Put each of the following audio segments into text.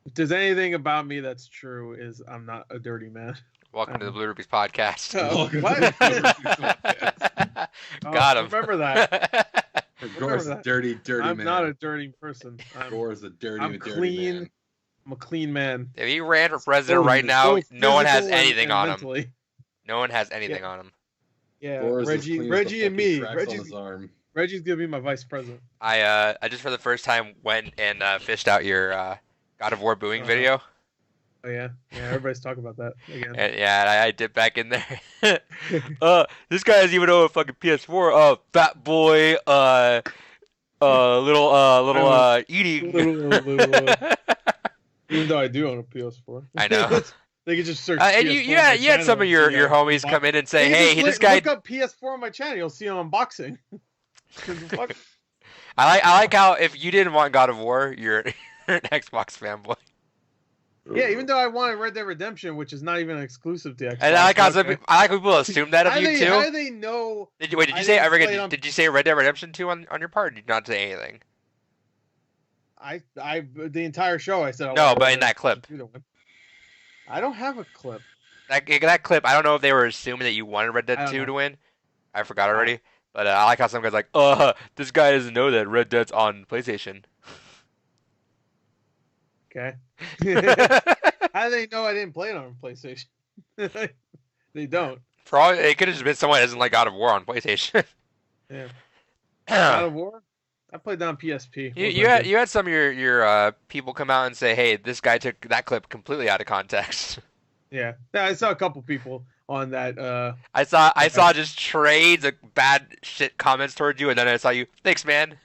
If there's anything about me that's true, is I'm not a dirty man. Welcome to the Blue Rubies podcast. What? Got him. Remember that. Gore's a dirty man. I'm not a dirty person. Gore's a dirty clean. man. I'm a clean man. If he ran for president right now, no one has anything on him. No one has anything on him. Yeah, Reggie and me. Reggie's gonna be my vice president. I just for the first time went and fished out your God of War booing video. Oh yeah, everybody's talking about that again. And I dipped back in there. This guy doesn't even know a fucking PS4. Fat boy. Little eating. Even though I do own a PS4. I know. They could just search. And you had some of your homies come in and say, "Hey, this guy." Look up PS4 on my channel. You'll see an unboxing. I like how if you didn't want God of War, you're an Xbox fanboy. Yeah, even though I wanted Red Dead Redemption, which is not even exclusive to Xbox. And I like how people assume that of you too. How do they know? Did you say Red Dead Redemption 2 on your part? Or did you not say anything? The entire show I said. No, but in that clip. I don't have a clip. That clip, I don't know if they were assuming that you wanted Red Dead 2 to win. I forgot already. But I like how some guy's like, this guy doesn't know that Red Dead's on PlayStation. Okay. How do they know I didn't play it on PlayStation? They don't. Probably it could have just been someone that doesn't like God of War on PlayStation. Yeah. God of War? I played that on PSP. You had some of your people come out and say, hey, this guy took that clip completely out of context. Yeah. I saw a couple people on that. I saw just trades of bad shit comments towards you, and then I saw you. Thanks, man.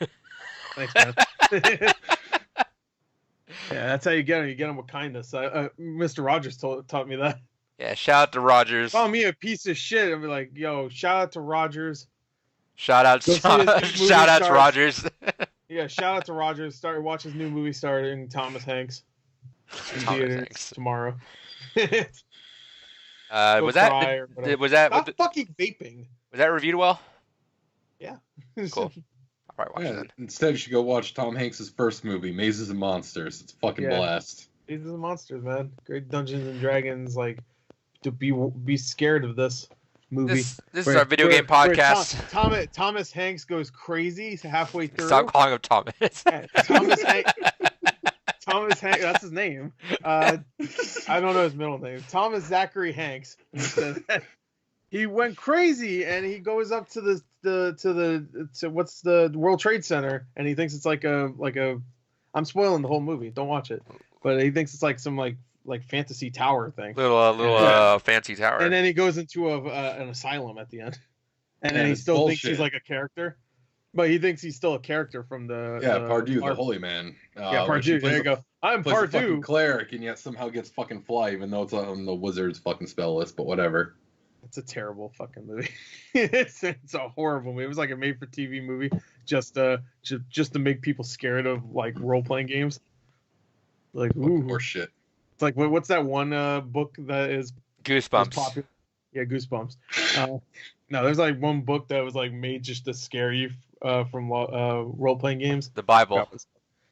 Thanks, man. Yeah, that's how you get them. You get them with kindness. Mr. Rogers taught me that. Yeah, shout out to Rogers. Call me a piece of shit. I'll be like, yo, shout out to Rogers. Shout out to Rogers. Yeah, shout out to Rogers. Watch his new movie starring Thomas Hanks. Tomorrow. Was that fucking vaping? Was that reviewed well? Yeah. Cool. I'll probably watch that. Instead, you should go watch Tom Hanks' first movie, Mazes and Monsters. It's fucking blast. Mazes and Monsters, man. Great Dungeons and Dragons. Like, to be scared of this movie. This is our video game podcast. Thomas Hanks goes crazy halfway through. Stop calling him Thomas. Yeah, Thomas Hanks, that's his name. I don't know his middle name. Thomas Zachary Hanks. He went crazy, and he goes up to what's the World Trade Center, and he thinks it's like a. I'm spoiling the whole movie. Don't watch it. But he thinks it's like some like fantasy tower thing. Little fancy tower. And then he goes into an asylum at the end, and then he still thinks he's like a character. But he thinks he's still a character from the Pardieu, the holy man. Pardieu. There you go. I'm Pardieu, cleric, and yet somehow gets fucking fly, even though it's on the wizard's fucking spell list. But whatever. It's a terrible fucking movie. It's a horrible movie. It was like a made-for-TV movie, just to make people scared of like role-playing games. Like or shit. It's like what's that one book that is Goosebumps? Popular? Yeah, Goosebumps. No, there's like one book that was like made just to scare you from role-playing games. The Bible.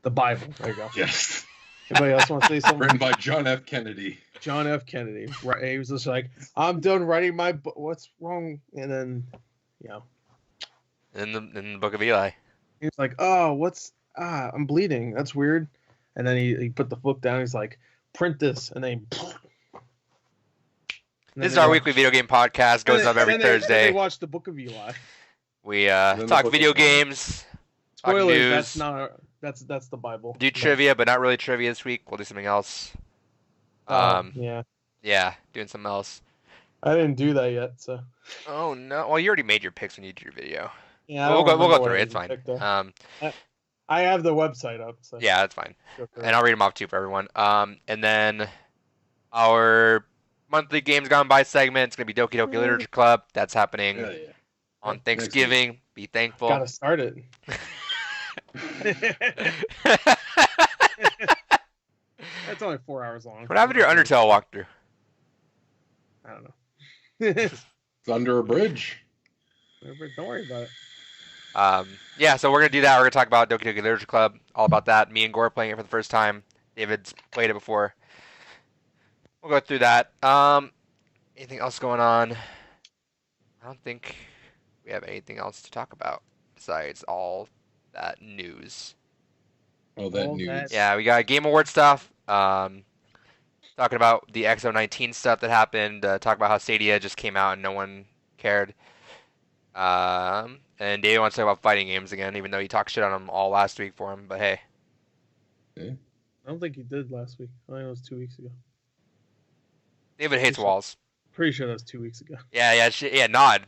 The Bible. There you go. Yes. Anybody else want to say something? Written by John F. Kennedy. John F. Kennedy. Right. He was just like, I'm done writing my book. What's wrong? And then, In the Book of Eli. He was like, oh, I'm bleeding. That's weird. And then he put the book down. He's like, print this. And then this is our weekly video game podcast. Goes up every Thursday. They watch the Book of Eli. We talk video games. Spoilers. News. That's the Bible. Do trivia, but not really trivia this week. We'll do something else. Yeah, doing something else. I didn't do that yet, so. Oh no! Well, you already made your picks when you did your video. Yeah, we'll go through it. It's fine. I have the website up. So. Yeah, that's fine. And I'll read them off too for everyone. And then our monthly Games Gone By segment. It's gonna be Doki Doki Literature Club. That's happening on Thanksgiving. Be thankful. Gotta start it. That's only 4 hours long. What happened to your Undertale walkthrough? I don't know. It's under a bridge. Don't worry about it. Yeah, so we're gonna do that. We're gonna talk about Doki Doki Literature Club, all about that. Me and Gore playing it for the first time. David's played it before. We'll go through that. Anything else going on? I don't think we have anything else to talk about besides all that news. Oh, that news. Yeah, we got Game Award stuff. Talking about the XO19 stuff that happened. Talk about how Stadia just came out and no one cared. And David wants to talk about fighting games again, even though he talked shit on them all last week for him. But hey. I don't think he did last week. I think it was 2 weeks ago. David hates walls. Pretty sure that was 2 weeks ago. Yeah, nod.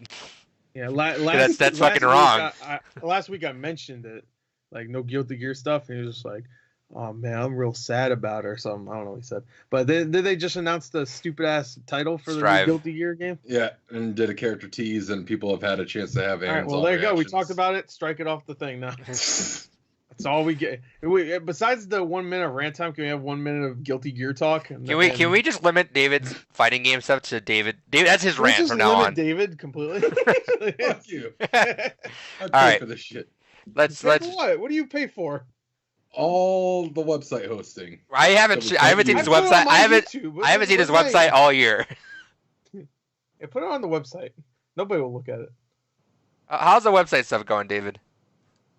Yeah, that's fucking wrong. Last week I mentioned it, like no Guilty Gear stuff, and he was just like, "Oh man, I'm real sad about it," or something. I don't know what he said. But did they just announce the stupid ass title for the new Guilty Gear game? Yeah, and did a character tease, and people have had a chance to have hands. All right, well, there you go. We talked about it. Strike it off the thing now. That's all we get. Besides the 1 minute rant time, can we have 1 minute of Guilty Gear talk? Can we just limit David's fighting game stuff to David? That's his rant from now on. David completely. Fuck you. I pay right. for this shit. Let's. What do you pay for? All the website hosting. I haven't seen his website. I haven't seen his website all year. Yeah, put it on the website. Nobody will look at it. How's the website stuff going, David?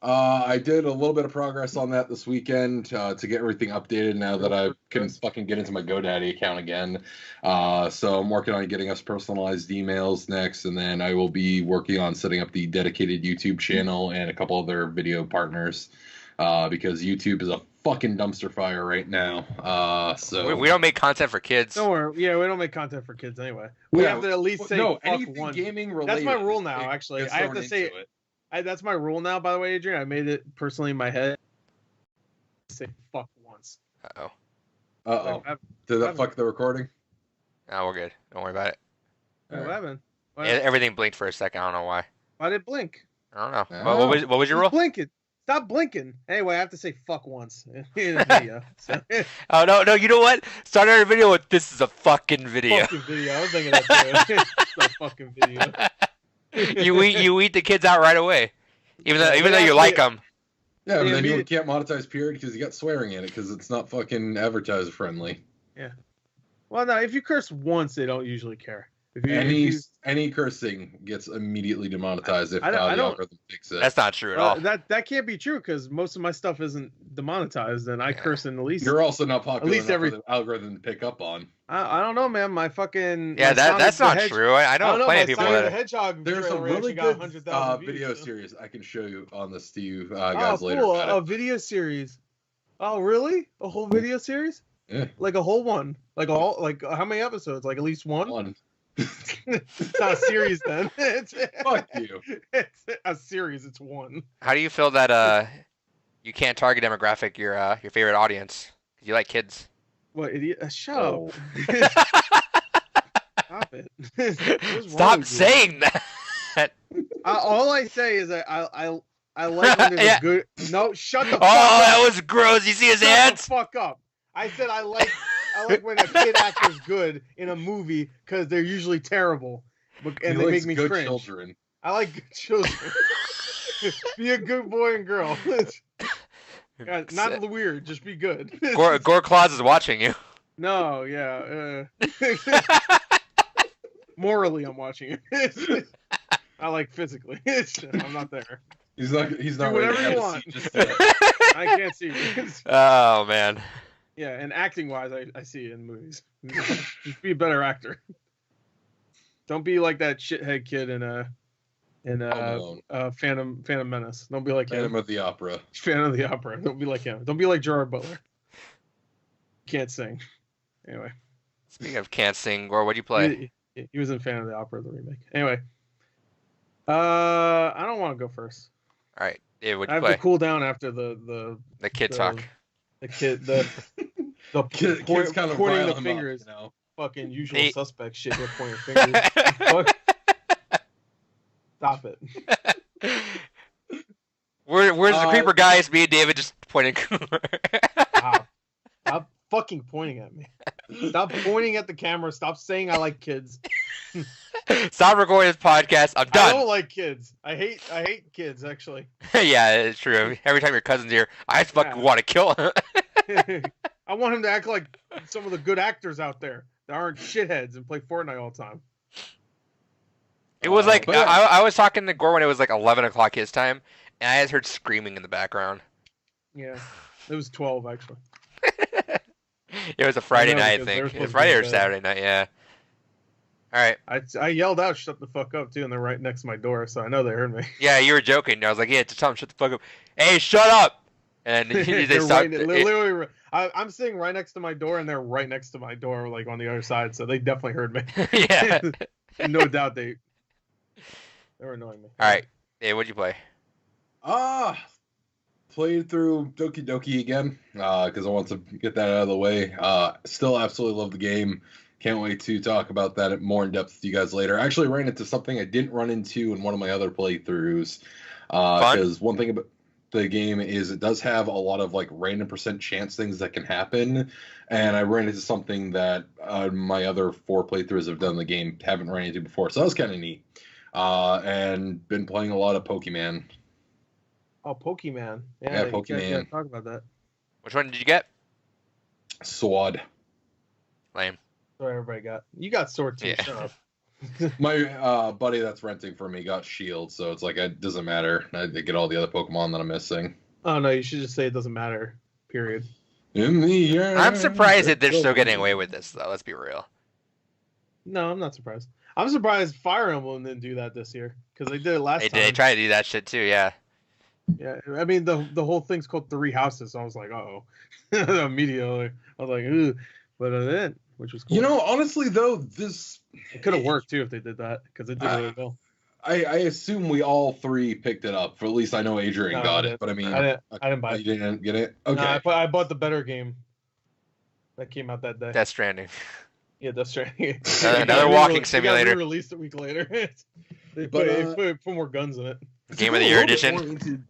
I did a little bit of progress on that this weekend to get everything updated now that I can fucking get into my GoDaddy account again. So I'm working on getting us personalized emails next, and then I will be working on setting up the dedicated YouTube channel and a couple other video partners because YouTube is a fucking dumpster fire right now. So we don't make content for kids. Don't worry. Yeah, we don't make content for kids anyway. We have to at least say anything one. Gaming related. That's my rule now. Actually, I have to say it. That's my rule now, by the way, Adrian. I made it personally in my head. Say fuck once. Uh-oh. Did that fuck the recording? No, we're good. Don't worry about it. What happened? Everything blinked for a second. I don't know why. Why did it blink? I don't know. What was your rule? Blinking. Stop blinking. Anyway, I have to say fuck once in a video. So. Oh, no. You know what? Start our video with, this is a fucking video. Fucking video. I was thinking that too. It's a fucking video. you eat the kids out right away, even though you like them. Yeah, but then you can't monetize period because you got swearing in it because it's not fucking advertiser friendly. Yeah. Well, no, if you curse once, they don't usually care. Any cursing gets immediately demonetized if the algorithm picks it. That's not true at all. That can't be true because most of my stuff isn't demonetized, and I curse in the least. You're also not popular enough for the algorithm to pick up on. I don't know, man. My fucking that's not true. I know plenty of people that. Hedgehog There's a really good video series I can show you on this to you guys later. Cool. A video series. Oh, really? A whole video series? Yeah. Like a whole one? Like how many episodes? Like at least one? One. It's not a series then. Fuck you. It's a series. It's one. How do you feel that you can't target demographic your favorite audience? You like kids. What idiot? Shut up. Stop it. Stop saying that. All I say is that I like when there's a good. No, shut the fuck up. Oh, that was gross. You see his hands? Shut the fuck up. I said I like when a kid actor's good in a movie because they're usually terrible, and they make me good cringe. Children. I like good children. Be a good boy and girl. Not weird, just be good. Gore Claus is watching you. No, yeah. Morally, I'm watching it. I like physically. I'm not there. He's not do whatever you want. I can't see you. Oh man. Yeah, and acting wise, I see it in movies. Just be a better actor. Don't be like that shithead kid in Phantom Menace. Don't be like him. Phantom of the Opera. Phantom of the Opera. Don't be like him. Don't be like Gerard Butler. Can't sing. Anyway. Speaking of can't sing, Gore, what'd you play? He was in Phantom of the Opera, the remake. Anyway. I don't want to go first. All right, Dave, what'd you play? I have to cool down after the kid talk. The kid, the kid's kind of pointing the fingers. Up, you know? Fucking usual suspect shit. They're pointing fingers. Stop it. Where's the creeper guys? Me and David just pointing. Stop fucking pointing at me. Stop pointing at the camera. Stop saying I like kids. Stop recording this podcast. I'm done. I don't like kids. I hate kids, actually. Yeah, it's true. Every time your cousin's here, I fucking want to kill him. I want him to act like some of the good actors out there that aren't shitheads and play Fortnite all the time. It was like but yeah. I was talking to Gore when it was like 11 o'clock his time, and I just heard screaming in the background. Yeah, it was 12 actually. It was a Friday I know, night because thing. they were supposed to Friday be or in bed. Saturday night, yeah. All right. I yelled out, "Shut the fuck up!" too, and they're right next to my door, so I know they heard me. Yeah, you were joking. I was like, yeah, just tell them shut the fuck up. Hey, shut up! And they They're stopped. literally, I'm sitting right next to my door, and they're right next to my door, like on the other side, so they definitely heard me. Yeah. No doubt they were annoying me. All right. Hey, what'd you play? Played through Doki Doki again because I want to get that out of the way. Still absolutely love the game. Can't wait to talk about that more in depth with you guys later. I actually ran into something I didn't run into in one of my other playthroughs. Because one thing about the game is it does have a lot of like random % chance things that can happen. And I ran into something that my other 4 playthroughs have done the game haven't run into before. So that was kind of neat. And been playing a lot of Pokemon. Oh, Pokemon. Yeah, You Pokemon. gotta talk about that. Which one did you get? Sword. Lame. That's what everybody got. You got Sword too. Yeah. Shut up. My buddy that's renting for me got Shield, so it's like it doesn't matter. I get all the other Pokemon that I'm missing. Oh no, you should just say it doesn't matter. Period. In the air. I'm surprised that they're still getting away with this, though. Let's be real. No, I'm not surprised. I'm surprised Fire Emblem didn't do that this year because they did it last They time. did. They tried to do that shit too. Yeah. Yeah, I mean the whole thing's called 3 Houses, so I was like, oh, immediately I was like, ooh, but it didn't, which was cool. You know, honestly though, this it could have worked too if they did that because it did really well. I assume we all 3 picked it up. For at least I know Adrian No, got I it, but I mean, I didn't buy you it. didn't get it. Okay. No, I bought the better game that came out that day. Death Stranding. Yeah, that's true. Another walking simulator. They released a week later. They put more guns in it. Game of the Year edition. More into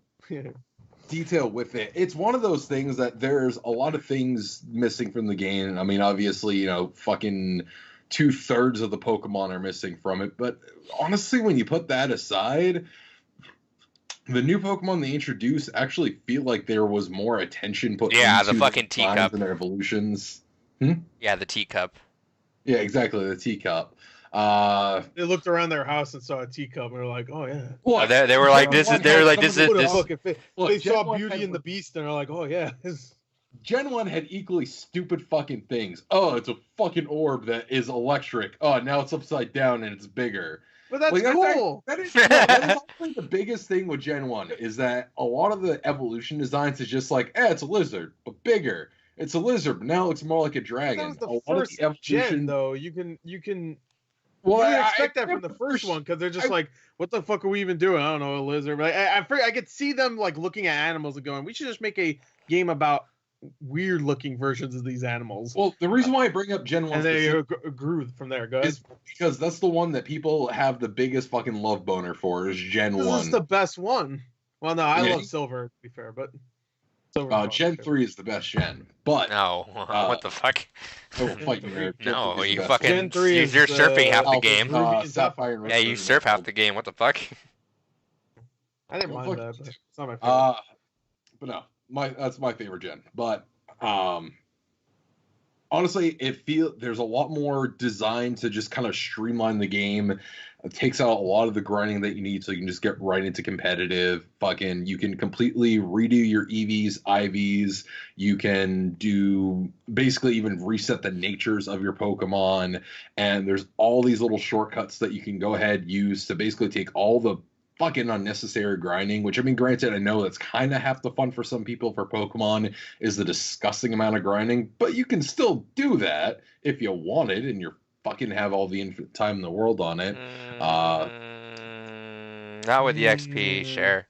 detail with it. It's one of those things that there's a lot of things missing from the game. I mean, obviously, you know, fucking 2/3 of the Pokemon are missing from it. But honestly, when you put that aside, the new Pokemon they introduced actually feel like there was more attention put into the fucking teacup and their evolutions. Yeah, the teacup. Yeah, exactly, the teacup. They looked around their house and saw a teacup and they're like, "Oh yeah." Well, They were like, "This is." They were like, "This is." They saw Beauty and the Beast and they're like, "Oh yeah." Gen 1 had equally stupid fucking things. Oh, it's a fucking orb that is electric. Oh, now it's upside down and it's bigger. But that's Like, cool. That is actually the biggest thing with Gen 1 is that a lot of the evolution designs is just like, it's a lizard, but bigger. It's a lizard, but now it looks more like a dragon. That was the first gen, though. You can. Well, you would expect that from the first one because they're just like, "What the fuck are we even doing?" I don't know, a lizard. But I could see them like looking at animals and going, "We should just make a game about weird looking versions of these animals." Well, the reason why I bring up Gen 1 and they grew from there, guys. is because that's the one that people have the biggest fucking love boner for is Gen 1. This is the best one. Well, no, I love Silver, to be fair, but Silver Gen 3 is the best gen. But no, what the fuck? I will fight you there. No, you best. fucking. Gen 3 you're surfing half the game. Sapphire and Yeah, you surf half the game. What the fuck? I didn't mind that, but it's not my favorite. But no, that's my favorite gen. But honestly, there's a lot more design to just kind of streamline the game. It takes out a lot of the grinding that you need, so you can just get right into competitive. Fucking, you can completely redo your EVs, IVs. You can do basically even reset the natures of your Pokemon, and there's all these little shortcuts that you can go ahead use to basically take all the fucking unnecessary grinding, which, I mean, granted, I know that's kind of half the fun for some people for Pokemon is the disgusting amount of grinding, but you can still do that if you want it and you're fucking have all the infinite time in the world on it. Not with the XP, share.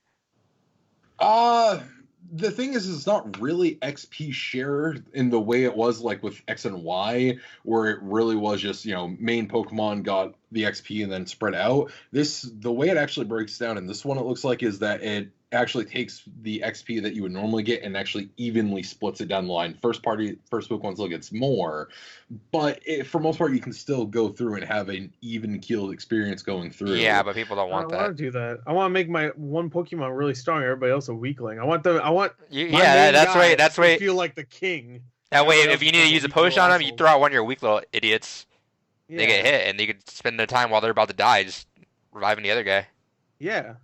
The thing is, it's not really XP share in the way it was like with X and Y, where it really was just, you know, main Pokemon got the XP and then spread out. The way it actually breaks down in this one, it looks like, is that it actually takes the XP that you would normally get and actually evenly splits it down the line. First Pokemon still gets more, but for most part, you can still go through and have an even keeled experience going through. Yeah, but people don't want that. I want to do that. I want to make my one Pokemon really strong, everybody else a weakling. I want that's right. to feel like the king. That way, Everybody if else you is need to like a use a weak little potion on them, you asshole. throw out one of your weak little idiots. Yeah. They get hit, and you could spend their time while they're about to die just reviving the other guy. Yeah.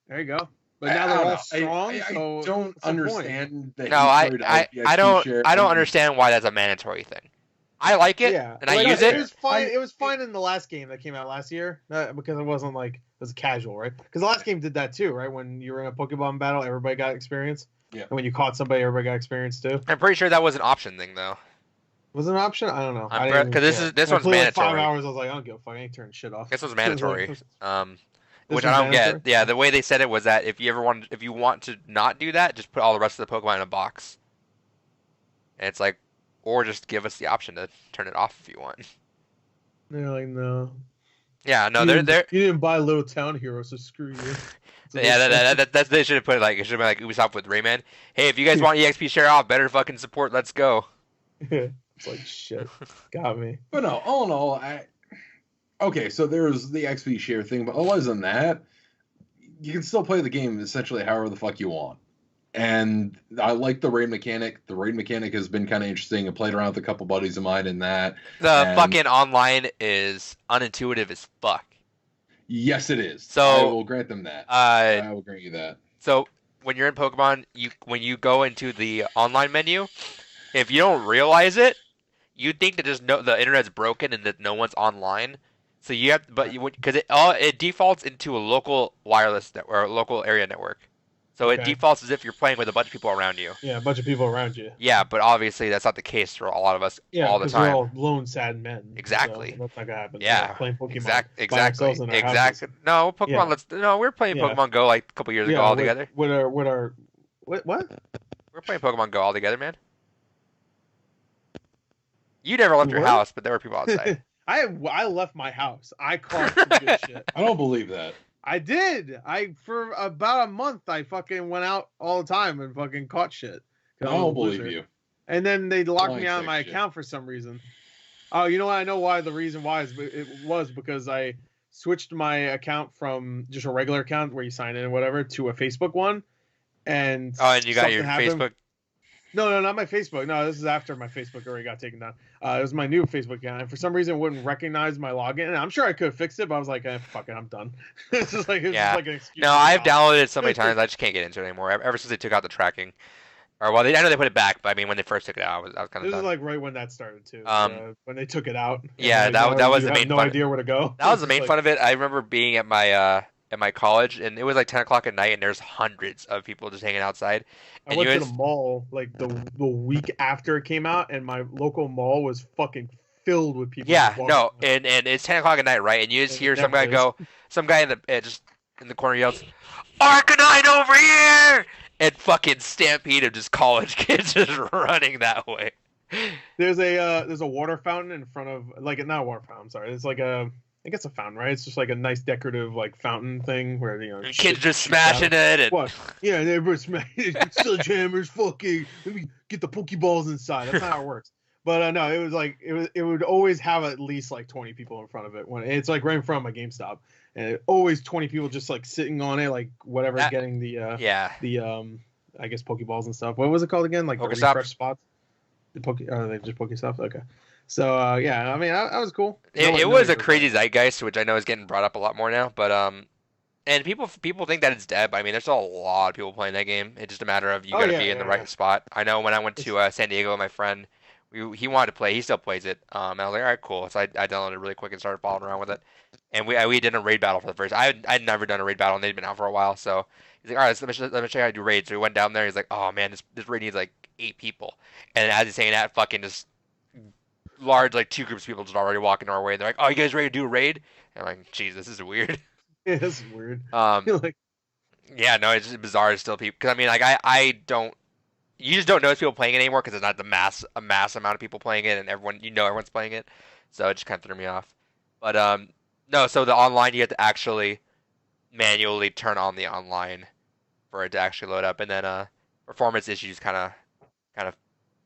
There you go. But now they're all strong, so I don't what's the point? understand the No, I hatred of the XP don't share. I don't understand why that's a mandatory thing. I like it, Yeah, and I like, use it it. was fine. It was fine in the last game that came out last year, because it wasn't like it was casual, right? Because the last game did that too, right? When you were in a Pokemon battle, everybody got experience. Yeah. And when you caught somebody, everybody got experience too. I'm pretty sure that was an option thing though. Was it an option? I don't know. Because this When I one's played, mandatory. Like 5 hours, I was like, I don't give a fuck. I ain't turning shit off. This was mandatory. This Which was I don't mandatory? get. Yeah, the way they said it was that if you want to not do that, just put all the rest of the Pokemon in a box. And it's like, or just give us the option to turn it off if you want. They're like, no. Yeah, no, You they're didn't buy Little Town Hero, so screw you. yeah, that's they should have put it like it should have been like Ubisoft with Rayman. Hey, if you guys want EXP share off, better fucking support. Let's go. It's like shit. Got me. But no, all in all, okay, so there's the XP share thing, but otherwise than that, you can still play the game essentially however the fuck you want. And I like the raid mechanic. The raid mechanic has been kind of interesting. I played around with a couple buddies of mine in that. The fucking online is unintuitive as fuck. Yes, it is. So I will grant them that. I will grant you that. So when you're in Pokemon, when you go into the online menu, if you don't realize it, you think that the internet's broken and that no one's online. So you have, because it defaults into a local wireless or a local area network. So it defaults as if you're playing with a bunch of people around you. Yeah, a bunch of people around you. Yeah, but obviously that's not the case for a lot of us all the time. We're all lone, sad men. Exactly. So that's not gonna happen. Yeah. We're playing Pokemon. Exactly. No, Pokemon. Yeah. No, we were playing Pokemon Go like a couple years ago all together. With our what? We're playing Pokemon Go all together, man. You never left your house, but there were people outside. I left my house. I caught some good shit. I don't believe that. I did. For about a month, I fucking went out all the time and fucking caught shit. I don't believe you. And then they locked me out of my account for some reason. Oh, you know what? I know why. The reason why is it was because I switched my account from just a regular account where you sign in and whatever to a Facebook one. And and you got your Facebook. No, not my Facebook. No, this is after my Facebook already got taken down. It was my new Facebook account, and for some reason it wouldn't recognize my login. And I'm sure I could have fixed it, but I was like, fuck it, I'm done. It's just like an excuse. No, I've downloaded it so many times, I just can't get into it anymore. Ever since they took out the tracking, or well, I know they put it back, but I mean, when they first took it out, I was kind of done. This is like right when that started too. When they took it out. Yeah, that was the main fun. No idea where to go. That was the main fun of it. I remember being at my college, and it was like 10 o'clock at night, and there's hundreds of people just hanging outside. I went to the mall like the week after it came out, and my local mall was fuking filled with people. Yeah, no, and it's 10 o'clock at night, right? And you just hear some guy just in the corner yells, "Arcanine over here!" And fucking stampede of just college kids just running that way. There's a water fountain in front of, like, not a water fountain. I'm sorry. It's like I guess a fountain, right? It's just like a nice decorative like fountain thing where kids just smashing it. And... What? Yeah, everybody's smashing sledgehammers. Fucking let me get the Pokeballs inside. That's not how it works. But no, it was like it would always have at least like 20 people in front of it when it's like right in front of my GameStop, and always 20 people just like sitting on it, like whatever, getting the I guess Pokeballs and stuff. What was it called again? Like the refresh spots. They just Pokestops. Okay. So yeah, I mean, that was cool. It was a crazy zeitgeist, which I know is getting brought up a lot more now. But and people think that it's dead. But I mean, there's still a lot of people playing that game. It's just a matter of you got to be in the right spot. I know when I went to San Diego with my friend, he wanted to play. He still plays it. And I was like, all right, cool. So I downloaded it really quick and started following around with it. And we did a raid battle for the first. I'd never done a raid battle, and they'd been out for a while. So he's like, all right, let me show you how to do raids. So we went down there. He's like, oh man, this raid needs like 8 people. And as he's saying that, fucking just large, like 2 groups of people just already walking our way. They're like, "Oh, you guys ready to do a raid?" And I'm like, "Jeez, this is weird." Yeah, this is weird. Like, yeah, no, it's just bizarre. It's still people, because I mean, like I don't, you just don't notice people playing it anymore because it's not a mass amount of people playing it, and everyone's playing it, so it just kind of threw me off. But no, so the online you have to actually manually turn on the online for it to actually load up, and then performance issues kind of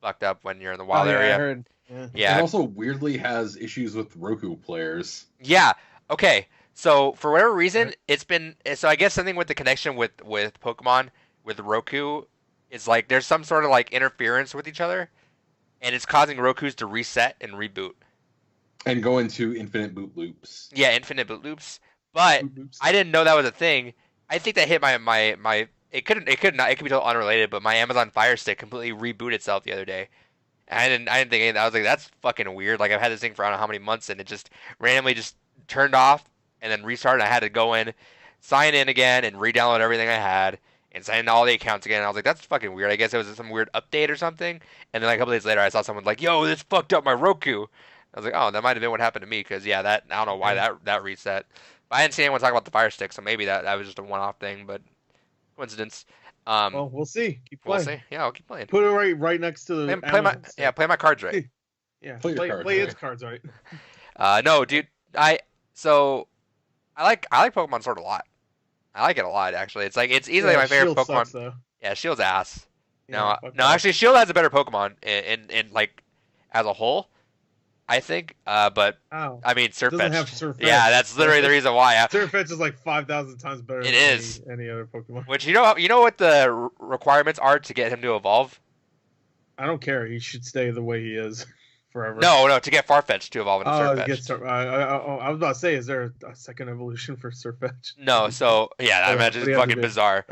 fucked up when you're in the wild area. I heard. Yeah. It also weirdly has issues with Roku players. Yeah. Okay. So for whatever reason, it's been I guess something with the connection with Pokemon with Roku is like there's some sort of like interference with each other. and it's causing Roku's to reset and reboot. And go into infinite boot loops. Yeah, infinite boot loops. But I didn't know that was a thing. I think that hit my. It could be totally unrelated, but my Amazon Fire Stick completely rebooted itself the other day. And I didn't think anything. I was like, that's fucking weird. Like I've had this thing for I don't know how many months, and it just randomly just turned off and then restarted. I had to go in, sign in again, and re-download everything I had, and sign in all the accounts again. And I was like, that's fucking weird. I guess it was some weird update or something. And then like a couple days later, I saw someone like, yo, this fucked up my Roku. I was like, oh, that might have been what happened to me, because yeah, that I don't know why that reset. But I didn't see anyone talk about the Fire Stick, so maybe that was just a one-off thing, but coincidence. Well, we'll see. Keep playing. We'll see. Yeah, I'll keep playing. Put it right next to the play my cards right. Yeah, play its cards right. No, dude. I like Pokemon Sword a lot. I like it a lot, actually. It's easily my favorite Shield Pokemon. Sucks, though. Yeah, Shield's ass. Yeah, no, actually, Shield has a better Pokemon in like as a whole, I think. But I mean, Surfetch'd. Doesn't have Surfetch'd. Yeah, that's literally the reason why. Surfetch'd is like 5,000 times better. It is any other Pokemon. Which you know what the requirements are to get him to evolve? I don't care. He should stay the way he is forever. No, to get Farfetch'd to evolve into Surfetch'd. I was about to say, is there a second evolution for Surfetch'd? No, so yeah, I imagine it's fucking bizarre.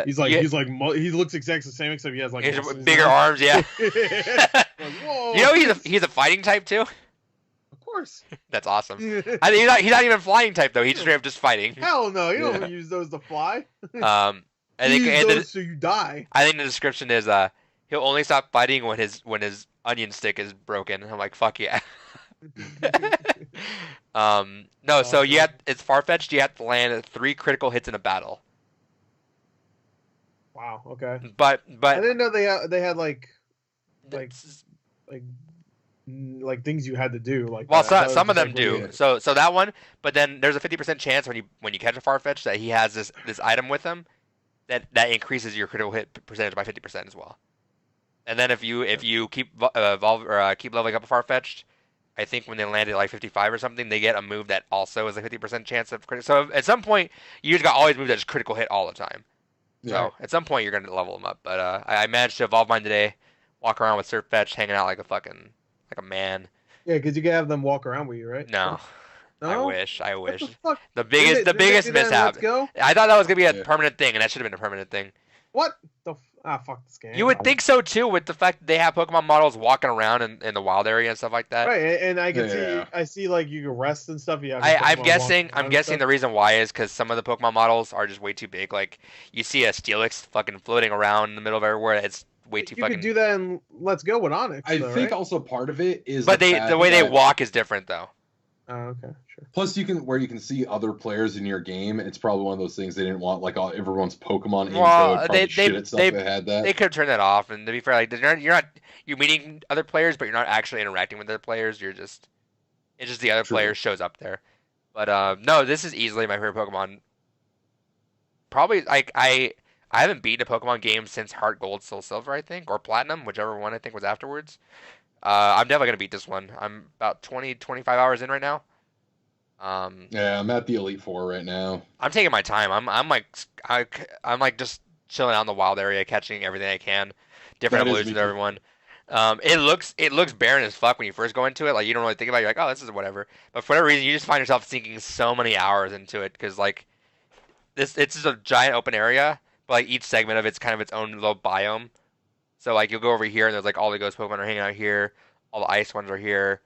He's like he looks exactly the same, except he has like bigger arms. Yeah. Like, whoa. You know he's a fighting type too. Of course. That's awesome. I think he's not even flying type though. He's just fighting. Hell no, you don't use those to fly. I think use those so you die. I think the description is he'll only stop fighting when his onion stick is broken. I'm like, fuck yeah. No, so it's Farfetch'd. You have to land 3 critical hits in a battle. Wow. Okay. But I didn't know they had like things you had to do. Like, well, some of them do. So that one, but then there's a 50% chance when you catch a Farfetch'd that he has this item with him that increases your critical hit percentage by 50% as well. And then if you keep keep leveling up a Farfetch'd, I think when they land at like 55 or something, they get a move that also is a 50% chance of critical. So at some point, you just got all these moves that just critical hit all the time. Yeah. So at some point, you're going to level them up. But I managed to evolve mine today, walk around with Surfetch'd, hanging out like a man. Yeah, because you can have them walk around with you, right? No. No? I wish. What the fuck? The biggest mishap. Let's go? I thought that was going to be a permanent thing, and that should have been a permanent thing. What the fuck this game. You would think so too, with the fact that they have Pokemon models walking around in the wild area and stuff like that. Right, and I can see like you can rest and stuff. Yeah, I'm guessing the reason why is because some of the Pokemon models are just way too big. Like you see a Steelix fucking floating around in the middle of everywhere. It's way too fucking. You could do that in Let's Go with Onix. I think also part of it is. But the way they walk is different though. Oh, okay, sure. Plus, you can see other players in your game. It's probably one of those things they didn't want, like everyone's Pokemon info. Well, they had that. They could have turned that off. And to be fair, like you're meeting other players, but you're not actually interacting with other players. It's just the other player shows up there. But no, this is easily my favorite Pokemon. Probably like I haven't beaten a Pokemon game since Heart Gold, Soul Silver, I think, or Platinum, whichever one I think was afterwards. I'm definitely gonna beat this one. I'm about 20-25 hours in right now. Yeah, I'm at the Elite Four right now. I'm taking my time. I'm like just chilling out in the wild area, catching everything I can, different evolutions of everyone. It looks barren as fuck when you first go into it. Like you don't really think about it. You're like, oh, this is whatever. But for whatever reason, you just find yourself sinking so many hours into it because like it's just a giant open area, but like each segment of it's kind of its own little biome. So like you'll go over here and there's like all the ghost Pokemon are hanging out here, all the ice ones are here,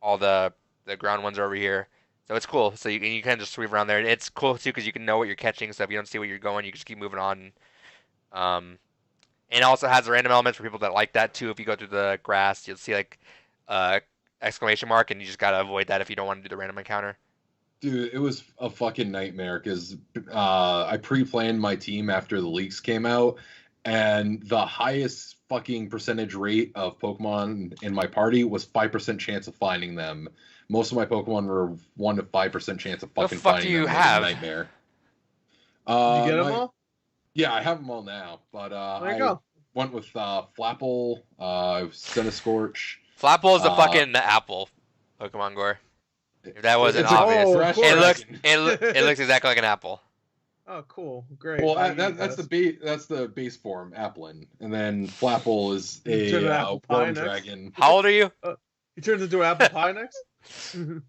all the ground ones are over here. So it's cool. So you kind of just sweep around there. And it's cool too because you can know what you're catching. So if you don't see where you're going, you just keep moving on. And it also has random elements for people that like that too. If you go through the grass, you'll see like exclamation mark, and you just gotta avoid that if you don't want to do the random encounter. Dude, it was a fucking nightmare because I pre-planned my team after the leaks came out, and the highest fucking percentage rate of Pokemon in my party was 5% chance of finding them. Most of my Pokemon were 1 to 5% chance of fucking finding them. What the fuck do you have? Nightmare. You get them all? Yeah, I have them all now. But I went with Flapple, Centiskorch. Flapple is the fucking apple Pokemon Gore. If that wasn't obvious, it looks exactly like an apple. Oh, cool, great. Well, that's the base form, Applin, and then Flapple is a worm dragon. How old are you? He turns into an apple pie next.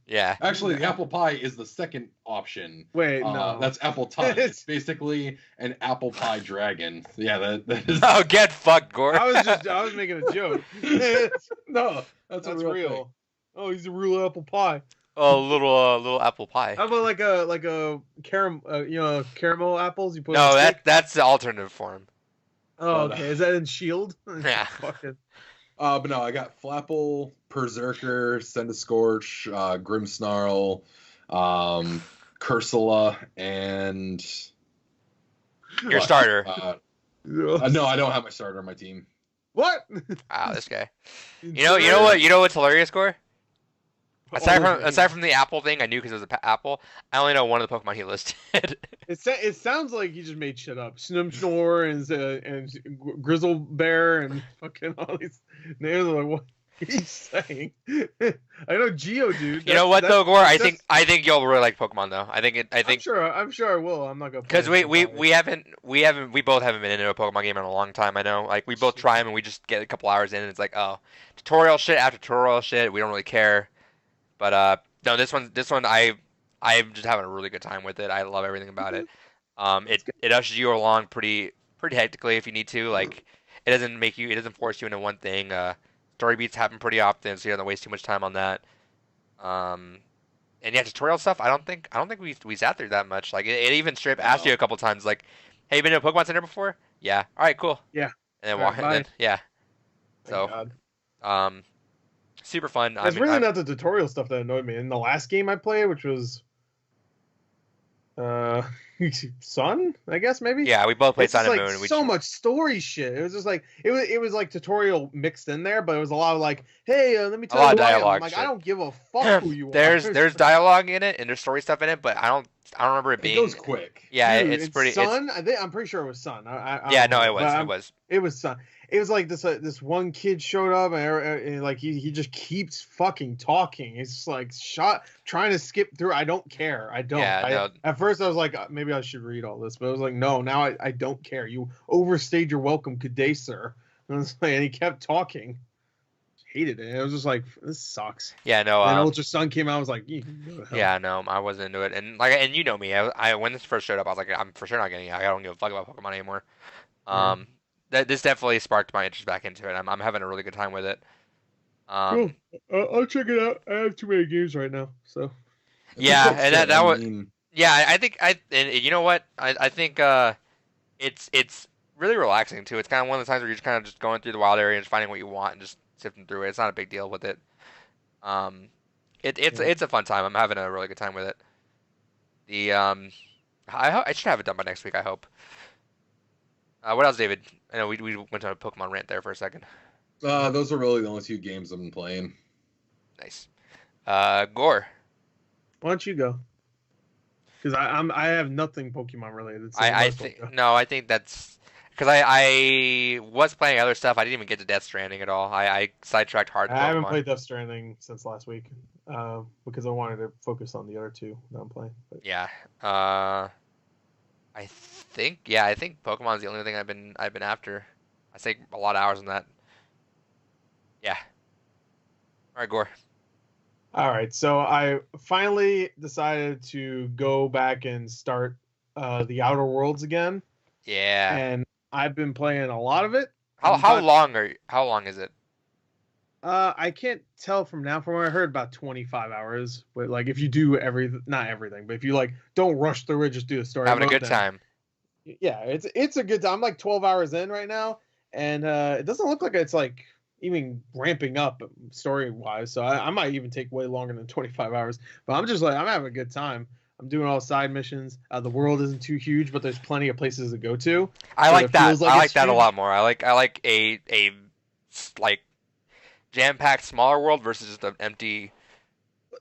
Yeah. Actually, the apple pie is the second option. Wait, no. That's apple pie. It's basically an apple pie dragon. Yeah, that is. Oh, get fucked, Gore. I was making a joke. No, that's real. Thing. Oh, he's a real apple pie. Oh, little apple pie. How about like a caramel, caramel apples you put? No, that's the alternative form. Oh, okay. Is that in Shield? Yeah. Fucking. But no, I got Flapple, Berserker, Sendascorch, Grimmsnarl, Cursula, and your starter. No, I don't have my starter on my team. What? Wow, this guy. You know what's hilarious, Gore? Aside from the apple thing, I knew because it was an apple. I only know one of the Pokemon he listed. It sounds like he just made shit up. Snimsnore and Grizzle Bear and fucking all these names. Like, what he's saying? I know Geodude. You know what though, Gore? I think you'll really like Pokemon though. I'm sure I will. I'm not gonna. Because we both haven't been into a Pokemon game in a long time. I know. Like we both try them and we just get a couple hours in and it's like, oh, tutorial shit after tutorial shit. We don't really care. But no, this one I'm just having a really good time with it. I love everything about it. It ushers you along pretty hectically if you need to. Like it doesn't force you into one thing. Story beats happen pretty often, so you don't have to waste too much time on that. And yeah, tutorial stuff. I don't think we sat through that much. Like it even straight asked you a couple times, like, "Hey, you been to a Pokemon Center before?" Yeah. All right, cool. Yeah. And then walk. Yeah. Thank God. Super fun. It's really not the tutorial stuff that annoyed me. In the last game I played, which was Sun, I guess maybe. Yeah, we both played Sun and like Moon. So much story shit. It was just like it was like tutorial mixed in there, but it was a lot of like, hey, let me tell you who I am. I'm like, I don't give a fuck who you are. There's dialogue in it and there's story stuff in it, but I don't remember it being. It goes quick. Yeah, Dude, it's pretty. Sun. I'm pretty sure it was Sun. Yeah, no, it was. It was Sun. It was like this one kid showed up and like he just keeps fucking talking. It's just like trying to skip through. I don't care. I don't. Yeah, At first I was like, maybe I should read all this, but I was like, no. Now I don't care. You overstayed your welcome. Good day, sir. And he kept talking. Hated it. It was just like, this sucks. Yeah, no. And Ultra Sun came out. I was like, yeah, no, I wasn't into it. And you know me. I when this first showed up, I was like, I'm for sure not getting it. I don't give a fuck about Pokemon anymore. This definitely sparked my interest back into it. I'm having a really good time with it. Cool. I'll check it out. I have too many games right now, so. Yeah, and that was. Yeah, I think and you know what? I think it's really relaxing too. It's kind of one of the times where you're just kind of just going through the wild area and just finding what you want and just sifting through it. It's not a big deal with it. It's a fun time. I'm having a really good time with it. I should have it done by next week. I hope. What else, David? I know we went on a Pokemon rant there for a second. Those are really the only two games I've been playing. Nice. Gore. Why don't you go? Because I have nothing Pokemon related. So I think that's because I was playing other stuff. I didn't even get to Death Stranding at all. I sidetracked hard. I haven't played Death Stranding since last week because I wanted to focus on the other two that I'm playing. But. Yeah. I think Pokemon's the only thing I've been after. I think a lot of hours on that. Yeah. All right, Gore. All right, so I finally decided to go back and start the Outer Worlds again. Yeah. And I've been playing a lot of it. How long is it? I can't tell from now. From what I heard, about 25 hours. But like, if you do not everything, but if you like don't rush through it, just do the story. Having a good time. Yeah, it's a good time. I'm like 12 hours in right now, and it doesn't look like it's like even ramping up story wise. So I might even take way longer than 25 hours. But I'm just like, I'm having a good time. I'm doing all side missions. The world isn't too huge, but there's plenty of places to go to. I like that. I like that a lot more. I like a like jam-packed smaller world versus just an empty.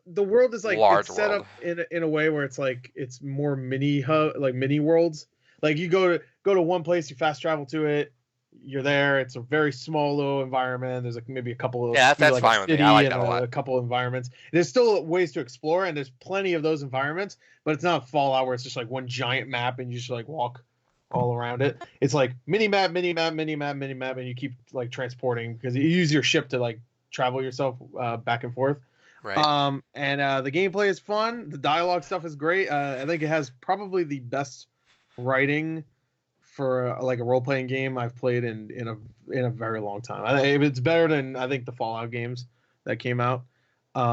The world is like large it's set world. up in a way where it's like it's more mini worlds. Like you go to one place, you fast travel to it. you're there. It's a very small little environment. There's like maybe a couple of that's like fine a with me. city I like and that a lot. a couple environments. There's still ways to explore, and there's plenty of those environments. But it's not Fallout where it's just like one giant map and you just like walk all around it. It's like mini map, and you keep like transporting because you use your ship to like travel yourself back and forth. Right. The gameplay is fun. The dialogue stuff is great. I think it has probably the best writing for like a role playing game I've played in a very long time. I think it's better than I think the Fallout games that came out.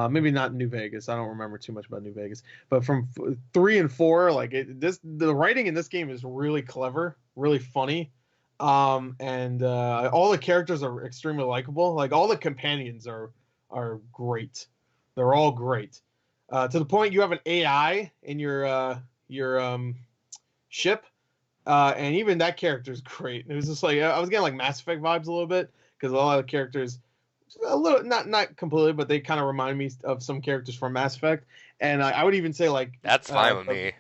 Maybe not New Vegas. I don't remember too much about New Vegas, but from 3 and 4, like the writing in this game is really clever, really funny, and all the characters are extremely likable. Like all the companions are great. They're all great, to the point you have an AI in your ship. And even that character is great. It was just like I was getting like Mass Effect vibes a little bit because a lot of the characters, a little not completely, but they kind of remind me of some characters from Mass Effect. And I would even say like that's fine with me.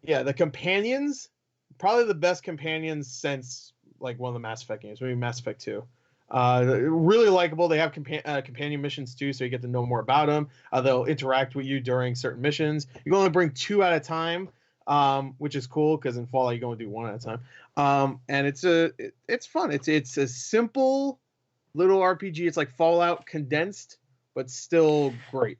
Yeah, the companions, probably the best companions since like one of the Mass Effect games, maybe Mass Effect 2. Really likable. They have companion missions too, so you get to know more about them. They'll interact with you during certain missions. You can only bring 2 at a time. Which is cool because in Fallout you can only do 1 at a time. And it's fun. It's a simple little RPG. It's like Fallout condensed, but still great.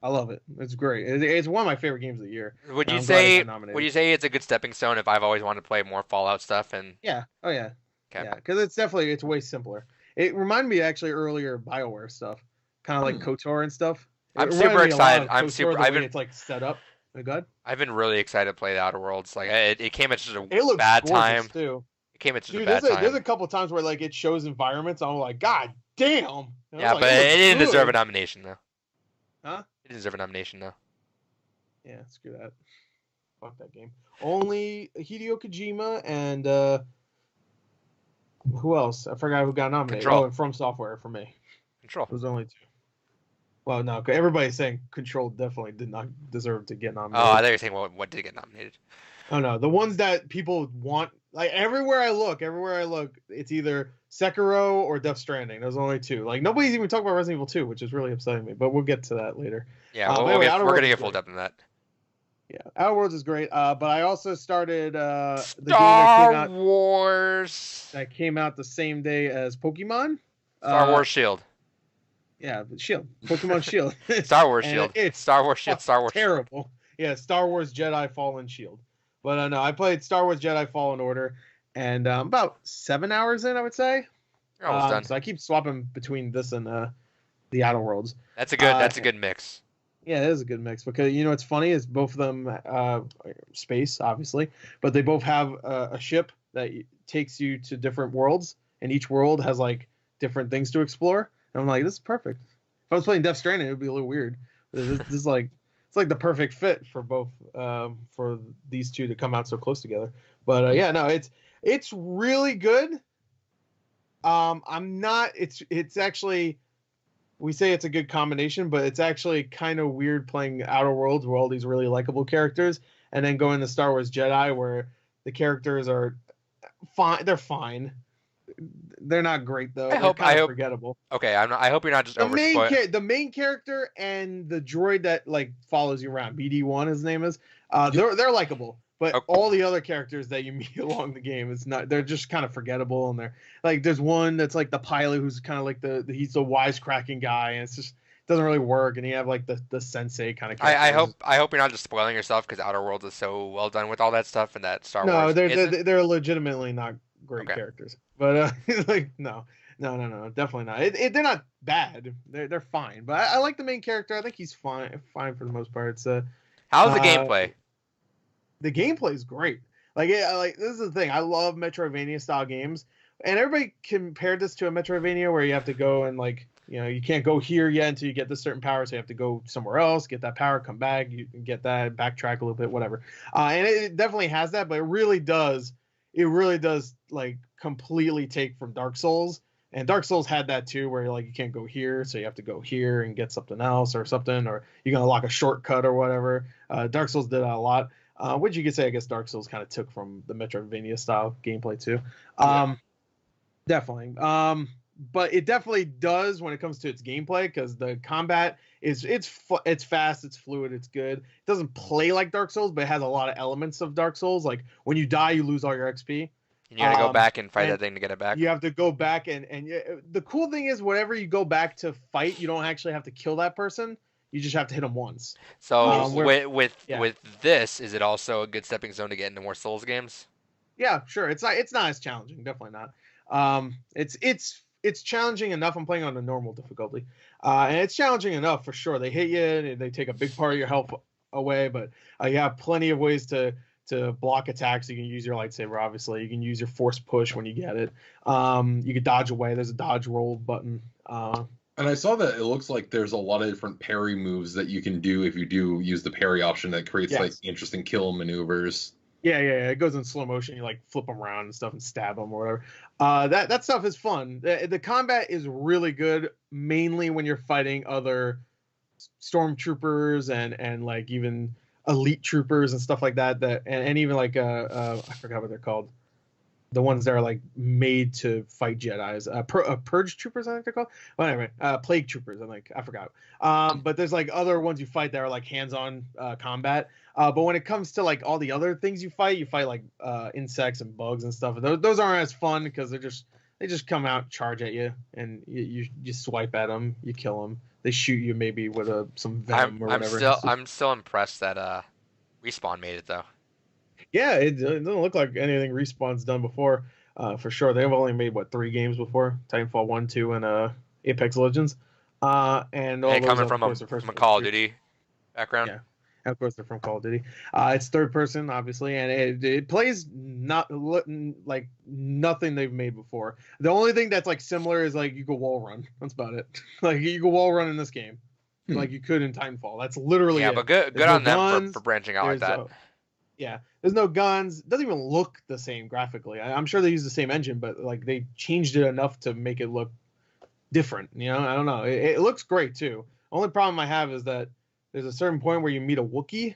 I love it. It's great. It's one of my favorite games of the year. Would you say it's a good stepping stone if I've always wanted to play more Fallout stuff? And yeah, oh yeah, okay. Yeah, because it's way simpler. It reminded me actually earlier BioWare stuff, kind of like KOTOR and stuff. I'm super excited. It's like set up. Good. I've been really excited to play the Outer Worlds. Like it came at such a it bad time. Too. It came at such a bad time. There's a couple times where like it shows environments. I'm like, God damn. Yeah, but it didn't deserve a nomination though. Huh? It didn't deserve a nomination though. Yeah, screw that. Fuck that game. Only Hideo Kojima and who else? I forgot who got nominated. Control. Oh, and From Software for me. Control. It was only 2. Well, no, everybody's saying Control definitely did not deserve to get nominated. Oh, I thought you were saying what did get nominated. Oh no, the ones that people want, like everywhere I look, it's either Sekiro or Death Stranding. There's only 2. Like nobody's even talking about Resident Evil 2, which is really upsetting me. But we'll get to that later. Yeah, we're gonna get full depth in that. Yeah, Outer Worlds is great. But I also started the Star Wars that came out the same day as Pokemon. Star Wars Shield. Yeah, Shield. Pokemon Shield. Star Wars Shield. It's Star Wars Shield. Star Wars. Terrible. Yeah, Star Wars Jedi Fallen Shield. But no, I played Star Wars Jedi Fallen Order, and about 7 hours in, I would say. You're almost done. So I keep swapping between this and the Outer Worlds. That's a good mix. Yeah, it is a good mix because what's funny is both of them space, obviously, but they both have a ship that takes you to different worlds, and each world has like different things to explore. And I'm like, this is perfect. If I was playing Death Stranding, it would be a little weird. This is like it's like the perfect fit for both for these two to come out so close together. But yeah, no, it's really good. I'm not. It's actually. We say it's a good combination, but it's actually kind of weird playing Outer Worlds with all these really likable characters, and then going to Star Wars Jedi where the characters are fine. They're fine. They're not great though. I hope forgettable. Okay, I hope you're not just the main character and the droid that like follows you around. BD1, his name is. They're likable. But all the other characters that you meet along the game, they're just kind of forgettable, and they're like there's one that's like the pilot who's kind of like he's the wisecracking guy, and it's just doesn't really work, and you have like the sensei kind of characters. I hope you're not just spoiling yourself because Outer Worlds is so well done with all that stuff and that Star Wars. No, they're legitimately not great characters, but like no, definitely not. They're not bad. They're fine, but I like the main character. I think he's fine for the most part. It's how's the gameplay? The gameplay is great. Like this is the thing. I love Metroidvania style games, and everybody compared this to a Metroidvania where you have to go and like you can't go here yet until you get this certain power, so you have to go somewhere else, get that power, come back, you can get that, backtrack a little bit, whatever. And it definitely has that, but it really does like completely take from Dark Souls. And Dark Souls had that too, where like you can't go here, so you have to go here and get something else or something, or you're gonna lock a shortcut or whatever. Dark Souls did that a lot. Which you could say, I guess Dark Souls kind of took from the Metroidvania style gameplay too. Definitely. But it definitely does when it comes to its gameplay, because the combat is it's fast, it's fluid, it's good. It doesn't play like Dark Souls, but it has a lot of elements of Dark Souls. Like when you die, you lose all your XP. And you gotta go back and fight that thing to get it back. You have to go back and the cool thing is, whenever you go back to fight, you don't actually have to kill that person. You just have to hit them once. So with this, is it also a good stepping stone to get into more Souls games? Yeah, sure. It's not as challenging. Definitely not. It's challenging enough. I'm playing on a normal difficulty, and it's challenging enough for sure. They hit you, they take a big part of your health away, but you have plenty of ways to block attacks. You can use your lightsaber, obviously. You can use your force push when you get it. You can dodge away. There's a dodge roll button. And I saw that it looks like there's a lot of different parry moves that you can do if you do use the parry option that creates like interesting kill maneuvers. Yeah. It goes in slow motion. You like flip them around and stuff and stab them or whatever. That stuff is fun. The combat is really good, mainly when you're fighting other stormtroopers and like even elite troopers and stuff like that. And even like I forgot what they're called. The ones that are like made to fight Jedis, purge troopers, I think they're called. Well, anyway, plague troopers. I forgot. But there's like other ones you fight that are like hands-on combat. But when it comes to like all the other things you fight like insects and bugs and stuff. Those aren't as fun because they just come out, charge at you, and you swipe at them, you kill them. They shoot you maybe with some venom or whatever. I'm still impressed that Respawn made it though. Yeah, it doesn't look like anything Respawn's done before, for sure. They've only made 3 games before: Titanfall 1, 2, and Apex Legends. And all those, coming from a Call of Duty background. Yeah, and of course they're from Call of Duty. It's third person, obviously, and it plays not like nothing they've made before. The only thing that's like similar is like you can wall run. That's about it. Like you can wall run in this game, like you could in Titanfall. That's literally it. But good on them for branching out like that. Yeah, there's no guns. It doesn't even look the same graphically. I'm sure they use the same engine, but like they changed it enough to make it look different. You know, I don't know. It looks great too. Only problem I have is that there's a certain point where you meet a Wookiee.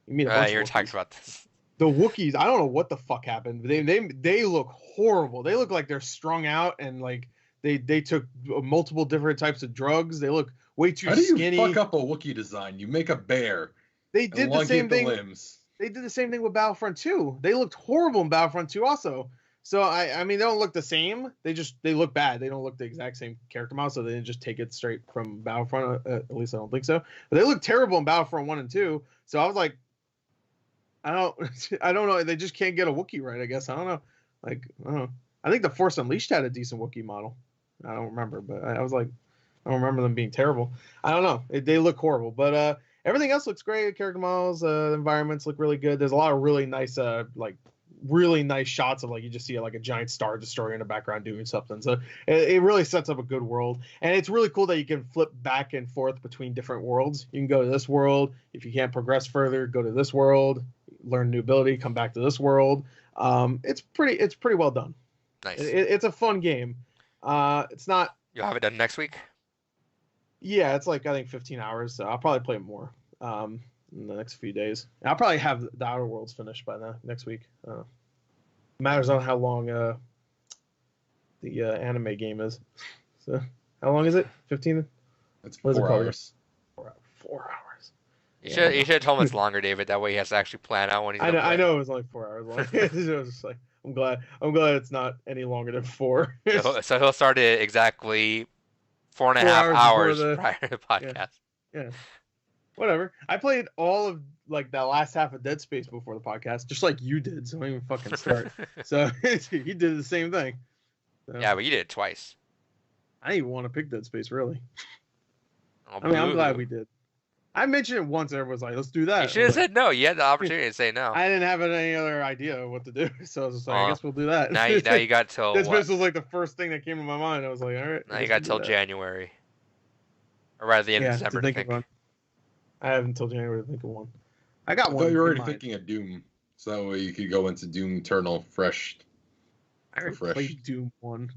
You meet a bunch you're of Wookiees. talking about this. The Wookiees. I don't know what the fuck happened. They look horrible. They look like they're strung out and like they took multiple different types of drugs. They look way too skinny. How do you fuck up a Wookiee design? You make a bear. They did the same thing. Limbs. They did the same thing with Battlefront 2. They looked horrible in Battlefront 2 also. So I mean they don't look the same. They look bad. They don't look the exact same character model, so they didn't just take it straight from Battlefront. At least I don't think so. But they look terrible in Battlefront 1 and 2. So I was like, I don't know. They just can't get a Wookiee right, I guess. I don't know. Like, I don't know. I think the Force Unleashed had a decent Wookiee model. I don't remember, but I was like, I don't remember them being terrible. I don't know. They look horrible, but everything else looks great. Character models, environments look really good. There's a lot of really nice, really nice shots of like you just see like a giant Star Destroyer in the background doing something. So it really sets up a good world, and it's really cool that you can flip back and forth between different worlds. You can go to this world if you can't progress further. Go to this world, learn a new ability, come back to this world. It's pretty well done. Nice. It's a fun game. It's not. You'll have it done next week. Yeah, it's like I think 15 hours. So I'll probably play more in the next few days. And I'll probably have the Outer Worlds finished by next week. Matters on how long the anime game is. So how long is it? 15? It's 4 hours. 4 hours. You should have told him it's longer, David. That way he has to actually plan out when he's. I know it was only 4 hours long. It was just like I'm glad it's not any longer than 4. So he'll start it exactly 4.5 hours prior to the podcast. Yeah. Whatever. I played all of like that last half of Dead Space before the podcast, just like you did. So I didn't even fucking start. So he did the same thing. So, yeah, but you did it twice. I didn't even want to pick Dead Space really. Oh, I mean, I'm glad we did. I mentioned it once, and everyone's like, "Let's do that." You should have said no. You had the opportunity to say no. I didn't have any other idea of what to do, so I was just like, "I guess we'll do that." Now you got till. Dead Space was like the first thing that came to my mind. I was like, "All right." Now you got till January, or rather the end of December to think. I have until January to think of one. I got one. I thought you were already thinking of Doom, so that way you could go into Doom Eternal fresh. I already played Doom 1.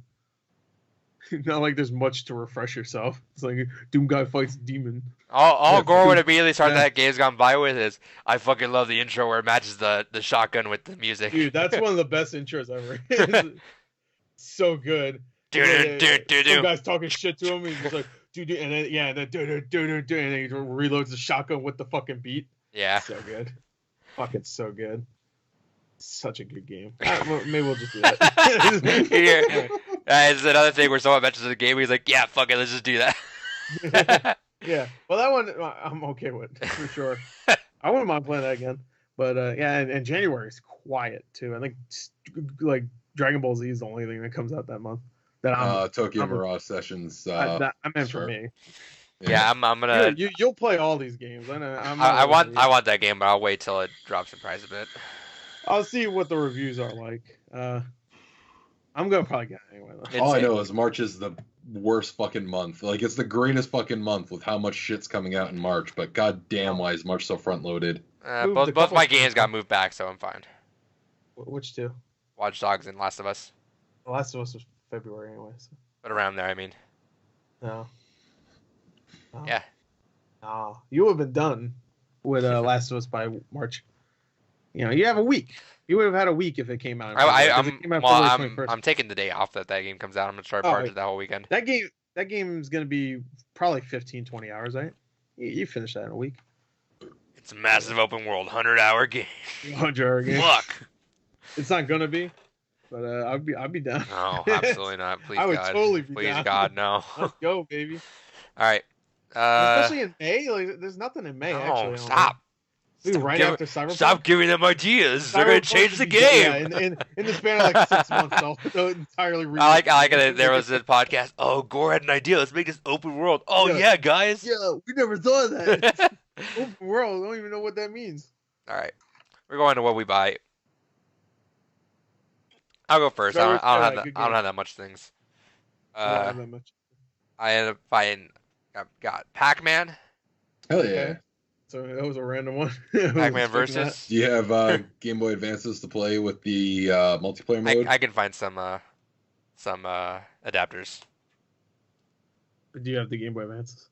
Not like there's much to refresh yourself. It's like Doom guy fights demon. All Gore would immediately start that Game's Gone By with is, I fucking love the intro where it matches the shotgun with the music. Dude, that's one of the best intros ever. It's so good. Some guy's talking shit to him. He's just like, dude, and then and then and then he reloads the shotgun with the fucking beat. Yeah. So good. Fucking so good. Such a good game. Well, maybe we'll just do that. It's another thing where someone mentions the game, he's like, yeah, fuck it, let's just do that. Yeah. Well, that one I'm okay with for sure. I wouldn't mind playing that again. But and January is quiet too. I think like Dragon Ball Z is the only thing that comes out that month. That Tokyo Mirage Sessions. I meant for me. Yeah, I'm gonna. You'll play all these games. I know. I want that game, but I'll wait till it drops in price a bit. I'll see what the reviews are like. I'm gonna probably get it anyway. Though. All I know is March is the worst fucking month. Like, it's the greenest fucking month with how much shit's coming out in March. But goddamn, why is March so front loaded? Both my games got moved back, so I'm fine. Which two? Watch Dogs and Last of Us. The Last of Us was February anyway. So. But around there, I mean. No. Yeah. No, you would have been done with Last of Us by March. You know, you have a week. You would have had a week if it came out. I'm taking the day off that game comes out. I'm gonna try to charge it that whole weekend. That game is gonna be probably 15, 20 hours, right? You finish that in a week. It's a massive open world, 100-hour game. 100-hour game. Fuck. It's not gonna be, but I'd be down. No, absolutely not. Please, I would God. totally be Please, down. God, no. Let's go, baby. All right. Especially in May. Like, there's nothing in May. Actually. Stop. After Cyberpunk. Stop giving them ideas. They're gonna change the game. Yeah, in the span of like 6 months, they'll entirely. I like it. There was a podcast. Oh, Gore had an idea. Let's make this open world. Oh yeah, guys. Yeah, we never thought of that. Open world. I don't even know what that means. All right, we're going to what we buy. I'll go first. I don't have that much things. Not that much. I ended up buying. I got Pac-Man. Hell yeah. Okay. So that was a random one. Pac-Man Versus. Do you have Game Boy Advances to play with the multiplayer mode? I can find some adapters. Do you have the Game Boy Advances?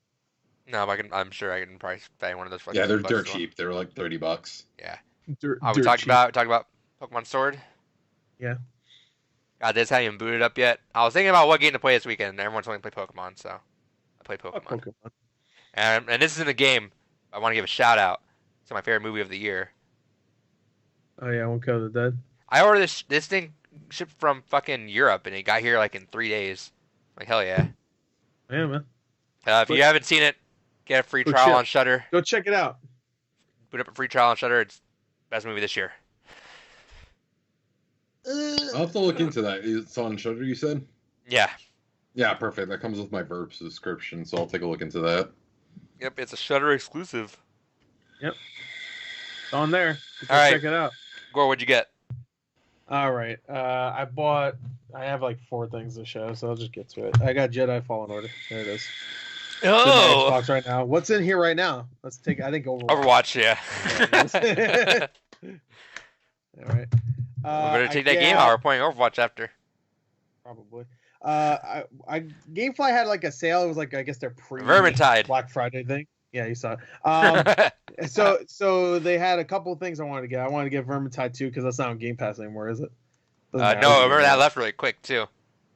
No, but I'm sure I can probably buy one of those. Yeah, they're dirt cheap. They're like $30. Yeah. We talked about Pokemon Sword. Yeah. God, this haven't even booted up yet. I was thinking about what game to play this weekend, and everyone's wanting to play Pokemon, so I play Pokemon. And this isn't a game. I want to give a shout out to my favorite movie of the year. Oh yeah, One Cut of the Dead. I ordered this thing shipped from fucking Europe, and it got here like in 3 days. Like hell yeah. Yeah, man. If you haven't seen it, get a free trial on Shudder. Go check it out. Boot up a free trial on Shudder. It's the best movie this year. I'll have to look into that. It's on Shudder, you said? Yeah. Yeah, perfect. That comes with my Verb subscription, so I'll take a look into that. Yep, it's a Shudder exclusive. Yep. It's on there. All right. Check it out. Gore, what'd you get? All right. I have like 4 things to show, so I'll just get to it. I got Jedi Fallen Order. There it is. Oh! It's in my Xbox right now. What's in here right now? Let's take. I think Overwatch, yeah. All right. We better take that game out. We're playing Overwatch after. Probably. GameFly had like a sale. It was like, I guess their Vermintide Black Friday thing. Yeah, you saw it. So they had a couple of things I wanted to get. I wanted to get Vermintide 2 because that's not on Game Pass anymore, is it? No, I remember that left really quick too.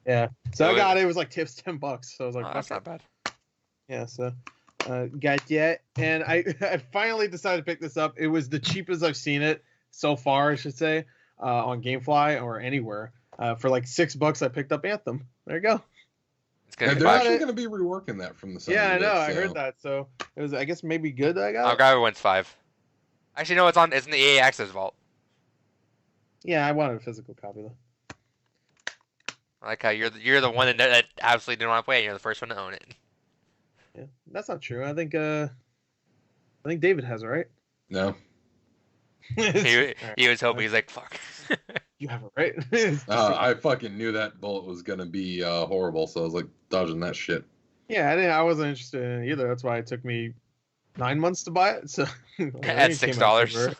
Yeah. So I got it. It was like tips $10. So I was like, that's not bad. Yeah. So got that, and I finally decided to pick this up. It was the cheapest I've seen it so far, I should say, on GameFly or anywhere. For like $6, I picked up Anthem. There you go. They're actually going to be reworking that from the side. Yeah, I know. I heard that. So it was, I guess, maybe good that I got. I'll grab it when it's 5. Actually, no, it's in the EA Access vault. Yeah, I wanted a physical copy though. I like how you're the one that absolutely didn't want to play it, and you're the first one to own it. Yeah, that's not true. I think David has it, right? No. He was hoping. He's like, fuck. You have it, right? I fucking knew that bullet was gonna be horrible, so I was like dodging that shit. Yeah, I wasn't interested in it either. That's why it took me 9 months to buy it. So at $6.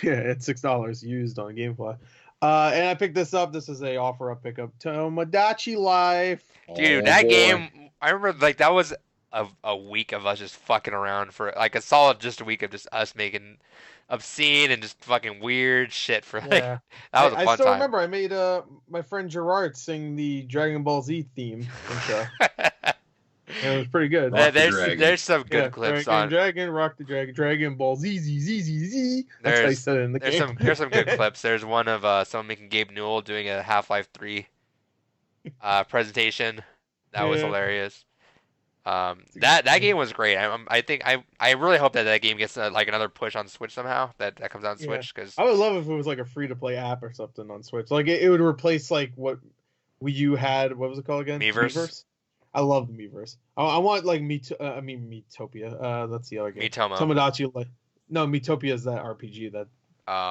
Yeah, at $6 used on GameFly. And I picked this up. This is a offer up pickup. Tomodachi Life. Dude, that game. I remember like that was a week of us just fucking around for like a solid just a week of just us making obscene and just fucking weird shit for like Yeah. that was a fun I still time. remember I made my friend Gerard sing the Dragon Ball Z theme intro. And it was pretty good. There's some good clips on Rock the Dragon Ball Z Z Z Z Z. That's how he said it in the game. There's some good clips. There's one of someone making Gabe Newell doing a Half-Life 3 presentation. That was hilarious. That game was great. I really hope that game gets like another push on Switch somehow. That comes out on Switch because I would love if it was like a free to play app or something on Switch. Like it would replace like what Wii U had. What was it called again? Miiverse. I love the Miiverse. I want like Miitopia. That's the other game. Miitomo. Tomodachi Life. No, Miitopia is that RPG that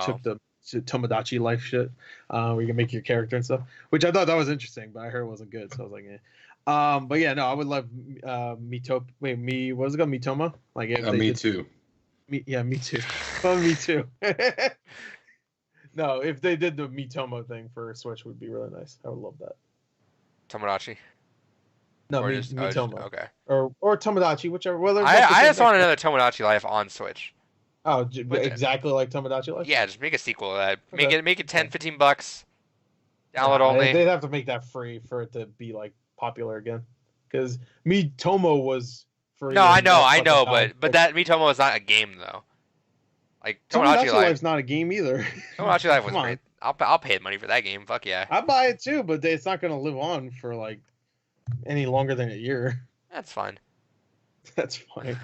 took the Tomodachi Life shit, where you can make your character and stuff. Which I thought that was interesting, but I heard it wasn't good, so I was like, eh. But yeah, no, I would love Miitopia. Wait, what was it called? Miitomo? Like me too. Me too. Oh, me too. No, if they did the Miitomo thing for Switch, it would be really nice. I would love that. Tomodachi. No, Miitomo. Okay. Or Tomodachi, whichever. I just want another Tomodachi Life on Switch. Oh, exactly like Tomodachi Life? Yeah, just make a sequel of that. Okay. Make it $10-15. Download only. They'd have to make that free for it to be like popular again. Because Miitomo was free. No, I know, but that Miitomo is not a game though. Like Tomodachi Life's not a game either. Tomodachi Life was great. I'll pay money for that game. Fuck yeah. I buy it too, but it's not gonna live on for like any longer than a year. That's fine. That's fine.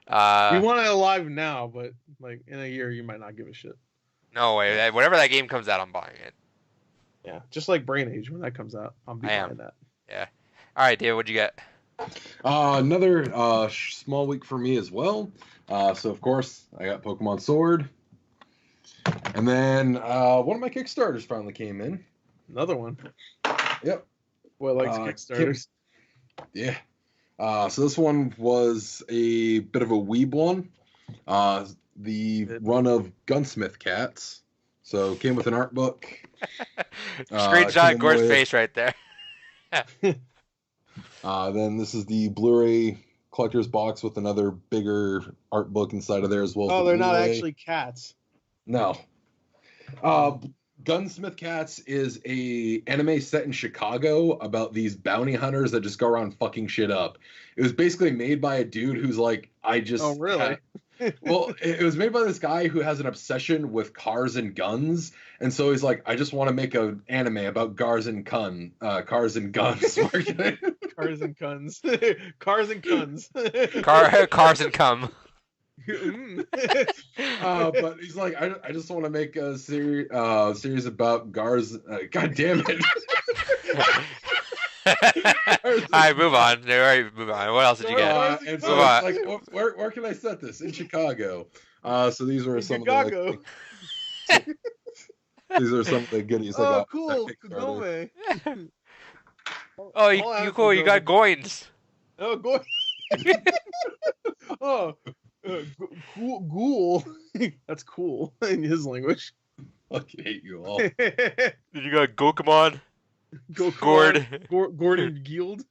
We want it alive now, but like in a year you might not give a shit. No way. Whenever that game comes out, I'm buying it. Yeah, just like Brain Age when that comes out, I'm buying that. Yeah. All right, Dave, what'd you get? Another small week for me as well. So of course I got Pokemon Sword, and then one of my Kickstarters finally came in. Another one. Yep. What likes Kickstarters? Yeah. So this one was a bit of a weeb one. The run of Gunsmith Cats. So came with an art book. Screenshot Gore's face right there. Then this is the Blu-ray collector's box with another bigger art book inside of there as well. Oh, they're not actually cats. No. Gunsmith Cats is a anime set in Chicago about these bounty hunters that just go around fucking shit up. It was basically made by a dude who's like, Oh, really? Well, it was made by this guy who has an obsession with cars and guns, and so he's like, I just want to make an anime about cars and guns. Cars and guns. Cars and guns. Cars and cum. But he's like, I just want to make a series about cars. God damn it! All right, move on. What else did you get? And so it's like, where can I set this? In Chicago. So these were some Chicago. of the these are some of the goodies I got. Oh, cool. Kagome. Oh, you cool. You got coins. Oh, coins. Oh, ghoul. That's cool in his language. I fucking hate you all. Did you got Gokumon? Gordon Guild.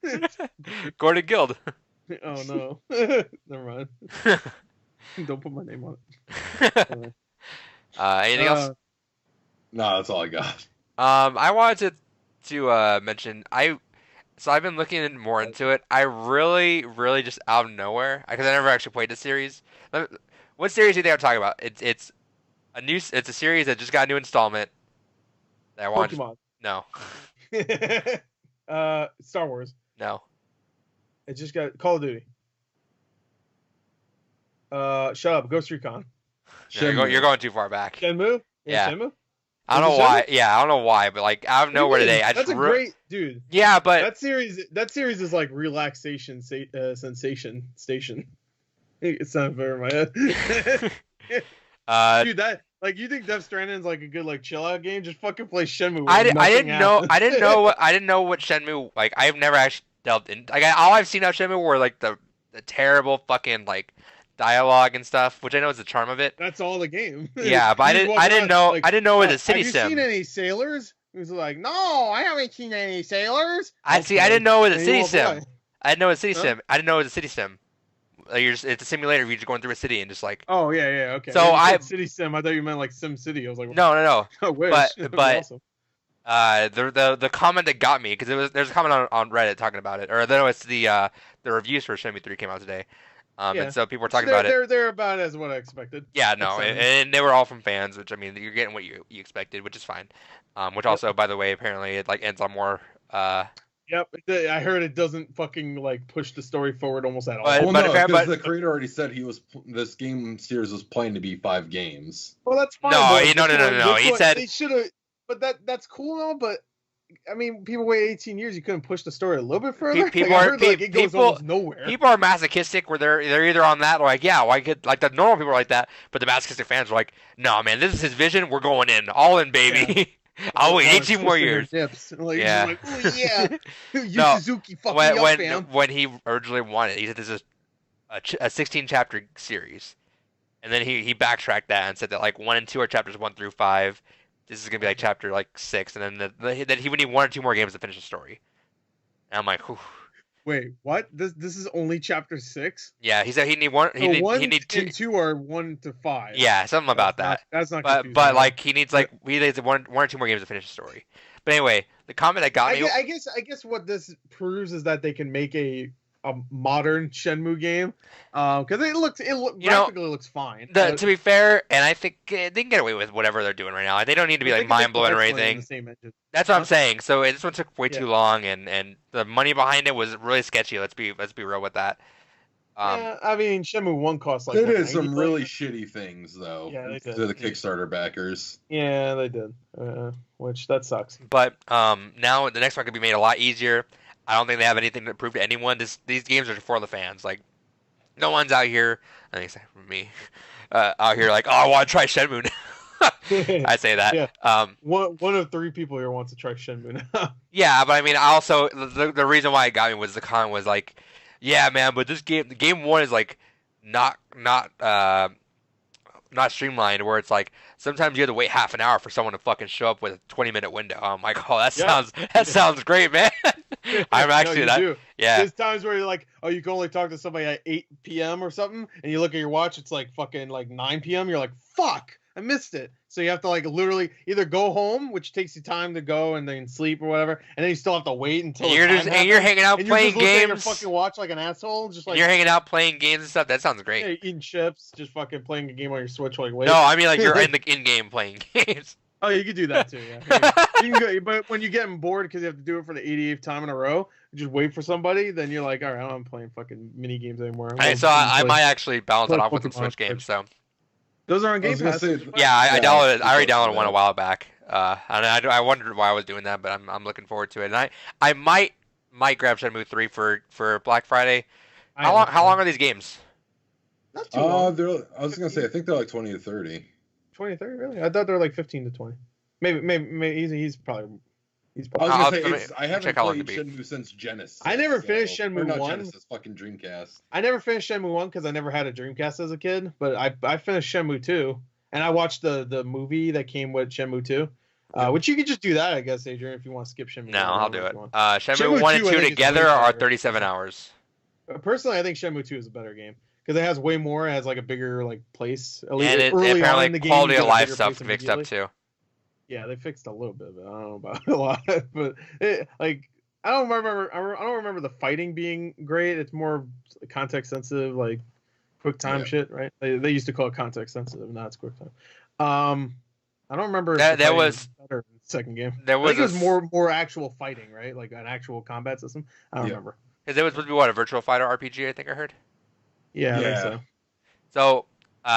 Gordon Guild. Oh no. Never mind. Don't put my name on it. Anything else? No, that's all I got. I wanted to mention so I've been looking more into it. I really just out of nowhere, because I never actually played the series. What series do you think I'm talking about? It's a series that just got a new installment. That I want. Pokemon. No. Star Wars. No. It just got Call of Duty. Shut up, Ghost Recon. No, you're going too far back. Shenmue? Yeah. Shenmue? I don't know why. Yeah, I don't know why, but like out of nowhere today, that's a great dude. Yeah, but that series is like relaxation sensation station. It's not fair in my head. Dude, that like you think Death Stranding's like a good like chill out game? Just fucking play Shenmue. I didn't know what Shenmue, like I've never actually delved in. Like all I've seen of Shenmue were like the terrible fucking like dialogue and stuff, which I know is the charm of it. That's all the game. Yeah, but I didn't know it was a city sim. Have you seen any sailors? He was like, no, I haven't seen any sailors. I didn't know it was a city sim. I didn't know it was city Huh? sim. I didn't know it was a city sim. Like it's a simulator. You're just going through a city and just like. Oh yeah, okay. So When you said City Sim, I thought you meant like Sim City. I was like, No. I wish. But That'd be but awesome. the comment that got me because there's a comment on Reddit talking about it, or no, it's the reviews for Shenmue 3 came out today, Yeah. and so people were talking about it. They're about as what I expected. Yeah, no, and they were all from fans, which I mean you're getting what you expected, which is fine. Which also, by the way, apparently it like ends on more. Yep, I heard it doesn't fucking like push the story forward almost at all. But- Well, no, but- because the creator already said this game series was planned to be 5 games. Well, that's fine. No, but no. He said they should have. But that's cool and all. But I mean, people wait 18 years. You couldn't push the story a little bit further. People I are- heard, like, it goes people- almost nowhere. people are masochistic where they're either on that or like yeah, why could like the normal people are like that, but the masochistic fans are like, no man, this is his vision. We're going in, all in, baby. I'll wait 18 more years. Like, Yeah. like, oh yeah, Yu No, Suzuki fucking me up, fam. when he originally wanted, he said this is a 16 chapter series, and then he backtracked that and said that like 1 and 2 are chapters 1 through 5. This is gonna be like chapter like 6, and then that he would need 1 or 2 more games to finish the story. And I'm like, whew. Wait, what? This is only chapter 6. Yeah, he said he need one. So 1 he need 2. and 2 are 1 to 5. Yeah, something about that. That's not. But confusing. like he needs like we need 1 or 2 more games to finish the story. But anyway, the comment that got me. I guess what this proves is that they can make a modern Shenmue game, because graphically looks fine. To be fair, and I think they can get away with whatever they're doing right now. They don't need to be like mind blowing or anything. That's what I'm saying. So this one took way too long, and the money behind it was really sketchy. Let's be real with that. I mean, Shenmue 1 costs like. They did some really shitty things though. Yeah, they did. To the Kickstarter backers. Yeah, they did. Which that sucks. But now the next one could be made a lot easier. I don't think they have anything to prove to anyone. These games are for the fans. Like, no one's out here. I think except for me, out here like, oh, I want to try Shenmue. I say that. Yeah. One of 3 people here wants to try Shenmue now. Yeah, but I mean, I also the reason why it got me was the comment was like, yeah, man, but this game 1 is like not streamlined, where it's like sometimes you have to wait half an hour for someone to fucking show up with a 20-minute window. I'm like, oh, that sounds great, man. I'm actually yeah. There's times where you're like, oh, you can only talk to somebody at 8 p.m. or something, and you look at your watch, it's like fucking like 9 p.m. You're like, fuck, I missed it. So you have to like literally either go home, which takes you time to go and then sleep or whatever, and then you still have to wait until you're hanging out and playing you're just looking at your games. fucking watch like an asshole, just like you're hanging out playing games and stuff. That sounds great. yeah, eating chips, just fucking playing a game on your Switch while you wait. No, I mean like you're in game playing games. Oh, you could do that too. Yeah, you can go, but when you get bored because you have to do it for the 88th time in a row, you just wait for somebody. Then you're like, all right, I'm playing fucking mini games anymore. I might actually balance it off with some Switch games. So those are on Game Pass. Yeah, I downloaded. I already downloaded one a while back. And I wondered why I was doing that, but I'm looking forward to it. And I might grab Shenmue 3 for Black Friday. How long are these games? Not too long. I was gonna say I think they're like 20 to 30. 20 to 30, really? I thought they were like 15 to 20. Maybe he's probably. I was gonna say I haven't played Shenmue since Genesis. I never finished Shenmue 1. Genesis, fucking Dreamcast. I never finished Shenmue 1 because I never had a Dreamcast as a kid. But I finished Shenmue 2, and I watched the movie that came with Shenmue 2. Which you could just do that, I guess, Adrian, if you want to skip Shenmue. No, I'll do it. Shenmue 1 and 2 together are 37 hours. Personally, I think Shenmue 2 is a better game because it has way more. It has like a bigger like place. At least and early on in the game, quality of life stuff fixed up too. Yeah, they fixed a little bit, but I don't know about a lot. But I don't remember the fighting being great. It's more context sensitive, like quick time shit, right? They used to call it context sensitive, now it's quick time. I don't remember that was better in the second game. There was, I think it was more actual fighting, right? Like an actual combat system. I don't remember. Because it was supposed to be a virtual fighter RPG, I think I heard. Yeah, I think so. So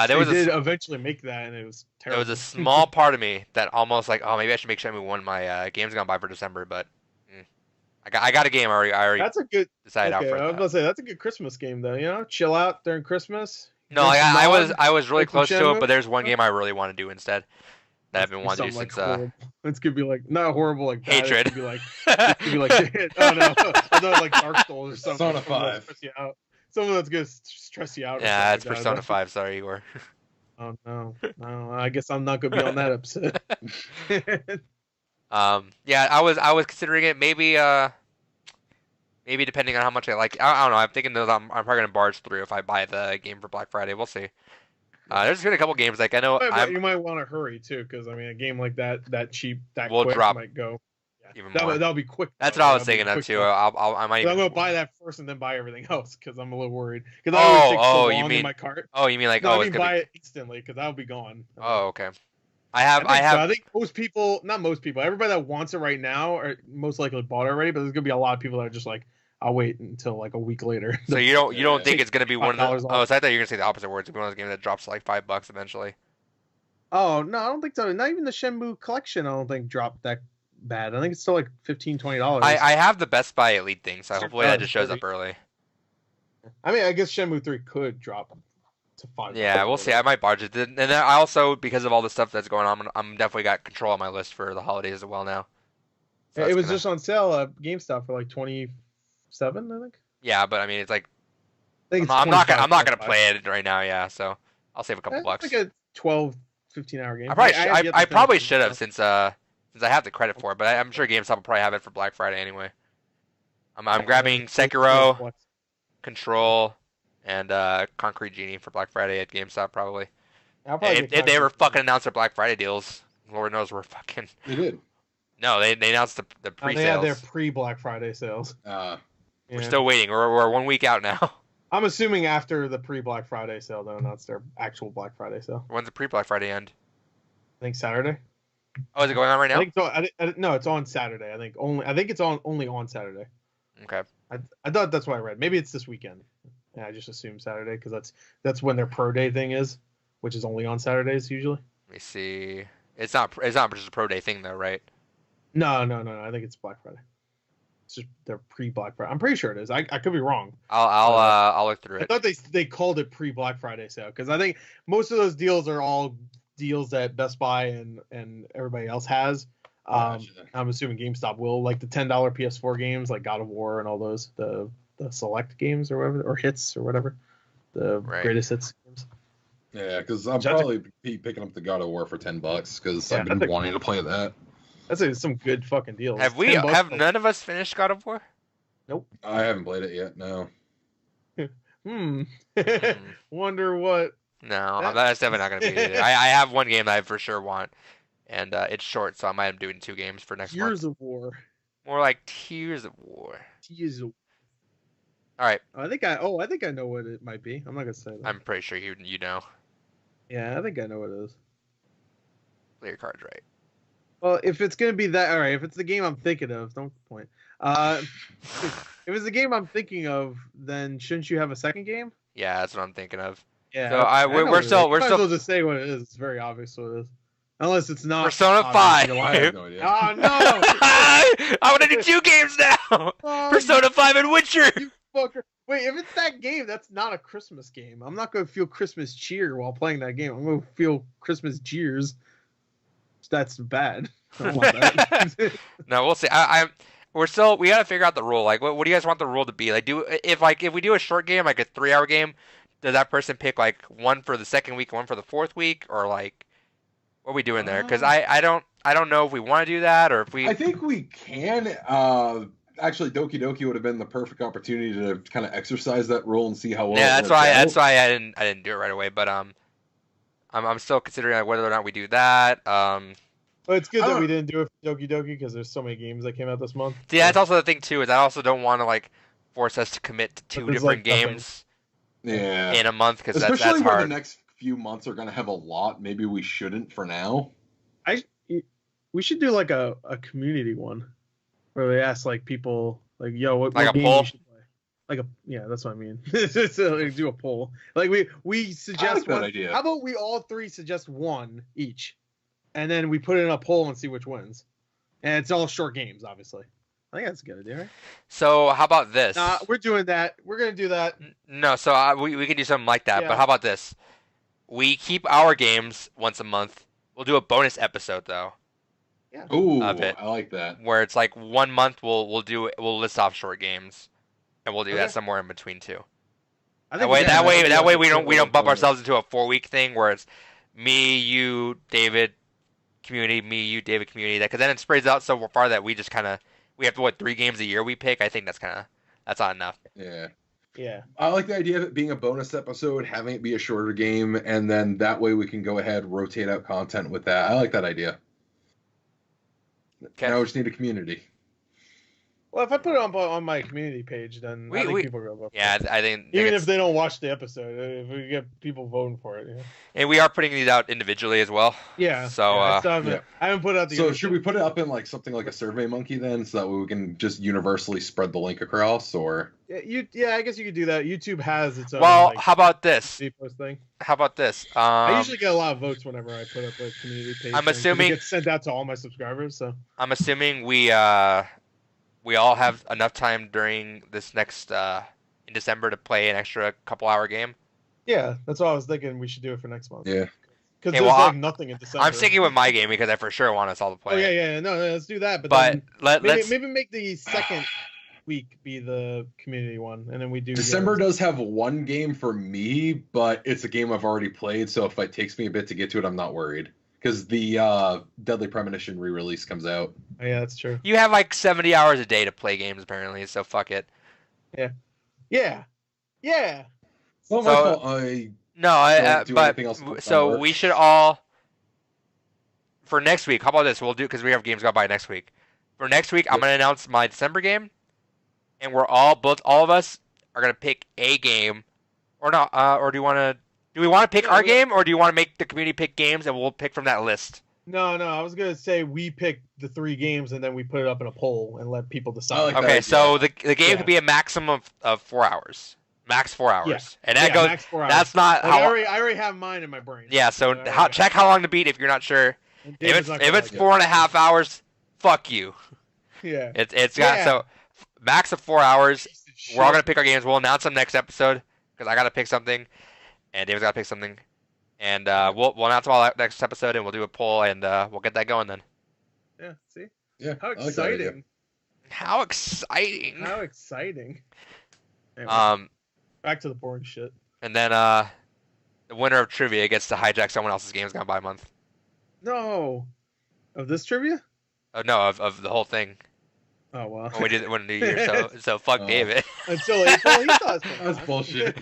they did eventually make that, and it was terrible. There was a small part of me that almost like, oh, maybe I should make Shenmue 1 my game's gone by for December, but I got a game already. That's a good. Decided out for I was gonna say that's a good Christmas game though. You know, chill out during Christmas. No, I was really close to it, but there's one game I really want to do instead that I've been wanting to do since. It's gonna be like not horrible like that. Hatred. It could be like oh no, I thought like Dark Souls or something. Persona 5. Something that's gonna stress you out. Yeah, it's Persona 5. Sorry, Igor. Oh no, I guess I'm not gonna be on that episode. Yeah, I was considering it. Maybe Maybe depending on how much I like. I don't know. I'm thinking that I'm probably gonna barge through if I buy the game for Black Friday. We'll see. There's been a couple games like I know You might want to hurry too, because I mean, a game like that cheap, that will quick drop might go. even more. That'll be quick. That's what I was thinking of too. I might. I'm gonna buy that first and then buy everything else because I'm a little worried. Because I always take so long in my cart. Oh, you mean like no, I mean buy it instantly because that'll be gone. Oh, okay. I think most people, not most people, everybody that wants it right now are most likely bought it already. But there's gonna be a lot of people that are just like, I'll wait until like a week later. So you don't think it's gonna be one of the? Oh, so I thought you were gonna say the opposite words. It'll be one of those games that drops to like $5 eventually. Oh no, I don't think so. Not even the Shenmue collection. I don't think dropped that bad. I think it's still like $15-$20. I have the Best Buy Elite thing, so hopefully that just shows up early. I mean, I guess Shenmue 3 could drop to $5. Yeah, we'll see. I might barge it. And then I also, because of all the stuff that's going on, I'm definitely got control on my list for the holidays as well now. So it was just on sale at GameStop for like $27, I think. Yeah, but I mean, it's like I'm not gonna play it right now. Yeah, so I'll save a couple bucks. It's like a 12-15 hour game. I probably should have since I have the credit for it, but I'm sure GameStop will probably have it for Black Friday anyway. I'm grabbing Sekiro, Control, and Concrete Genie for Black Friday at GameStop probably. If they ever fucking announced their Black Friday deals, Lord knows we're fucking. They did. No, they announced the pre-sales. They had their pre-Black Friday sales. We're still waiting. We're 1 week out now. I'm assuming after the pre-Black Friday sale, they'll announce their actual Black Friday sale. When's the pre-Black Friday end? I think Saturday. Oh, is it going on right now? I think so. No, it's on Saturday. I think it's only on Saturday. Okay. I thought that's what I read. Maybe it's this weekend. Yeah, I just assumed Saturday because that's when their Pro Day thing is, which is only on Saturdays usually. Let me see. It's not just a Pro Day thing though, right? No. I think it's Black Friday. It's just their pre-Black Friday. I'm pretty sure it is. I could be wrong. I'll look through it. I thought they called it pre-Black Friday sale because I think most of those deals are all deals that Best Buy and everybody else has. I'm assuming GameStop will, like the $10 PS4 games like God of War and all those, the select games or whatever, or hits or whatever, the greatest hits games. Yeah, because I'm probably picking up the God of War for $10 because I've been wanting to play that. That's some good fucking deals. Have none of us finished God of War? Nope. I haven't played it yet. No. Wonder what. No, that's definitely not going to be it. I have one game that I for sure want, and it's short, so I might end up doing 2 games for next month. Tears of War. More like Tears of War. Tears of War. All right. I think I know what it might be. I'm not gonna say that. I'm pretty sure you know. Yeah, I think I know what it is. Play your cards right. Well, if it's gonna be that, all right. If it's the game I'm thinking of, don't point. If it's the game I'm thinking of, then shouldn't you have a second game? Yeah, that's what I'm thinking of. Yeah. So we're still. Might as well just say what it is. It's very obvious what it is. Unless it's not Persona 5. I have no idea. Oh no! I want to do 2 games now. Persona 5 and Witcher. You fucker. Wait, if it's that game, that's not a Christmas game. I'm not gonna feel Christmas cheer while playing that game. I'm gonna feel Christmas jeers. That's bad. I don't want that. No, we'll see. We gotta figure out the rule. Like, what do you guys want the rule to be? Like, if we do a short game, like a 3-hour game, does that person pick like one for the second week, one for the 4th week, or like, what are we doing there? Because I don't know if we want to do that or if we. I think we can. Actually, Doki Doki would have been the perfect opportunity to kind of exercise that rule and see how well. Yeah, that's why I didn't do it right away. But I'm still considering like, whether or not we do that. But it's good that we didn't do it for Doki Doki because there's so many games that came out this month. Yeah, that's also the thing too. Is I also don't want to like force us to commit to 2 different games. Yeah. In a month because that's hard. Especially when the next few months are going to have a lot. Maybe we shouldn't for now. We should do like a community one where they ask like people like, yo, what like game a poll? you should play. Yeah, that's what I mean. So, like, do a poll. Like we suggest one. Idea. How about we all 3 suggest one each, and then we put it in a poll and see which wins. And it's all short games, obviously. I think that's a good idea, right? So how about this? We're doing that. We're gonna do that. No, so we can do something like that. Yeah. But how about this? We keep our games once a month. We'll do a bonus episode though. Yeah. Ooh, I like that. Where it's like 1 month we'll list off short games, and we'll do that somewhere in between too. That way we don't bump ourselves into a 4-week thing where it's me, you, David, community, me, you, David, community. Because then it spreads out so far that we just kind of we have to 3 games a year we pick. I think that's kind That's not enough. Yeah. Yeah. I like the idea of it being a bonus episode, having it be a shorter game, and then that way we can go ahead, rotate out content with that. I like that idea. Okay. Now we just need a community. Well, if I put it on my community page, then I think people will go. Yeah, I think even if they don't watch the episode, if we get people voting for it. Yeah. And we are putting these out individually as well. Yeah. So I haven't put it out the. So should we put it up in like something like a Survey Monkey then, so that way we can just universally spread the link across, or? Yeah, I guess you could do that. YouTube has its own. Well, how about this? Thing. How about this? I usually get a lot of votes whenever I put up a community page. I'm assuming it gets sent out to all my subscribers. So I'm assuming we all have enough time during this next in December to play an extra couple-hour game. Yeah, that's what I was thinking. We should do it for next month. Yeah. Because there's like nothing in December. I'm sticking with my game because I for sure want us all to play. Oh yeah, no, let's do that. But maybe make the second week be the community one, and then we do. December does have one game for me, but it's a game I've already played, so if it takes me a bit to get to it, I'm not worried. Because the Deadly Premonition re-release comes out. Oh, yeah, that's true. You have like 70 hours a day to play games, apparently, so fuck it. Yeah. It's not my fault. But we should all, for next week, how about this? We'll do, because we have games got by next week. For next week, I'm going to announce my December game, and all of us are going to pick a game, or not, or do we want to pick our game, or do you want to make the community pick games and we'll pick from that list? No, I was going to say we pick the 3 games and then we put it up in a poll and let people decide. Okay, so the game could be a maximum of 4 hours. Max 4 hours. Yeah. And that goes, max 4 hours. That's not like how... I already have mine in my brain. Yeah, so check how long to beat if you're not sure. If it's 4.5 hours, fuck you. Yeah. It's got, so max of 4 hours. We're all going to pick our games. We'll announce them next episode because I got to pick something. And David's got to pick something. And we'll announce them all next episode, and we'll do a poll, and we'll get that going then. Yeah, see? Yeah. How exciting. How exciting. How exciting. Anyway, back to the boring shit. And then the winner of trivia gets to hijack someone else's games gone by month. No. Of this trivia? No, of the whole thing. Oh, wow. When we did it in New Year, so fuck David. Until April, he thought that's bullshit.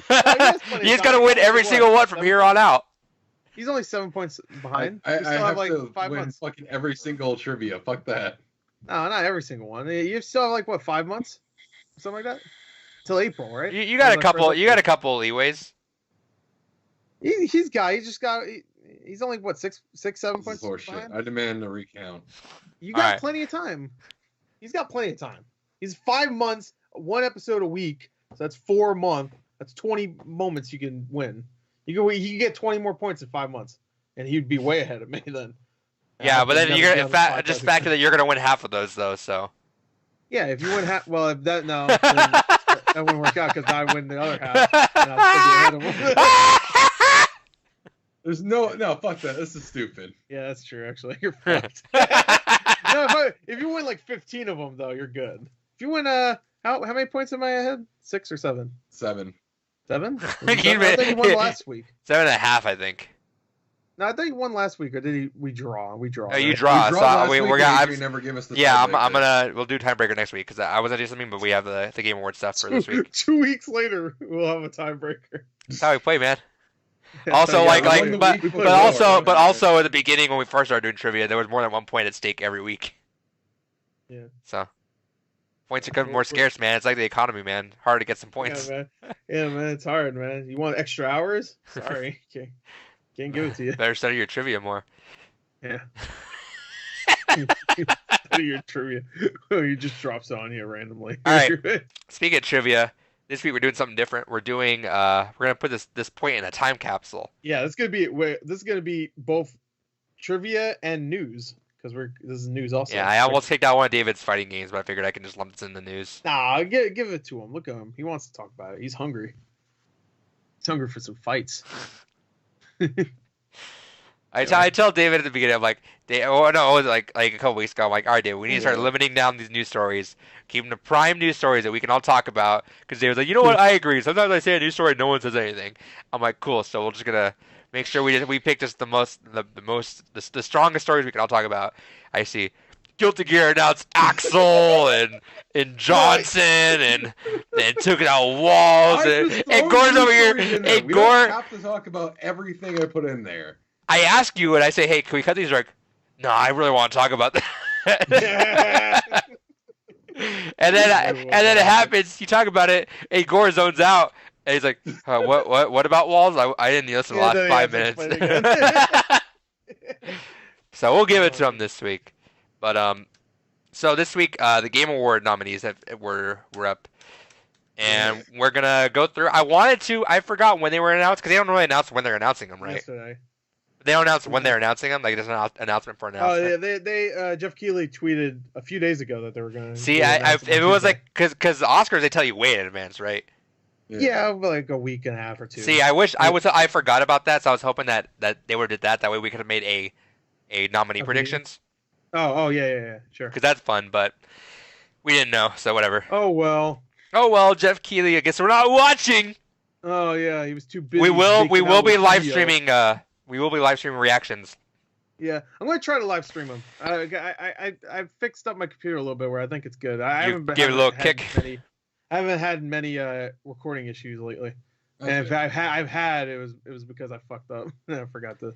He's gonna win every single one from here on out. He's only 7 points behind. I have like to 5 win months. fucking every single trivia. Fuck that. No, not every single one. You still have like 5 months, something like that, till April, right? You got a couple. You got a couple leeways. He's only 6, 7 points behind. I demand a recount. You got plenty of time. He's got plenty of time. He's 5 months, 1 episode a week. So that's 4 a month. That's 20 moments you can win. He can get 20 more points in 5 months, and he'd be way ahead of me then. Yeah, but then you're gonna just factor that you're gonna win half of those though. So. Yeah, if you win half, well, if that no, that wouldn't work out because I win the other half. And I'll still be ahead of him. There's no, fuck that. This is stupid. Yeah, that's true. Actually, you're fucked. No, if you win like 15 of them, though, you're good. If you win, how many points am I ahead? 6 or 7? 7. 7? I think he won last week. 7.5, I think. No, I think he won last week, or did we draw? We draw. Oh, you draw. We're gonna. Never give us the we'll do tiebreaker next week because I was gonna do something, but we have the Game Award stuff for this week. 2 weeks later, we'll have a tiebreaker. That's how we play, man. Also, but also at the beginning when we first started doing trivia, there was more than 1 point at stake every week. Yeah. So points are becoming more scarce, man. It's like the economy, man. Hard to get some points. Yeah, man. It's hard, man. You want extra hours? Sorry, can't give it to you. Better study your trivia more. Yeah. Study your trivia. He just drops on you randomly. All right. Speaking of trivia. This week we're doing something different. We're doing we're gonna put this point in a time capsule. Yeah, this is gonna be both trivia and news because this is news also. Yeah, I almost kicked out one of David's fighting games, but I figured I can just lump this in the news. Nah, give it to him. Look at him. He wants to talk about it. He's hungry. He's hungry for some fights. I tell David at the beginning, I'm like, like a couple weeks ago, I'm like, all right, David, we need to start limiting down these news stories, keep them to prime news stories that we can all talk about. Because David's like, you know what, I agree. Sometimes I say a news story, no one says anything. I'm like, cool. So we're just gonna make sure we pick just the strongest stories we can all talk about. I see. Guilty Gear announced Axel and Johnson and took it out walls and Gore's over here. And we Gore don't have to talk about everything I put in there. I ask you and I say, hey, can we cut these? You're like, no, I really want to talk about that. and then it happens. You talk about it, and Gore zones out, and he's like, what about walls? I didn't listen to the last 5 minutes. So we'll give it to him this week. But so this week the Game Award nominees were up, and we're gonna go through. I forgot when they were announced because they don't really announce when they're announcing them, right? Yesterday. They don't announce when they're announcing them. Like there's an announcement for an announcement. Oh yeah, they Jeff Keighley tweeted a few days ago that they were gonna. See, if it was like because the Oscars they tell you way in advance, right? Yeah, like a week and a half or two. See, I forgot about that, so I was hoping that they would have did that. That way we could have made a nominee predictions. Oh yeah, sure. Because that's fun, but we didn't know, so whatever. Oh well, Jeff Keighley. I guess we're not watching. Oh yeah, he was too busy. We will be live streaming. We will be live streaming reactions. Yeah, I'm gonna try to live stream them. I fixed up my computer a little bit where I think it's good. I haven't had many recording issues lately. Okay. And if I've had it was because I fucked up and I forgot to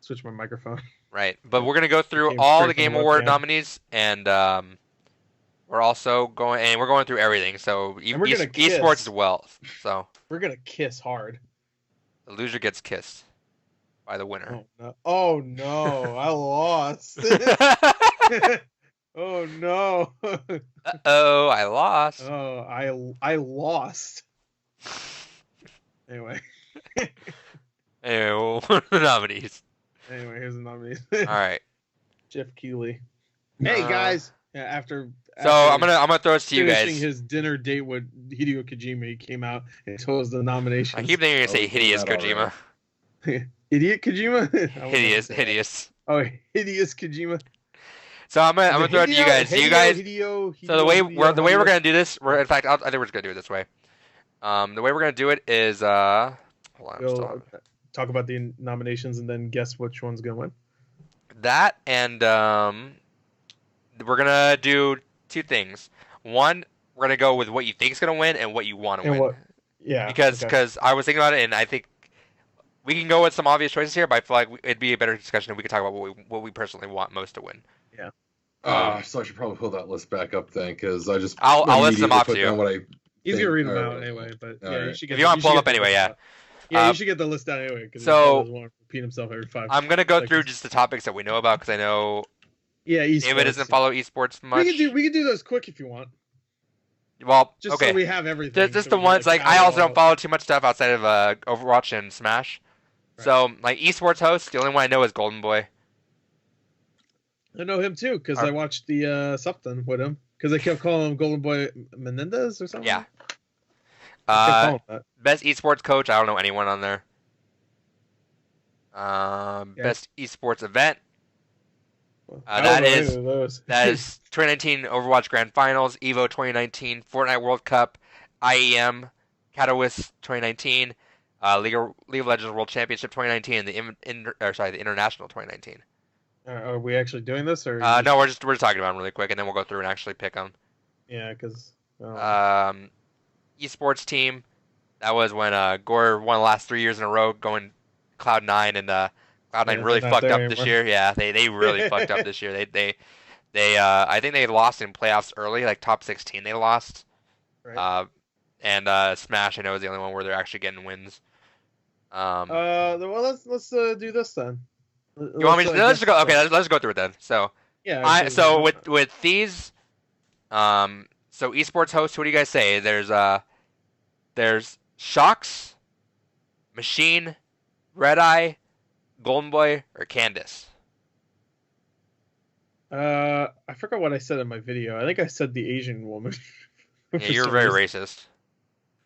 switch my microphone. Right, but we're gonna go through all the Game Award nominees, and we're also going through everything. So esports as well. So we're gonna kiss hard. The loser gets kissed by the winner. Oh no, I lost. Oh no. Uh-oh, I lost. Oh, I lost. Anyway. Anyway, what are the nominees? Anyway, here's the nominees. All right. Jeff Keighley. Hey guys. Yeah, after I'm gonna throw this to you guys. Finishing his dinner date with Hideo Kojima, he came out and told us the nominations. I keep thinking you're gonna say hideous Kojima. Idiot Kojima? Hideous. Oh, hideous Kojima. So I'm gonna throw it to you guys. So the way we're gonna do this, I think we're just gonna do it this way. The way we're gonna do it is hold on. Talk about the nominations and then guess which one's gonna win. That and we're gonna do two things. One, we're gonna go with what you think is gonna win and what you want to win. Because I was thinking about it and I think we can go with some obvious choices here, but I feel like it'd be a better discussion if we could talk about what we personally want most to win. Yeah. So I should probably pull that list back up then, because I'll list them off to you. He's gonna read them out anyway, but yeah, you should get. If you want to pull them up anyway, yeah. Yeah, you should get the list down anyway, because he doesn't want to repeat himself every 5 I'm gonna go through just the topics that we know about, because I know. Yeah, David doesn't follow esports much. We can do those quick if you want. Well, just okay. So we have everything. Just the ones like I also don't follow too much stuff outside of Overwatch and Smash. Right. So like esports host, the only one I know is Golden Boy. I know him too because I watched the something with him because they kept calling him Golden Boy Menendez or something. Yeah. Best esports coach, I don't know anyone on there. Best esports event. That is 2019 Overwatch Grand Finals, EVO 2019, Fortnite World Cup, IEM, Katowice 2019, League of Legends World Championship 2019, and the International 2019. Are we actually doing this, or no? We're just talking about them really quick, and then we'll go through and actually pick them. Yeah, because esports team, that was when Gore won the last 3 years in a row, going Cloud9, and Cloud9 really fucked up this year. Yeah, they really fucked up this year. They I think they lost in playoffs early, like top 16 they lost. Right. And Smash, I know, is the only one where they're actually getting wins. Well, let's do this then. You want me to? Let's go. Okay, let's go through it then. So yeah. So with these, so esports hosts, what do you guys say? There's Shocks, Machine, Red Eye, Golden Boy, or Candace. I forgot what I said in my video. I think I said the Asian woman. Yeah, you're very racist.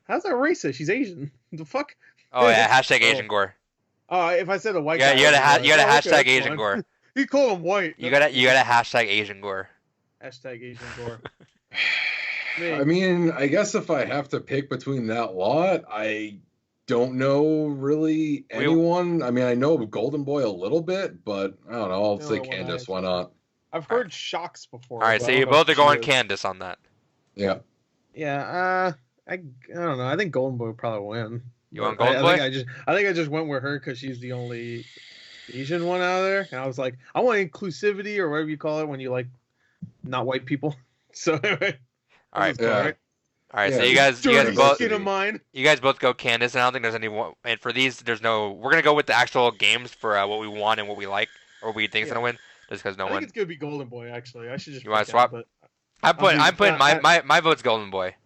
How's that racist? She's Asian. The fuck? Oh yeah, hashtag Asian Gore. If I said a white guy, you gotta hashtag Asian Gore. You call him white. You gotta hashtag Asian Gore. Hashtag Asian Gore. I mean, I guess if I have to pick between that lot, I don't know really anyone. I mean, I know Golden Boy a little bit, but I don't know. I'll say Candace. Why not? I've heard Shocks before. All right, but so I don't you know both who are she going is. Candace on that. Yeah. Yeah, I don't know. I think Golden Boy will probably win. You want But Golden Boy? I think I just went with her because she's the only Asian one out of there, and I was like, I want inclusivity or whatever you call it when you like not white people. So anyway, All right. Yeah. all right. All right, Yeah, so it's you guys Dirty both skin of mine. go Candace, and I don't think there's any one. And for these, there's no. We're gonna go with the actual games for what we want and what we like or what we think is Yeah. gonna win, just because no I think one. it's gonna be Golden Boy. Actually, I should just. You wanna pick swap? But I'm putting my vote's Golden Boy.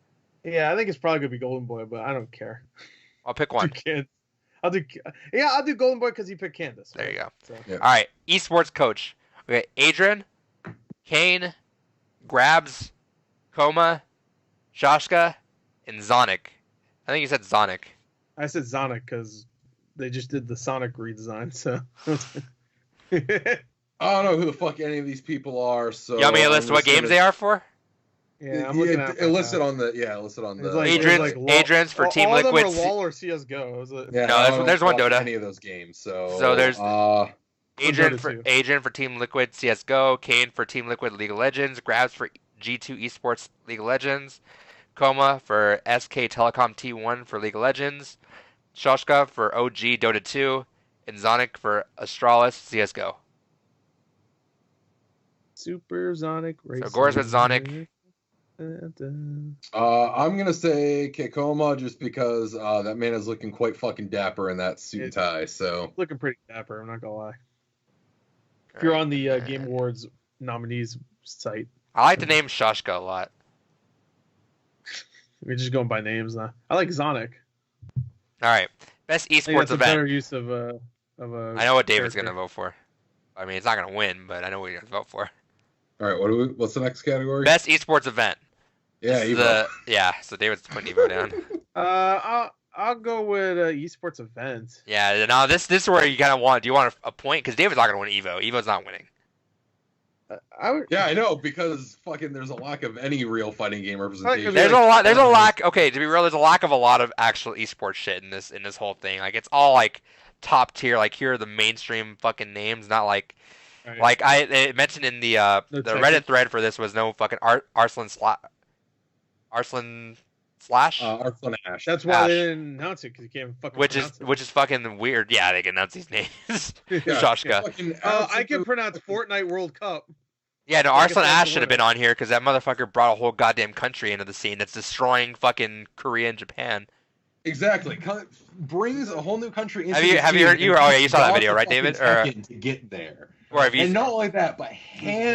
yeah, I think it's probably gonna be Golden Boy, but I don't care. I'll pick one. I'll do Golden Boy because he picked Candace. There you go. So. Yeah. All right, esports coach. We got Adrian, Kane, Grabs, Koma, Shashka, and Zonic. I think you said Zonic. I said Sonic because they just did the Sonic redesign. So. I don't know who the fuck any of these people are. So You want me to list what games they are for? Yeah, I'm looking at it listed on the. It's like- Adrian's for Team all Liquid. of them are LOL or CS:GO. Is it? Yeah, No, I don't there's one watch Dota. Any of those games. So there's Adrian Dota for Team Liquid CS:GO, Kane for Team Liquid League of Legends, Grabs for G2 Esports League of Legends, Koma for SK Telecom T1 for League of Legends, Shoshka for OG Dota 2, and Zonic for Astralis CS:GO. Super Sonic Racing. So Gore's with Sonic. I'm gonna say Kekoma just because that man is looking quite fucking dapper in that suit and tie. So Looking pretty dapper, I'm not gonna lie. If you're on the Game Awards nominees site, I like the name Shoshka a lot. we're just going by names now. I like Sonic. All right, best I think esports that's a better event. use of a. I know what David's character. gonna vote for. I mean, it's not gonna win, but I know what he's gonna vote for. all right, what's the next category? Best esports event. Yeah, Evo. So David's putting Evo down. I'll go with esports event. Yeah, now this is where you kind of want. Do you want a point? Because David's not gonna win Evo. Evo's not winning. I would. Yeah, I know because fucking there's a lack of any real fighting game representation. There's There's a lack. Okay, to be real, there's a lack of a lot of actual esports shit in this whole thing. Like it's all like top tier. Like here are the mainstream fucking names, not like. Right. Like it mentioned in the Reddit thread for this was no fucking Arslan Slash. Arslan Ash. That's why they didn't announce it because you can't fucking. Which pronounce it. is fucking weird. Yeah, they can announce these names. Yeah, Shoshka. fucking I can pronounce Fortnite World Cup. Yeah, no, I guess Arslan that's Ash the should have winner. been on here because that motherfucker brought a whole goddamn country into the scene that's destroying fucking Korea and Japan. Exactly. Brings a whole new country into Have you the heard? scene You and you saw that takes video, the right, fucking David? Or second to get there. have you? And not only that, but hold on.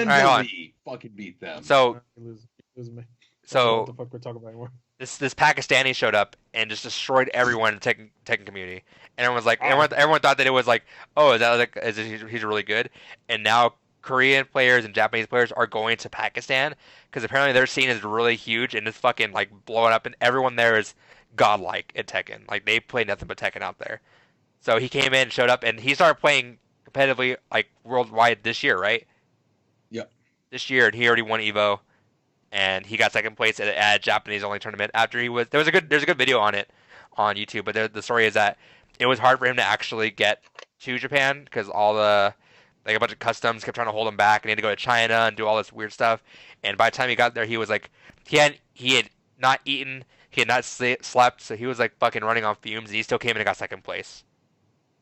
handily fucking beat them. So You're losing me. I don't know so what the fuck we're talking about anymore. this Pakistani showed up and just destroyed everyone in the Tekken community. And everyone thought that it was like, oh, is that like he's really good? And now Korean players and Japanese players are going to Pakistan because apparently their scene is really huge and it's fucking like blowing up, and everyone there is godlike at Tekken. Like they play nothing but Tekken out there. So he came in, showed up, and he started playing competitively like worldwide this year, right? Yep. This year, and he already won Evo, and he got second place at a Japanese only tournament. After there's a good video on it on YouTube, but the story is that it was hard for him to actually get to Japan because all the like a bunch of customs kept trying to hold him back, and he had to go to China and do all this weird stuff. And by the time he got there, he was like he had not eaten. He had not slept, so he was like fucking running on fumes, and he still came in and got second place.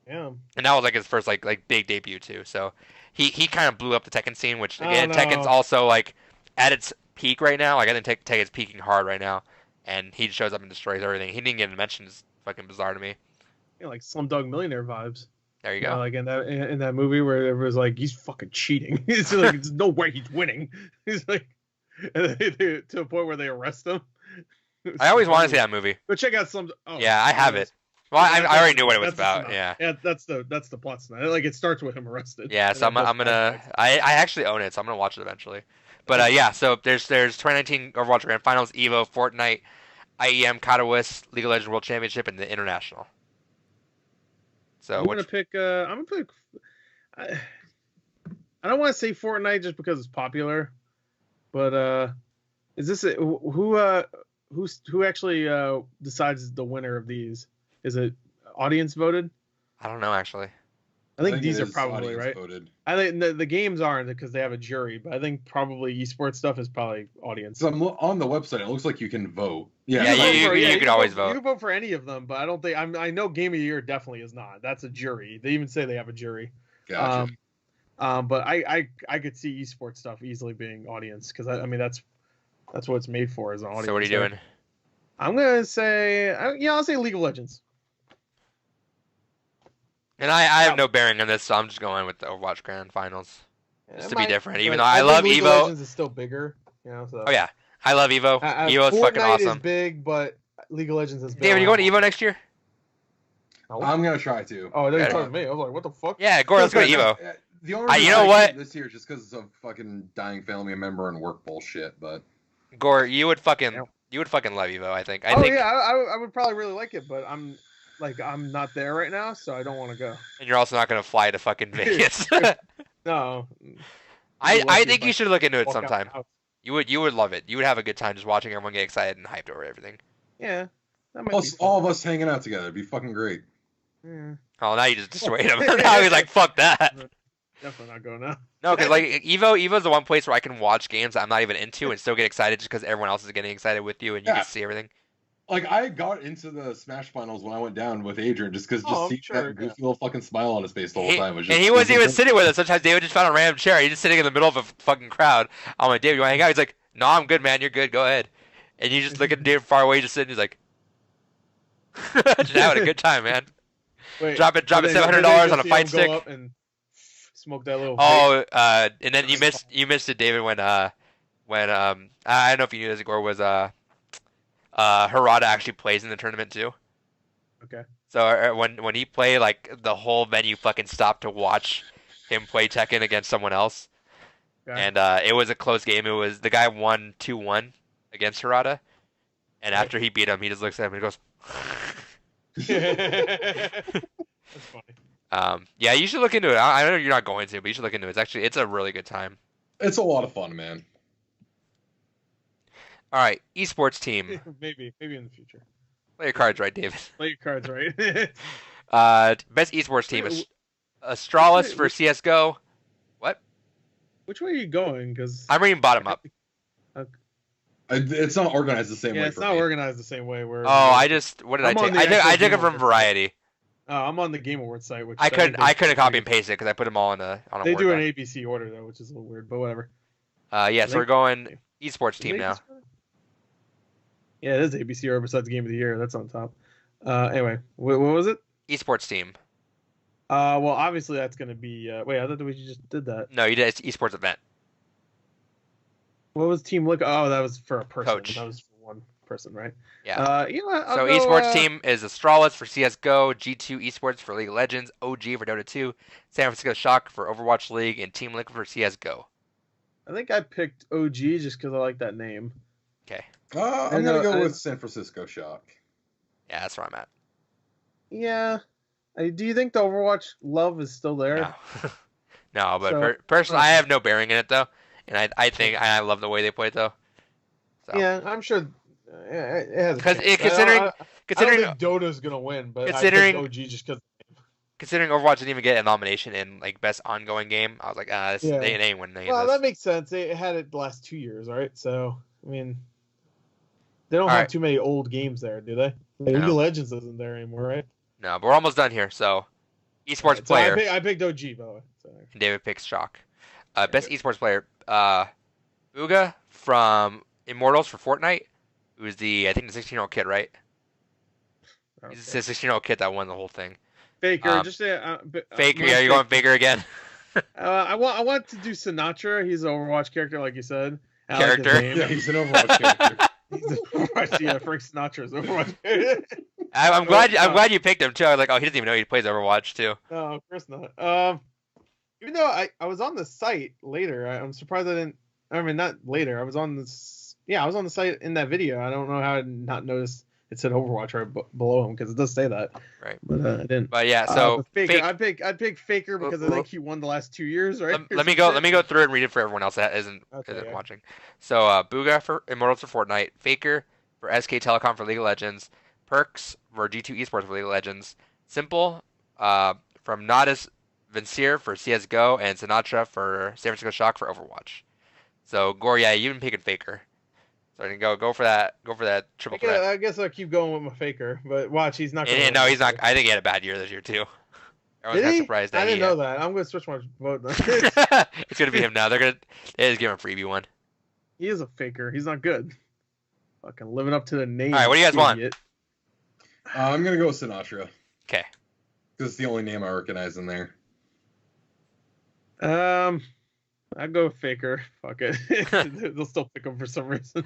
Yeah. And that was like his first like big debut too. So he kind of blew up the Tekken scene, which again no. Tekken's also like at its peak right now. Like I think Tekken's peaking hard right now, and he shows up and destroys everything. He didn't get mentioned. It's fucking bizarre to me. Yeah, like Slumdog Millionaire vibes. There you You know, go. like in that movie where it was like he's fucking cheating. It's like there's no way he's winning. He's like to a point where they arrest him. I always want to see that movie. Go check out some. Oh, Yeah, I have it. Well, I already knew what it was That's about. Yeah. Yeah, that's the plot tonight. Like it starts with him arrested. Yeah, so I'm gonna I actually own it, so I'm gonna watch it eventually. But yeah, so there's 2019 Overwatch Grand Finals, Evo, Fortnite, IEM, Katowice, League of Legends World Championship, and the International. So I'm gonna pick. I don't want to say Fortnite just because it's popular, but is this who actually decides the winner of these? Is it audience voted? I don't know actually. I think these it are is probably audience right. voted. I think the games aren't because they have a jury, but I think probably esports stuff is probably audience. So on the website, it looks like you can vote. Yeah, you could always vote. You can vote for any of them, but I don't think I know Game of the Year definitely is not. That's a jury. They even say they have a jury. Gotcha. But I could see esports stuff easily being audience because I mean that's what it's made for as an audience. So what are you doing? I'm gonna say I'll say League of Legends. And I have no bearing on this, so I'm just going with the Overwatch Grand Finals. Just to be different. Even though I love League Evo. of Legends is still bigger. So. Oh, yeah. I love Evo. Evo's Fortnite fucking awesome. Is big, but League of Legends is big. David, you going to Evo next year? No. I'm going to try to. Oh, they're talking to me. I was like, what the fuck? Yeah, Gore, let's go to Evo. The only you know what? This year just because of fucking dying family member and work bullshit, but Gore, you would fucking love Evo, I think. Yeah, I would probably really like it, but I'm not there right now, so I don't want to go. And you're also not going to fly to fucking Vegas. No. I think you should look into it sometime. You would love it. You would have a good time just watching everyone get excited and hyped over everything. Yeah. Plus, all of us hanging out together. It'd be fucking great. Yeah. Oh, now you just dissuade him. Now he's like, fuck that. Definitely not going now. No, because like Evo's the one place where I can watch games I'm not even into and still get excited just because everyone else is getting excited with you and you can see everything. Like, I got into the Smash Finals when I went down with Adrian just because that goofy little fucking smile on his face the whole time. Was just, and he wasn't even sitting with us. Sometimes David just found a random chair. He's just sitting in the middle of a fucking crowd. I'm like, David, you want to hang out? He's like, no, I'm good, man. You're good. Go ahead. And you just look at David far away, just sitting. He's like, just having a good time, man. Wait, dropping $700 on a fight stick. Go up and smoke that little. And then you missed it, David, when I don't know if you knew this, Gore, was Harada actually plays in the tournament too. Okay. So when he played, like the whole venue fucking stopped to watch him play Tekken against someone else. Okay. And it was a close game. It was the guy won 2-1 against Harada, and after he beat him, he just looks at him and goes. That's funny. Yeah, you should look into it. I know you're not going to, but you should look into it. It's a really good time. It's a lot of fun, man. All right, esports team. Maybe in the future. Play your cards right, David. Play your cards right. Best esports team is Astralis for CS:GO. What? Which way are you going? Because I'm reading bottom up. Okay. It's not organized the same way. Yeah, it's not organized the same way. What did I take? I took it from Variety. I'm on the Game Awards site, which I couldn't copy and paste it because I put them all on a They Word do doc. an ABC order though, which is a little weird, but whatever. Yeah, so we're going esports team now. Yeah, it is ABC order besides Game of the Year. That's on top. Anyway, what was it? Esports team. Well, obviously that's gonna be. Wait, I thought we just did that. No, you did. It's esports event. What was Team Liquid? Oh, that was for a person. Coach. That was for one person, right? Yeah. So esports team is Astralis for CS:GO, G2 Esports for League of Legends, OG for Dota 2, San Francisco Shock for Overwatch League, and Team Liquid for CS:GO. I think I picked OG just because I like that name. Okay. I'm gonna go with San Francisco Shock. Yeah, that's where I'm at. Yeah. Do you think the Overwatch love is still there? No. No, but personally, I have no bearing in it though. And I think I love the way they play it though. So. Yeah, I'm sure it has. Because considering I don't think Dota's gonna win, but considering I picked OG just because. Considering Overwatch didn't even get a nomination in like best ongoing game, I was like, they ain't winning. Well, that makes sense. They had it the last 2 years, right? So I mean, they don't have too many old games there, do they? League of Legends isn't there anymore, right? No, but we're almost done here. So, esports player. I picked OG, by the way. And David picks Shock. Best esports player. Booga from Immortals for Fortnite. Who's I think the 16-year-old kid, right? Okay. He's the 16-year-old kid that won the whole thing. Faker, just say Faker. Yeah, you're going Faker again. I want to do Sinatra. He's an Overwatch character, like you said. Character. Yeah, he's an Overwatch character. Yeah, Frank Sinatra's Overwatch character. I'm glad you picked him too. I was like, oh, he doesn't even know he plays Overwatch too. No, of course not. Even though I was on the site later, I'm surprised I didn't. I mean, not later. I was on this. Yeah, I was on the site in that video. I don't know how I did not notice it said Overwatch right below him because it does say that. Right. But I didn't. But yeah, so Faker. I'd pick Faker because I think he won the last 2 years, right? Let me go through and read it for everyone else that isn't watching. So Booga for Immortals for Fortnite, Faker for SK Telecom for League of Legends, Perks for G2 Esports for League of Legends, Simple from Nodus Vincier for CS:GO, and Sinatra for San Francisco Shock for Overwatch. So Gore, yeah, you've been picking Faker. So I can go for that triple threat. I guess I'll keep going with my Faker, but watch, he's not. And no, he's not. I think he had a bad year this year too. Everyone's kind of surprised that I didn't know that. I'm gonna switch my vote. It's gonna be him now. They just give him a freebie one. He is a faker. He's not good. Fucking living up to the name. All right, what do you guys want? I'm gonna go with Sinatra. Okay. Because it's the only name I recognize in there. I'd go with Faker. Fuck it. They'll still pick him for some reason.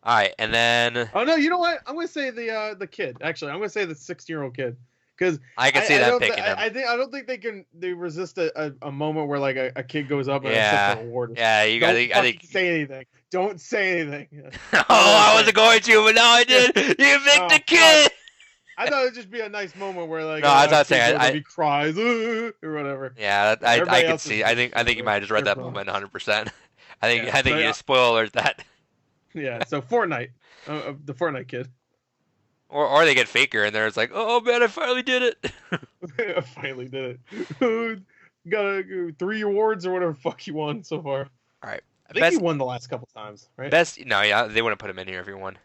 All right, and then. Oh no, you know what? I'm gonna say the kid. Actually, I'm gonna say the 16-year-old kid. Because I can see that picking him. I don't think they resist a moment where like a kid goes up and accepts an award. Yeah, you got. I think say anything. Don't say anything. I wasn't going to, but now I did. You picked the kid. I thought it'd just be a nice moment where like no, I was not saying he cries or whatever. Yeah, I can see. I think you might have just read that moment 100%. I think you just spoiled that. Yeah, so Fortnite, the Fortnite kid. Or they get Faker and they're just like, oh man, I finally did it. I finally did it. Got 3 awards or whatever the fuck he won so far. All right. I think he won the last couple times, right? They wouldn't put him in here if he won.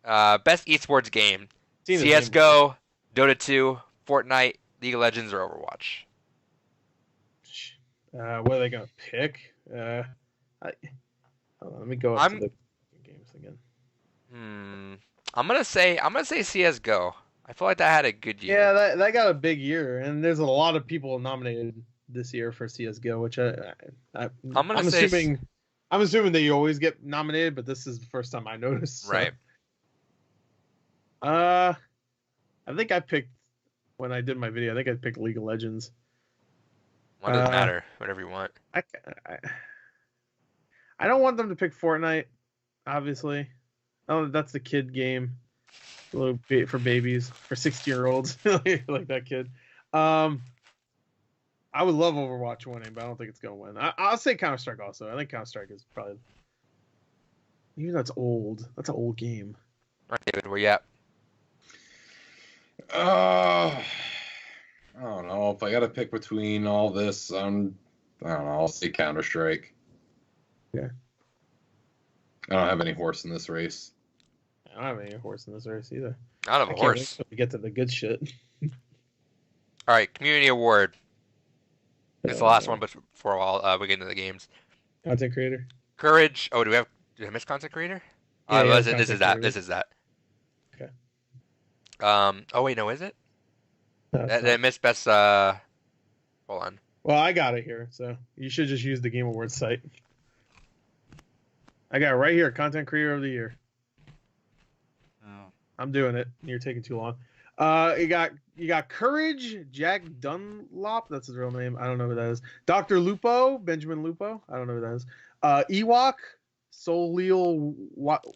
Best esports game. CS:GO, Dota 2, Fortnite, League of Legends, or Overwatch. What are they gonna pick? Hold on, let me go up to the games again. I'm gonna say CS:GO. I feel like that had a good year. Yeah, that got a big year, and there's a lot of people nominated this year for CS:GO, which I'm assuming that you always get nominated, but this is the first time I noticed. So. Right. I think I picked when I did my video. I think I picked League of Legends. Well, it doesn't matter. Whatever you want. I don't want them to pick Fortnite, obviously. Oh, that's the kid game. A little bit for babies, for 60-year-olds, like that kid. I would love Overwatch winning, but I don't think it's gonna win. I'll say Counter-Strike also. I think Counter-Strike is probably, even though it's old. That's an old game. All right, David, where you at? I don't know. If I got to pick between all this, I don't know. I'll say Counter-Strike. Yeah. I don't have any horse in this race. I don't have any horse in this race either. I don't have a horse. We get to the good shit. All right, community award. It's the last one, but before we get into the games. Content creator. Courage. Oh, did I miss content creator? Yeah, This is that. Okay. Oh wait, no, is it? No, that missed best. Hold on. Well, I got it here, so you should just use the Game Awards site. I got it right here, Content Creator of the Year. Oh. I'm doing it. You're taking too long. You got Courage, Jack Dunlop. That's his real name. I don't know who that is. Dr. Lupo, Benjamin Lupo. I don't know who that is. Ewok, Solil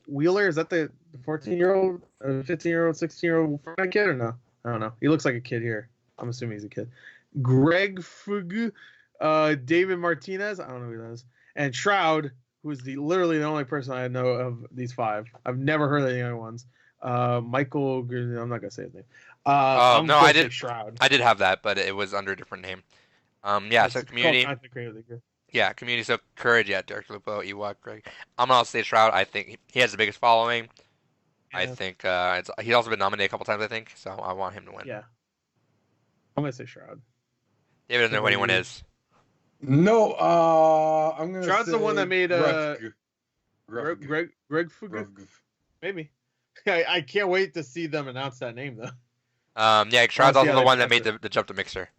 Wheeler. Is that the 14-year-old, 15-year-old, 16-year-old Fortnite kid or no? I don't know. He looks like a kid here. I'm assuming he's a kid. Greg Fugu, David Martinez. I don't know who that is. And Shroud, who is literally the only person I know of these 5. I've never heard of any other ones. Michael, I'm not gonna say his name. No, I did. Shroud. I did have that, but it was under a different name. Yeah, so community. Yeah, community. So Courage, yeah, Dirk Lupo, Ewok, Greg. I'm gonna say Shroud. I think he has the biggest following. Yeah. I think he's also been nominated a couple times. I think so. I want him to win. Yeah. I'm gonna say Shroud. David doesn't know who anyone is. No, I'm gonna. Shroud's say the one that made Greg Fugu. Maybe. I can't wait to see them announce that name though. Yeah, Shroud's also the one that made the jump to Mixer.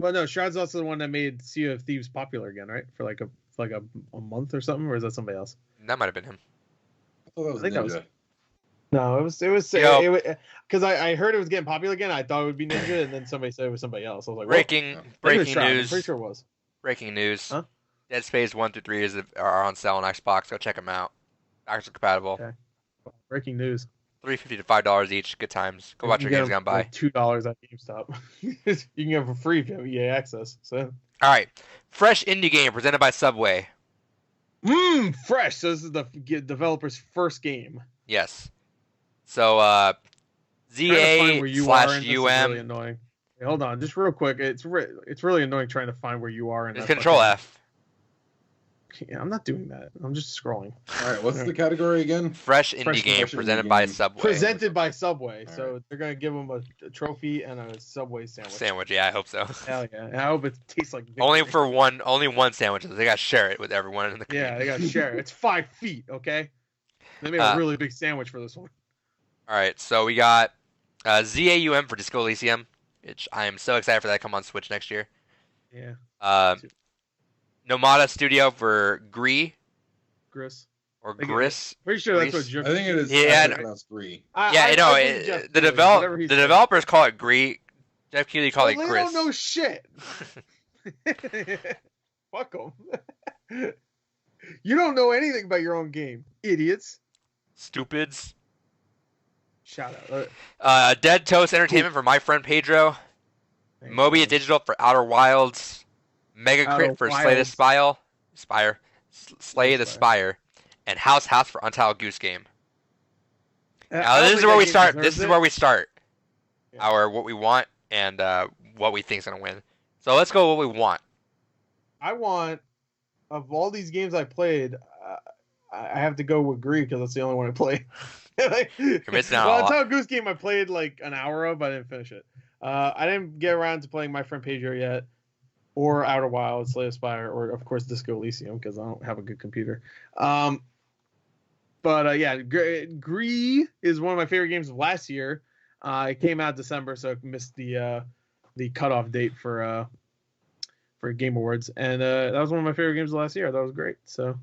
Well, no, Shroud's also the one that made Sea of Thieves popular again, right? For like a month or something, or is that somebody else? That might have been him. I think that was. No, it was because I heard it was getting popular again. I thought it would be Ninja, and then somebody said it was somebody else. I was like, breaking news. I'm pretty sure it was. Breaking news. Huh? Dead Space 1 through 3 are on sale on Xbox. Go check them out. Backwards compatible. Okay. Breaking news. $3.50 to $5 each. Good times. Go watch your games gone by. $2 at GameStop. You can get them for free if you have EA access. So. All right, fresh indie game presented by Subway. Fresh. So this is the developer's first game. Yes. So ZA/UM. Really annoying. Hold on, just real quick. It's really annoying trying to find where you are in It's that Control fucking- F. Yeah, I'm not doing that. I'm just scrolling. All right, what's the category again? Fresh indie Fresh game indie presented game. by Subway. Presented by Subway, All so they're gonna give them a trophy and a Subway sandwich. Sandwich, yeah, I hope so. Hell yeah! And I hope it tastes like victory. Only one sandwich. They got to share it with everyone in the community. Yeah, they gotta share. It's 5 feet, okay? They made a really big sandwich for this one. All right, so we got ZAUM for Disco Elysium, which I am so excited for that to come on Switch next year. Yeah, Nomada Studio for Gris Gris. or Like, Gris. Pretty sure that's what Gris. Jeff. I think it is. Yeah, I pronounced Gree. Yeah, you know, the developers call it Gris. Jeff Keighley called it They Gris. don't know shit. Fuck them. You don't know anything about your own game, idiots. Stupids. Shout out. Dead Toast Entertainment for My Friend Pedro. Mobia Digital for Outer Wilds. Mega Outer Crit for Slay the Spire. And House for Untitled Goose Game. Now this is where we start. This is where we start. Yeah. Our what we want and what we think is gonna win. So let's go what we want. I want, of all these games I played, I have to go with Greek because that's the only one I played. You're missing out. Well, Untitled Goose Game I played like an hour of, but I didn't finish it. I didn't get around to playing My Friend Pedro yet, or Outer Wilds, Slay the Spire, or of course Disco Elysium because I don't have a good computer. But yeah, Gree is one of my favorite games of last year. It came out December, so I missed the cutoff date for Game Awards, and that was one of my favorite games of last year. That was great. So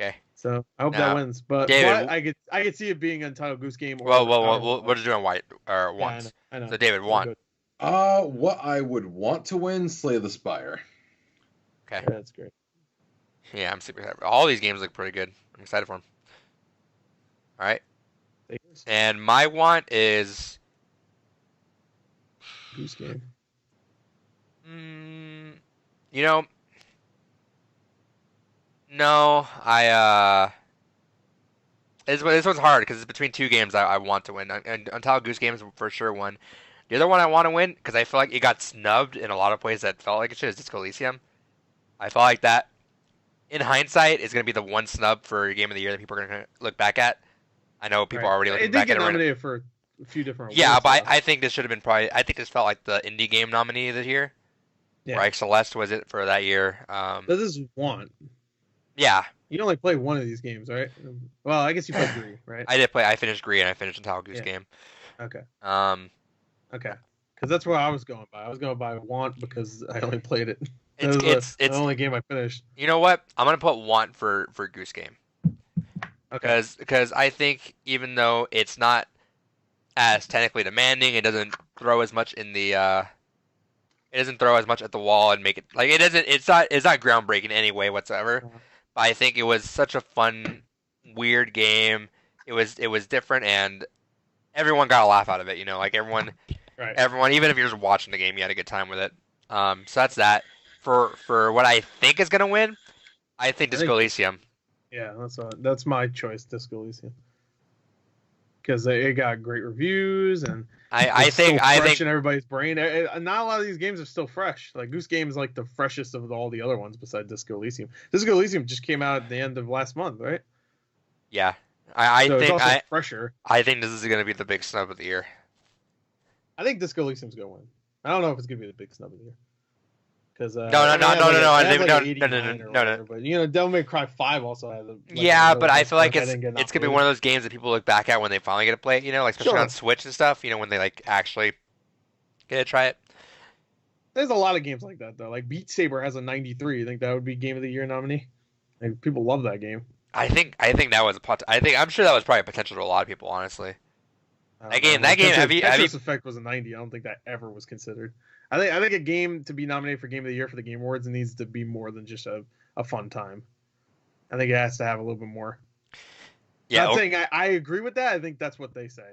Okay. So I hope that wins. But, David, I could see it being Untitled Goose Game. Or well, we're just doing white or once. I know. So David, one. What I would want to win, Slay the Spire. Okay. Yeah, that's great. Yeah, I'm super excited. All these games look pretty good. I'm excited for them. All right. And my want is Goose Game. You know, no, this one's hard because it's between two games I want to win. And Untitled Goose Game is for sure one. The other one I want to win because I feel like it got snubbed in a lot of ways that felt like it should is Disco Elysium. I felt like that, in hindsight, is going to be the one snub for Game of the Year that people are going to look back at. I know people are already looking back at it. It did get nominated for a few different awards. Yeah, but I think this should have been probably. I think this felt like the indie game nominee this year. Yeah. Right, Celeste was it for that year. This is one. Yeah. You only played one of these games, right? Well, I guess you played Gree, right? I did play. I finished Gree and I finished Untitled Goose Game. Okay. Okay. Because that's what I was going by. I was going by Want because I only played it. It's the only game I finished. You know what? I'm gonna put Want for Goose Game. Okay. Because I think even though it's not as technically demanding, it doesn't throw as much in the. It doesn't throw as much at the wall and make it like it doesn't. It's not groundbreaking in any way whatsoever. But I think it was such a fun, weird game. It was different and everyone got a laugh out of it. You know, like everyone, even if you're just watching the game, you had a good time with it. So that's that. For what I think is gonna win, I think Disco Elysium. Yeah, that's my choice, Disco Elysium. Because it got great reviews and I think in everybody's brain. Not a lot of these games are still fresh. Like Goose Game is like the freshest of all the other ones besides Disco Elysium. Disco Elysium just came out at the end of last month, right? Yeah, I think it's also fresher. I think this is gonna be the big snub of the year. I think Disco Elysium's gonna win. I don't know if it's gonna be the big snub of the year. Because no. But you know, Devil May Cry 5 also has but I feel like it's gonna be one of those games that people look back at when they finally get to play it. You know, like especially on Switch and stuff. You know, when they like actually get to try it. There's a lot of games like that though. Like Beat Saber has a 93. You think that would be Game of the Year nominee? Like, people love that game. I think that was I'm sure that was probably a potential to a lot of people. Honestly, that game. Tetris Effect was a 90. I don't think that ever was considered. I think a game to be nominated for Game of the Year for the Game Awards needs to be more than just a fun time. I think it has to have a little bit more. Yeah, not saying I agree with that. I think that's what they say.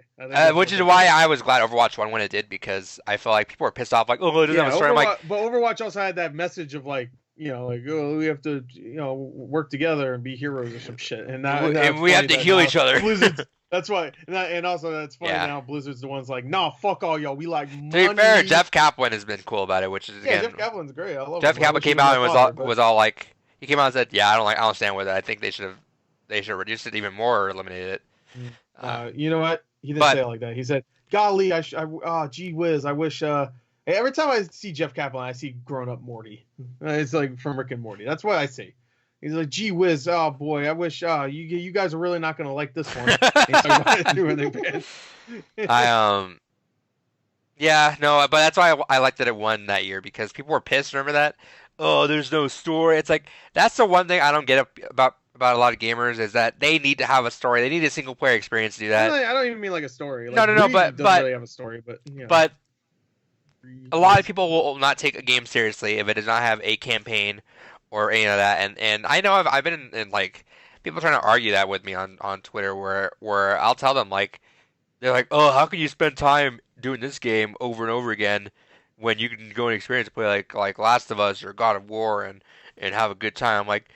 Which is why I was glad Overwatch won when it did, because I felt like people were pissed off, like, oh, it doesn't have a story. But Overwatch also had that message of like, you know, like, oh, we have to, you know, work together and be heroes or some shit, and we have to heal each other. That's why, and also that's funny Yeah. now. Blizzard's the ones like, nah, fuck all y'all. We like money. To be fair, Jeff Kaplan has been cool about it, which is again. Jeff Kaplan's great. I love Jeff him. I Kaplan wish he came out and my was father, was all like, he came out and said, "Yeah, I don't stand with it. I think they should have reduced it even more or eliminated it." You know what? He didn't say it like that. He said, "Golly, gee whiz, I wish." Every time I see Jeff Kaplan, I see grown up Morty. It's like from Rick and Morty. That's what I see. He's like, "Gee whiz, oh boy, I wish you guys are really not gonna like this one." Yeah, no, but that's why I liked that it won that year because people were pissed. Remember that? Oh, there's no story. It's like that's the one thing I don't get about a lot of gamers is that they need to have a story. They need a single player experience to do that. I don't even mean like a story. Like, no, but doesn't really have a story, but you know. But a lot of people will not take a game seriously if it does not have a campaign or any of that. And I know I've been in like people trying to argue that with me on Twitter where I'll tell them like they're like, oh, how can you spend time doing this game over and over again when you can go and experience play like Last of Us or God of War and have a good time? Like,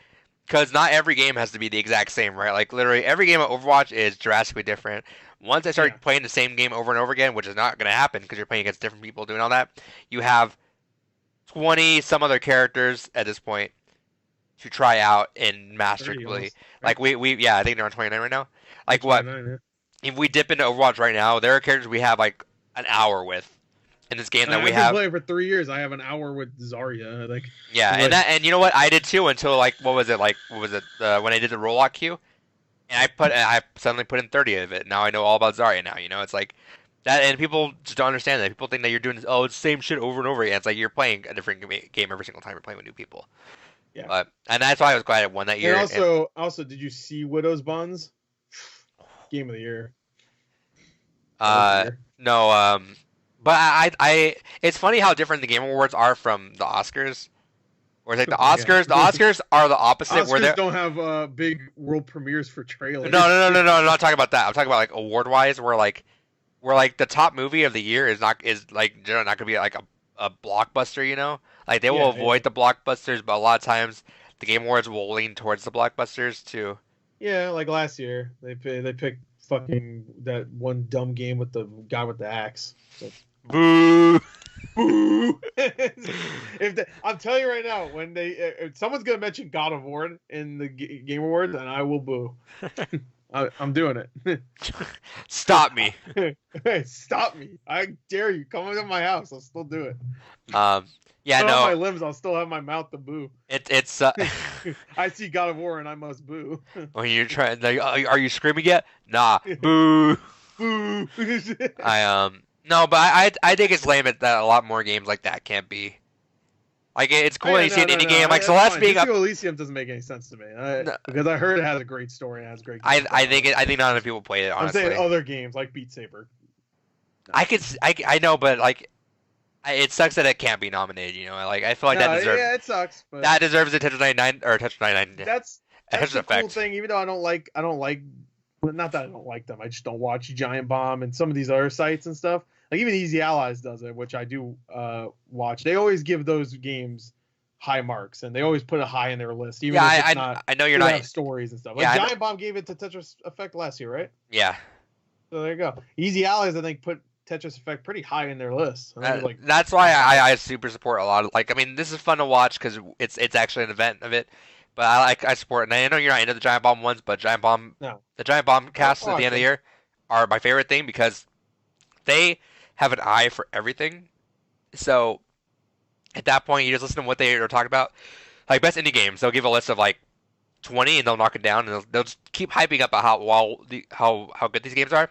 because not every game has to be the exact same, right? Like literally every game of Overwatch is drastically different. Once I start playing the same game over and over again, which is not going to happen because you're playing against different people doing all that, you have 20 some other characters at this point to try out and master quickly. Like we I think they're on 29 right now. Like what? If we dip into Overwatch right now, there are characters we have like an hour with in this game that we have. I've been playing for 3 years. I have an hour with Zarya. Like and you know what? I did too until like what was it when I did the rollout queue, and I suddenly put in 30 of it. Now I know all about Zarya. Now you know it's like that, and people just don't understand that. People think that you're doing it's the same shit over and over again. It's like you're playing a different game every single time you're playing with new people. Yeah, and that's why I was glad it won that year. And also, did you see Widow's Buns? Game of the year. No, but I it's funny how different the Game Awards are from the Oscars. Whereas like the Oscars are the opposite. Oscars where don't have big world premieres for trailers. No, I'm not talking about that. I'm talking about like award wise, where the top movie of the year is like generally not gonna be like a blockbuster. You know, like they will avoid the blockbusters, but a lot of times the Game Awards will lean towards the blockbusters too. Yeah, like last year they picked fucking that one dumb game with the guy with the axe. So. Boo! Boo! I'm telling you right now, when if someone's gonna mention God of War in the Game Awards, and I will boo. I'm doing it. Stop me! Hey, stop me! I dare you. Come into my house. I'll still do it. Yeah, still no. have my limbs. I'll still have my mouth to boo. It's. I see God of War and I must boo. When you're trying, like, are you screaming yet? Nah, boo, boo. No, but I think it's lame that a lot more games like that can't be. Like it's cool when you see an indie game like Celeste being up. Elysium doesn't make any sense to me because I heard it has a great story and has great. I think not enough people play it. Honestly, I'm saying other games like Beat Saber. I know, but like. It sucks that it can't be nominated, you know. Like I feel like that deserves. Yeah, it sucks. But that deserves a Tetris 99 or Tetris 99. That's the cool thing. Even though I don't like. Well, not that I don't like them. I just don't watch Giant Bomb and some of these other sites and stuff. Like even Easy Allies does it, which I do watch. They always give those games high marks, and they always put it high in their list. Even if it's not, I know you're not stories and stuff. Like Giant Bomb gave it to Tetris Effect last year, right? Yeah. So there you go. Easy Allies, I think, put Tetris Effect pretty high in their list. That's why I super support a lot of like. I mean, this is fun to watch because it's actually an event of it. But I support it. And I know you're not into the Giant Bomb ones, but the Giant Bomb casts at the end of the year are my favorite thing because they have an eye for everything. So at that point, you just listen to what they are talking about. Like best indie games, they'll give a list of like 20 and they'll knock it down and they'll just keep hyping up how good these games are.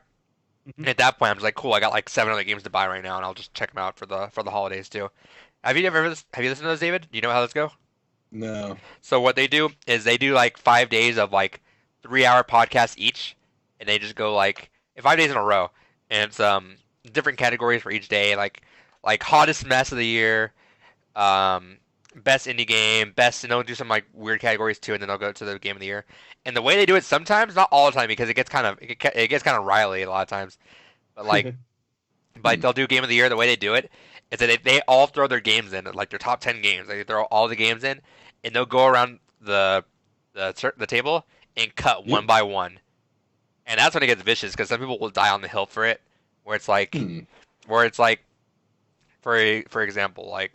Mm-hmm. At that point, I'm just like, cool. I got like 7 other games to buy right now, and I'll just check them out for the holidays too. Have you listened to those, David? Do you know how those go? No. So what they do is they do like 5 days of like 3-hour podcasts each, and they just go like 5 days in a row, and it's different categories for each day, like hottest mess of the year, best indie game, best, and they'll do some like weird categories too, and then they'll go to the game of the year. And the way they do it sometimes, not all the time, because it gets kind of riley a lot of times, but like, but they'll do game of the year. The way they do it is that they all throw their games in, like their top 10 games. They throw all the games in, and they'll go around the table and cut one by one. And that's when it gets vicious because some people will die on the hill for it, where it's like, Hmm. for example, like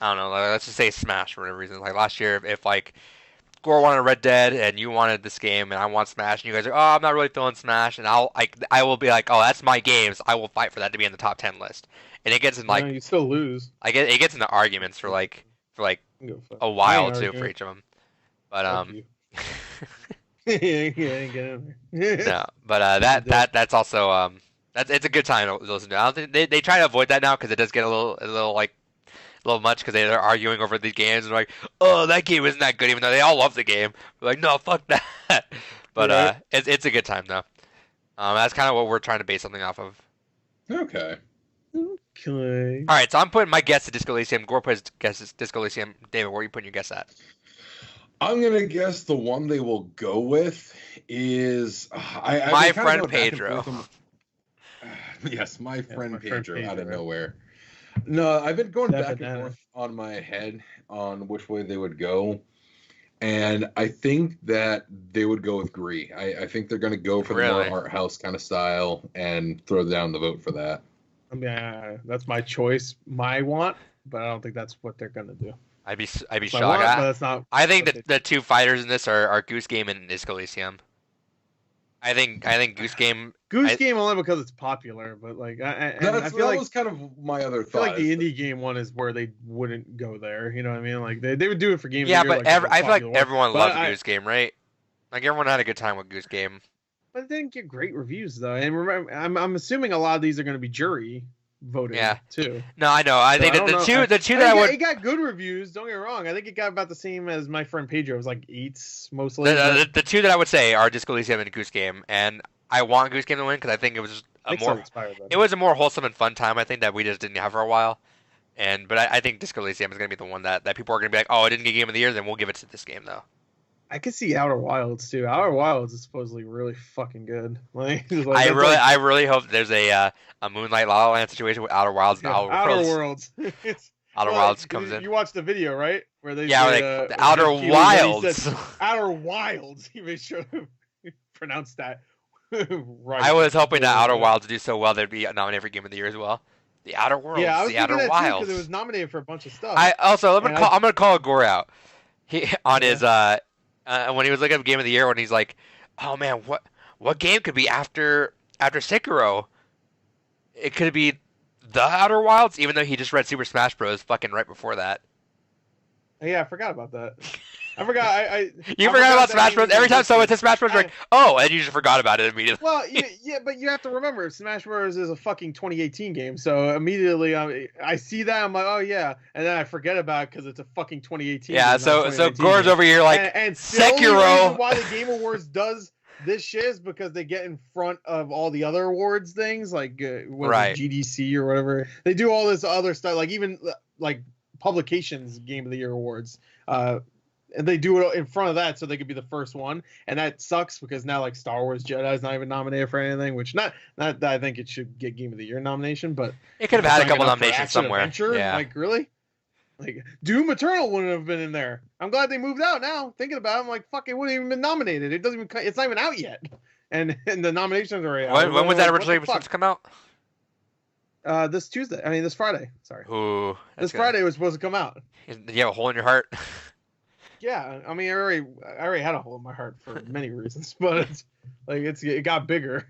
I don't know, like, let's just say Smash for whatever reason. Like last year, if like Gore wanted Red Dead and you wanted this game and I want Smash and you guys are, oh, I'm not really feeling Smash, and I will be like, oh, that's my games. I will fight for that to be in the top 10 list. And it gets in like, you still lose. it gets into arguments for like a while too for each of them. But no, but that's also it's a good time to listen to. I don't think they try to avoid that now because it does get a little much because they're arguing over these games and like, oh, that game isn't that good, even though they all love the game. We're like, no, fuck that. But it's a good time though. That's kind of what we're trying to base something off of. Okay. Okay. All right, so I'm putting my guess at Disco Elysium. Gore puts guess at Disco Elysium. David, where are you putting your guess at? I'm gonna guess the one they will go with is My Friend Pedro. Yes, my friend Pedro out of Pedro. nowhere. No, I've been going back and Definitely. forth on my head on which way they would go, and I think that they would go with Gree. I think they're going to go for the Really? more art house kind of style and throw down the vote for that. I mean, that's my choice, my want, but I don't think that's what they're gonna do. I'd be It's my want, shocked. but that's not. I think what that the two fighters in this are Goose Game and Disco Elysium. I think Goose Game. Goose Game only because it's popular, but like I feel That like was kind of my other I feel thought. like the indie game one is where they wouldn't go there. You know what I mean? Like they would do it for games. Yeah, of the but year, like, I feel like popular one. everyone But loves Goose Game, right? Like everyone had a good time with Goose Game. But it didn't get great reviews though. And remember, I'm assuming a lot of these are going to be jury voting. Yeah. Too. No, I know. I think So that I the don't know. two that I would It got good reviews. Don't get me wrong. I think it got about the same as My Friend Pedro. It was like 8s mostly. the two that I would say are Disco Elysium and Goose Game, and I want Goose Game to win because I think it was just it was a more wholesome and fun time. I think that we just didn't have for a while. But I think Disco Elysium is going to be the one that people are going to be like, oh, it didn't get Game of the Year, then we'll give it to this game though. I could see Outer Wilds too. Outer Wilds is supposedly really fucking good. Like I really hope there's a Moonlight La La Land situation with Outer Wilds and Outer Worlds. Outer Wilds comes in. You watched the video, right? Where they the Outer Wilds. Outer Wilds. You made sure to pronounce that right. I was hoping that Outer Wilds do so well they'd be nominated for Game of the Year as well. The Outer Worlds, yeah, I was the Outer Wilds. because it was nominated for a bunch of stuff. I'm gonna call Gore out. He on his when he was looking up Game of the Year when he's like, oh man, what game could be after Sekiro? It could be the Outer Wilds, even though he just read Super Smash Bros. Fucking right before that. Yeah, I forgot about that. I forgot. You forgot about Smash Bros. Every time someone says Smash Bros, you're like, oh, and you just forgot about it immediately. Well, yeah, but you have to remember, Smash Bros. Is a fucking 2018 game, so immediately I see that, I'm like, oh yeah, and then I forget about it because it's a fucking 2018. Yeah, game, so Gore's over here like, and Sekiro. The only reason why the Game Awards does this shit is because they get in front of all the other awards things, like Right. GDC or whatever. They do all this other stuff, like even like publications Game of the Year awards. And they do it in front of that so they could be the first one, and that sucks because now like Star Wars Jedi is not even nominated for anything, which not that I think it should get Game of the Year nomination, but it could have had a couple nominations somewhere. Adventure, yeah, like really, like Doom Eternal wouldn't have been in there. I'm glad they moved out now. Thinking about it, I'm like, fuck, it wouldn't even been nominated. It doesn't even. It's not even out yet, and the nominations are already out. When was that originally supposed to come out? This Tuesday. I mean, this Friday. Sorry. Ooh, this Friday was supposed to come out. Did you have a hole in your heart? Yeah, I mean, I already had a hole in my heart for many reasons, but it's like it got bigger.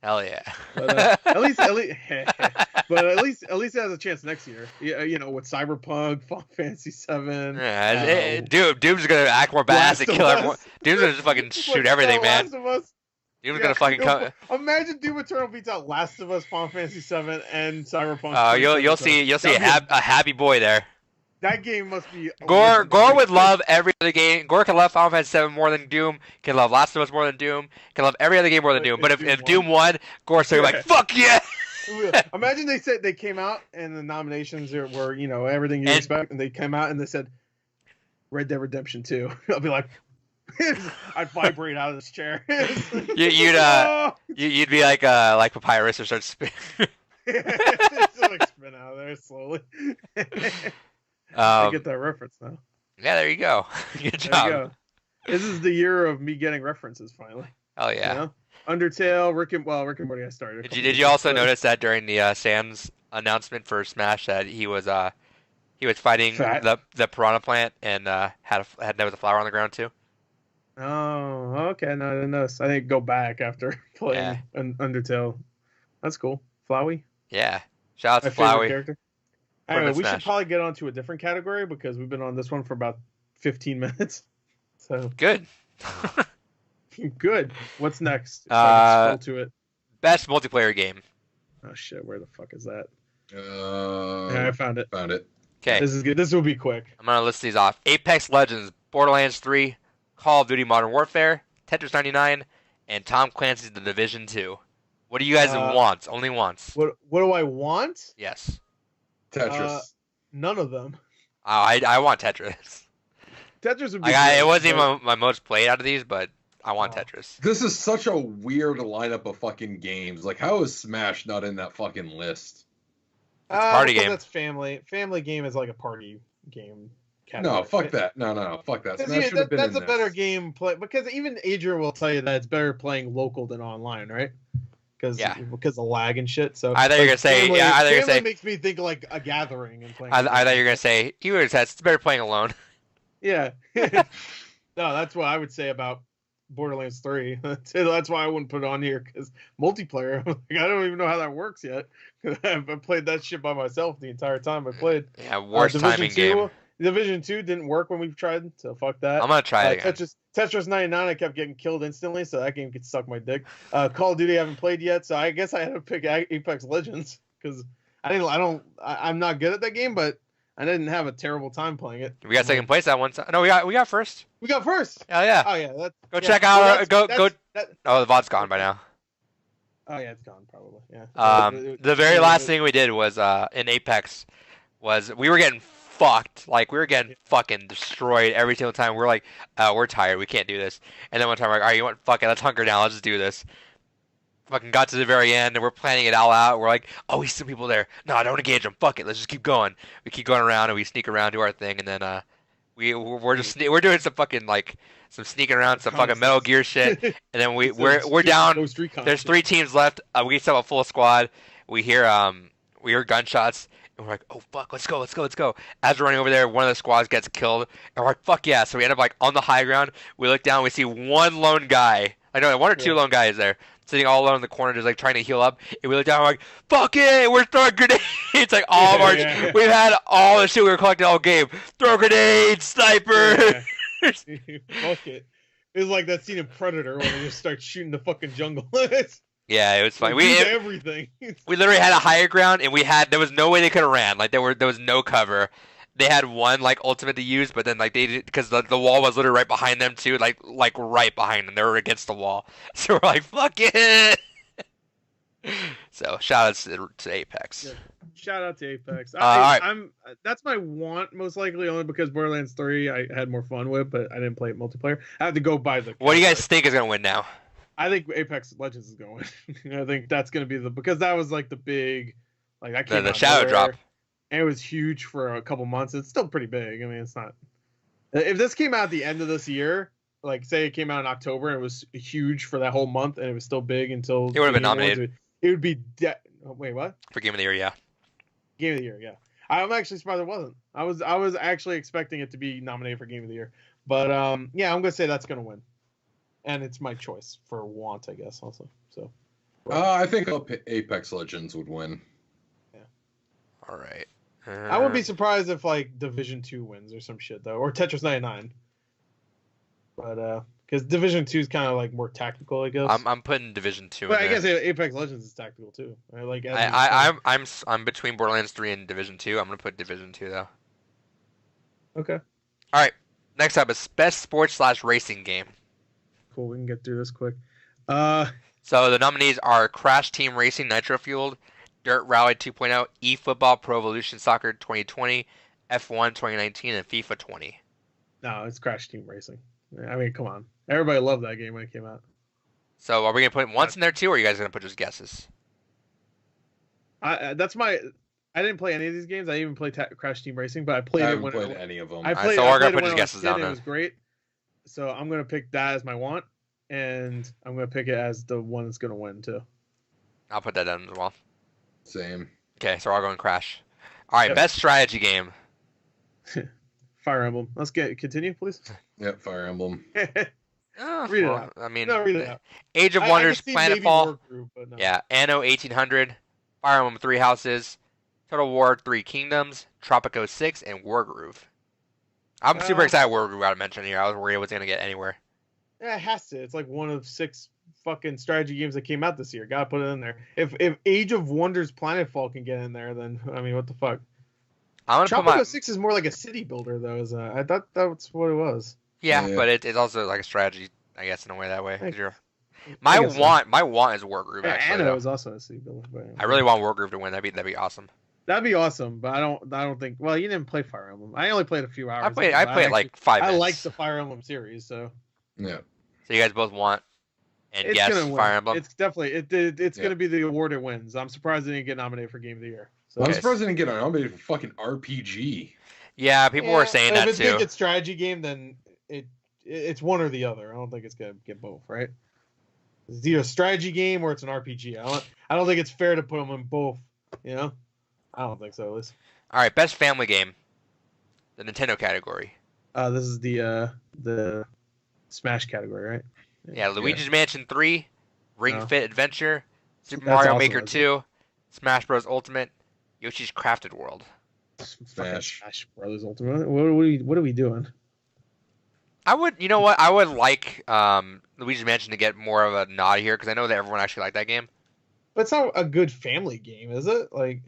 Hell yeah! But, at least, but at least it has a chance next year. Yeah, you know, with Cyberpunk, Final Fantasy 7. Yeah, Doom's gonna act more badass and kill everyone. Doom's gonna just fucking shoot everything, man. Last of Us. Doom's gonna fucking come. Imagine Doom Eternal beats out Last of Us, Final Fantasy 7, and Cyberpunk. Oh, you'll see a happy boy there. That game must be. Gore would love every other game. Gore can love Final Fantasy 7 more than Doom. Can love Last of Us more than Doom. Can love every other game more than Doom. But if Doom won, Gore's still like, fuck yeah! Imagine they said they came out and the nominations were everything you expect, and they came out and they said Red Dead Redemption 2. I'll be like, I'd vibrate out of this chair. You'd be like Papyrus or start spinning. Just like spin out of there slowly. I get that reference now. Yeah, there you go. Good job. This is the year of me getting references finally. Oh yeah. Undertale, Rick and Morty I started. Did you also notice that during the Sam's announcement for Smash that he was fighting Fat. the piranha plant and there was a flower on the ground too? Oh, okay. No, I didn't notice. I think go back after playing Undertale. That's cool. Flowey. Yeah. Shout My out to favorite Flowey. character. Put him Anyway, in we should Smash. probably get on to a different category because we've been on this one for about 15 minutes. So Good. good. What's next? If I can scroll to it. Best multiplayer game. Oh shit, where the fuck is that? Yeah, Yeah, I found it. Okay. This is good. This will be quick. I'm gonna list these off: Apex Legends, Borderlands 3, Call of Duty Modern Warfare, Tetris 99, and Tom Clancy's The Division 2. What do you guys want? Only once. What do I want? Yes. Tetris. None of them. I want Tetris. Tetris would be. It wasn't even my most played out of these, but I want Tetris. This is such a weird lineup of fucking games. Like, how is Smash not in that fucking list? It's a party game. That's family. Family game is like a party game. Category. No, fuck that. No, fuck that. Smash should have been that's in a better this. game play because even Adrian will tell you that it's better playing local than online, right? Because of lag and shit. So I thought you were gonna say family makes me think like a gathering and playing. I thought you were gonna say it's better playing alone. Yeah. No, that's what I would say about Borderlands 3. That's why I wouldn't put it on here because multiplayer. I don't even know how that works yet. I've played that shit by myself the entire time I played. Yeah, worst timing game. Division 2 didn't work when we tried, so fuck that. I'm gonna try it again. Tetris 99, I kept getting killed instantly, so that game could suck my dick. Call of Duty, I haven't played yet, so I guess I had to pick Apex Legends because I'm not good at that game, but I didn't have a terrible time playing it. We got second place that one time. No, we got first. We got first. Oh yeah. Oh yeah. Check out. Go. Oh, the VOD's gone by now. Oh yeah, it's gone probably. Yeah. The very last thing we did was in Apex was we were getting fucked. Like we were getting fucking destroyed every single time. We're like, we're tired. We can't do this. And then one time we're like, all right, you know what? Fuck it. Let's hunker down. Let's just do this. Fucking got to the very end and we're planning it all out. We're like, oh, we see some people there. No, don't engage them. Fuck it. Let's just keep going. We keep going around and we sneak around, do our thing, and then we're doing some fucking like some sneaking around, some fucking Metal Gear shit, and then we're down. There's 3 teams left. We still have a full squad. We hear gunshots. And we're like, oh fuck, let's go. As we're running over there, one of the squads gets killed, and we're like, fuck yeah. So we end up like on the high ground. We look down, we see one lone guy. I know one or two lone guys there, sitting all alone in the corner, just like trying to heal up. And we look down, we're like, fuck it, we're throwing grenades. It's like all of our, we've had all the shit we were collecting all game. Throw grenades, sniper. Fuck it. It was like that scene in Predator when they just start shooting the fucking jungle. Yeah, it was funny. Everything. We literally had a higher ground, and there was no way they could have ran. Like there was no cover. They had one like ultimate to use, but then like they did because the wall was literally right behind them too, like right behind them. They were against the wall, so we're like, fuck it. So shout out to Apex. Yeah. Shout out to Apex. That's my want most likely only because Borderlands 3 I had more fun with, but I didn't play it multiplayer. I had to go by the. What do you guys think is gonna win now? I think Apex Legends is going. I think that's going to be because that was like the big, like that came the shadow drop, and it was huge for a couple months. It's still pretty big. I mean, it's not. If this came out at the end of this year, like say it came out in October, and it was huge for that whole month, and it was still big until it would have been nominated. It would be. Wait, what? For Game of the Year, yeah. Game of the Year, yeah. I'm actually surprised it wasn't. I was actually expecting it to be nominated for Game of the Year, but yeah, I'm gonna say that's gonna win. And it's my choice for want, I guess, also. So, I think Apex Legends would win. Yeah. All right. I wouldn't be surprised if like Division 2 wins or some shit though, or Tetris 99. But because Division 2 is kind of like more tactical, I guess. I'm putting Division 2. But I guess Apex Legends is tactical too. Right? Like I'm between Borderlands 3 and Division 2. I'm gonna put Division 2 though. Okay. All right. Next up is best sports/racing game. Cool, we can get through this quick. So the nominees are Crash Team Racing Nitro Fueled, Dirt Rally 2.0, eFootball Pro Evolution Soccer 2020, F1 2019, and FIFA 20. No, it's Crash Team Racing. I mean, come on. Everybody loved that game when it came out. So are we going to put once in there too, or are you guys going to put just guesses? I didn't play any of these games. I even played Crash Team Racing, but I played it when played any of them. I played, so we're going to put just guesses down and then. It was great. So I'm going to pick that as my want. and I'm gonna pick it as the one that's gonna win too. I'll put that down as well. Same. Okay, so we're all going Crash. All right, Yep. best strategy game. Fire Emblem. Let's continue, please. Yep, Fire Emblem. Read it out. I mean, No, read it out. Age of I Wonders, can see maybe Planetfall. War Group, but no. Yeah, Anno 1800, Fire Emblem 3 Houses, Total War 3 Kingdoms, Tropico 6, and Wargroove. I'm super excited Wargroove got mentioned here. I was worried it was going to get anywhere. Yeah, it has to. It's like one of 6 fucking strategy games that came out this year. Gotta put it in there. If Age of Wonders Planetfall can get in there, then I mean, what the fuck? I'm gonna Tropico put 6 is more like a city builder, though. I thought that's what it was. Yeah, but it's also like a strategy, I guess, in a way that way. My want is Wargroove. Actually, Anno is also a city builder. But I really want Wargroove to win. That'd be awesome. That'd be awesome, but I don't think. Well, you didn't play Fire Emblem. I only played a few hours. I played like 5 minutes. I like the Fire Emblem series, so. Yeah. So you guys both want and yes, Fire Emblem. It's definitely it's gonna be the award it wins. I'm surprised it didn't get nominated for Game of the Year. So I'm surprised it didn't get nominated for fucking RPG. Yeah, people were saying that too. If it's too. gonna get strategy game, then it's one or the other. I don't think it's gonna get both, right? It's either a strategy game or it's an RPG. I don't think it's fair to put them in both. You know, I don't think so, at least. All right, best family game, the Nintendo category. This is the Smash category, right? Yeah, Luigi's Mansion 3, Ring Fit Adventure, Super That's Mario awesome, Maker isn't 2, Smash Bros. Ultimate, Yoshi's Crafted World. Smash Brothers Ultimate. What are we doing? I would like Luigi's Mansion to get more of a nod here because I know that everyone actually liked that game. But it's not a good family game, is it? Like,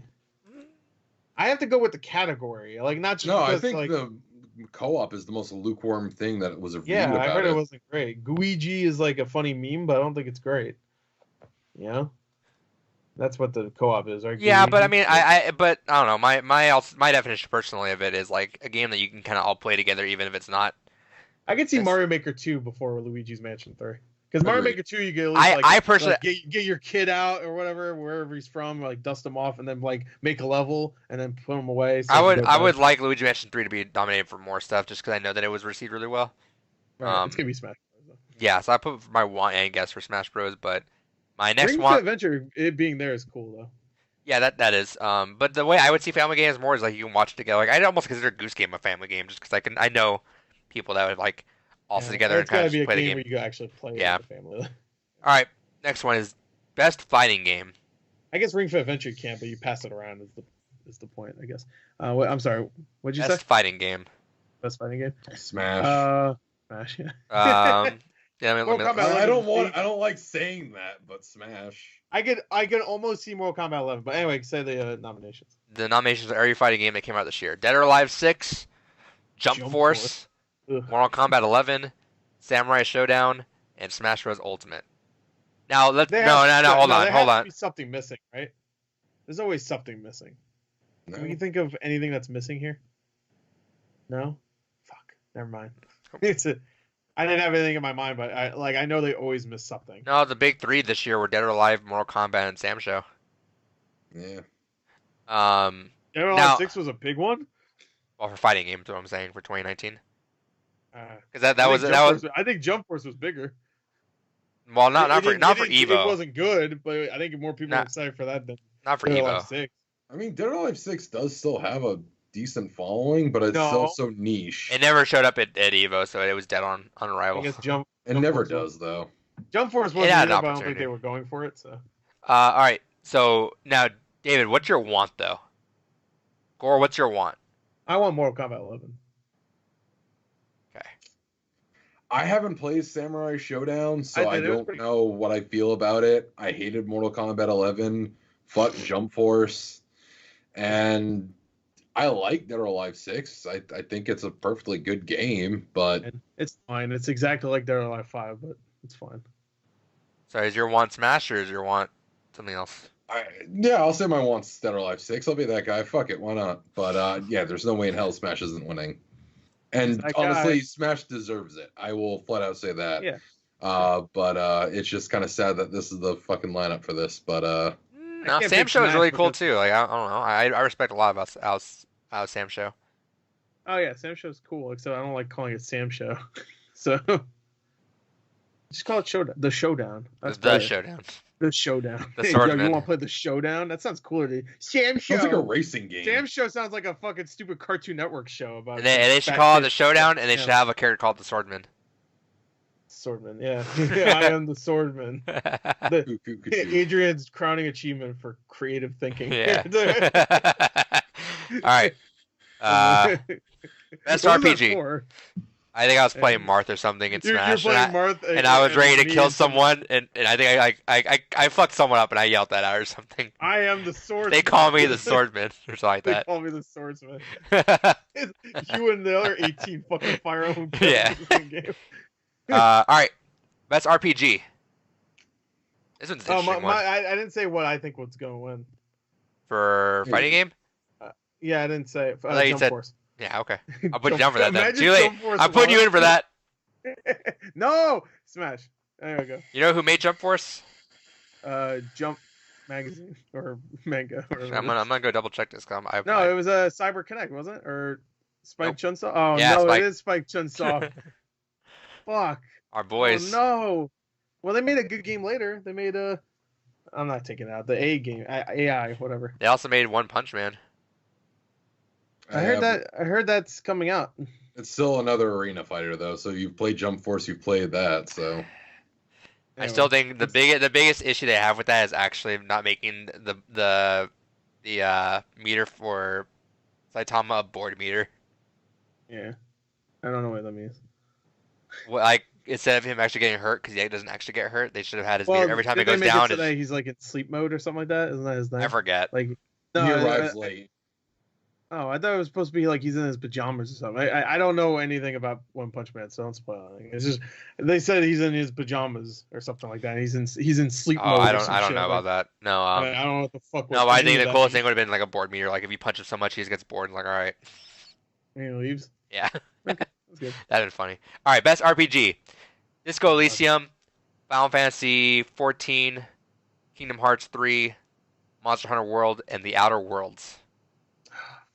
I have to go with the category. Like, not just because, I think like, the co-op is the most lukewarm thing that was reviewed yeah, about I heard it wasn't great. Guigi is like a funny meme, but I don't think it's great. You know? That's what the co-op is, right? Yeah, Guigi? but I mean, I don't know. My definition personally of it is like a game that you can kind of all play together, even if it's not. I could see Mario Maker 2 before Luigi's Mansion 3. Because Mario Maker 2, you get at least, I personally get your kid out or whatever, wherever he's from, like dust him off, and then like make a level and then put him away. So I would like Luigi Mansion 3 to be nominated for more stuff, just because I know that it was received really well. Right, it's gonna be Smash Bros. Though. Yeah, so I put my want and guess for Smash Bros. But my next Ring one, Fit Adventure, it being there is cool though. Yeah, that is. But the way I would see family games more is like you can watch it together. Like I'd almost consider Goose Game a family game, just because I know people that would like all sit together and kind of play the game. Where you actually play with the family. All right, next one is best fighting game. I guess Ring Fit Adventure you can't, but you pass it around is the point, I guess. I'm sorry, what'd you say? Best fighting game. Best fighting game. Smash. Smash. Yeah, I don't like saying that, but Smash. I could almost see Mortal Kombat 11, but anyway, say the nominations. The nominations are every fighting game that came out this year: Dead or Alive 6, Jump Force, Mortal Kombat 11, Samurai Showdown, and Smash Bros. Ultimate. Now hold on. There has to be something missing, right? There's always something missing. No. Can you think of anything that's missing here? No. Fuck. Never mind. I didn't have anything in my mind, but I know they always miss something. No, the big 3 this year were Dead or Alive, Mortal Kombat, and Sam Show. Yeah. Dead or Alive 6 was a big one. Well, for fighting games, what I'm saying for 2019. Because I think Jump Force was bigger. Well, not for Evo. It wasn't good, but I think more people are excited for that than not for Evo. 6. I mean, Dead or Alive 6 does still have a decent following, but it's still so niche. It never showed up at Evo, so it was dead on arrival. I guess it never does, though. Jump Force wasn't either, but I don't think they were going for it. So. All right. So now, David, what's your want though? Gore, what's your want? I want Mortal Kombat 11. Okay. I haven't played Samurai Showdown, so I don't know what I feel about it. I hated Mortal Kombat 11. Fuck Jump Force. And I like Dead or Alive 6. I think it's a perfectly good game, but... It's fine. It's exactly like Dead or Alive 5, but it's fine. So is your want Smash or is your want something else? I'll say my want's Dead or Alive 6. I'll be that guy. Fuck it, why not? But there's no way in hell Smash isn't winning. And honestly, Smash deserves it. I will flat out say that. Yeah. But it's just kind of sad that this is the fucking lineup for this. But no, Sam Show is really cool too. Like I don't know, I respect a lot about Sam Show. Oh yeah, Sam Show's cool. Except I don't like calling it Sam Show. So Just call it Showdown. The Showdown. That's the better. Showdown. The Showdown. The Hey, Swordsman. yo, you want to play the Showdown? That sounds cooler, dude. Sam Show. Sounds like a racing game. Sam Show sounds like a fucking stupid Cartoon Network show about. And they should fat call it kids. the Showdown, and they Yeah. should have a character called the Swordman. Swordman. Yeah. Yeah, I am the Swordman. Adrian's crowning achievement for creative thinking. Yeah. All right. Best What was that RPG. for? I think I was playing Marth or something in You're Smash, playing Marth, and I was ready to me kill and someone, and I think I fucked someone up, and I yelled that out or something. I am the swordsman. They call me the Swordman or something like They that. call me the swordsman. You and the other 18 fucking Fire Emblem Yeah. characters in the game. All right, best RPG. This one's an interesting one I didn't say what I think what's going to win. for fighting game. Yeah, I didn't say it. I thought you Jump said- Force. Yeah, okay. I'll put you down for that. Then. Imagine Too late. Jump Force I'm putting you in for that. No! Smash. There we go. You know who made Jump Force? Jump magazine or manga. Or I'm gonna go double check this. No, it was a Cyber Connect, wasn't it? Or Spike Nope. Chunsoft? Oh, Yeah, no, Spike. it is Spike Chunsoft. Fuck. Our boys. Oh, no. Well, they made a good game later. They made a. I'm not taking it out. The A game. AI, whatever. They also made One Punch Man. I heard that's coming out. It's still another arena fighter though. So you've played Jump Force, you've played that. So I still think the biggest issue they have with that is actually not making the meter for Saitama a board meter. Yeah. I don't know what that means. Well, like instead of him actually getting hurt because he doesn't actually get hurt, they should have had his meter every time it goes down. Today, he's like in sleep mode or something like that. Isn't that his name? I forget. Like, he arrives late. Oh, I thought it was supposed to be like he's in his pajamas or something. I don't know anything about One Punch Man, so don't spoil anything. It's just they said he's in his pajamas or something like that. He's in sleep mode. I don't know about that. No, I don't know what the fuck. no, but I think the coolest thing would have been like a board meter. Like if you punch him so much, he just gets bored and like, all right, And he leaves. yeah, That's good. that'd been funny. All right, best RPG: Disco Elysium, Final Fantasy 14, Kingdom Hearts 3, Monster Hunter World, and The Outer Worlds.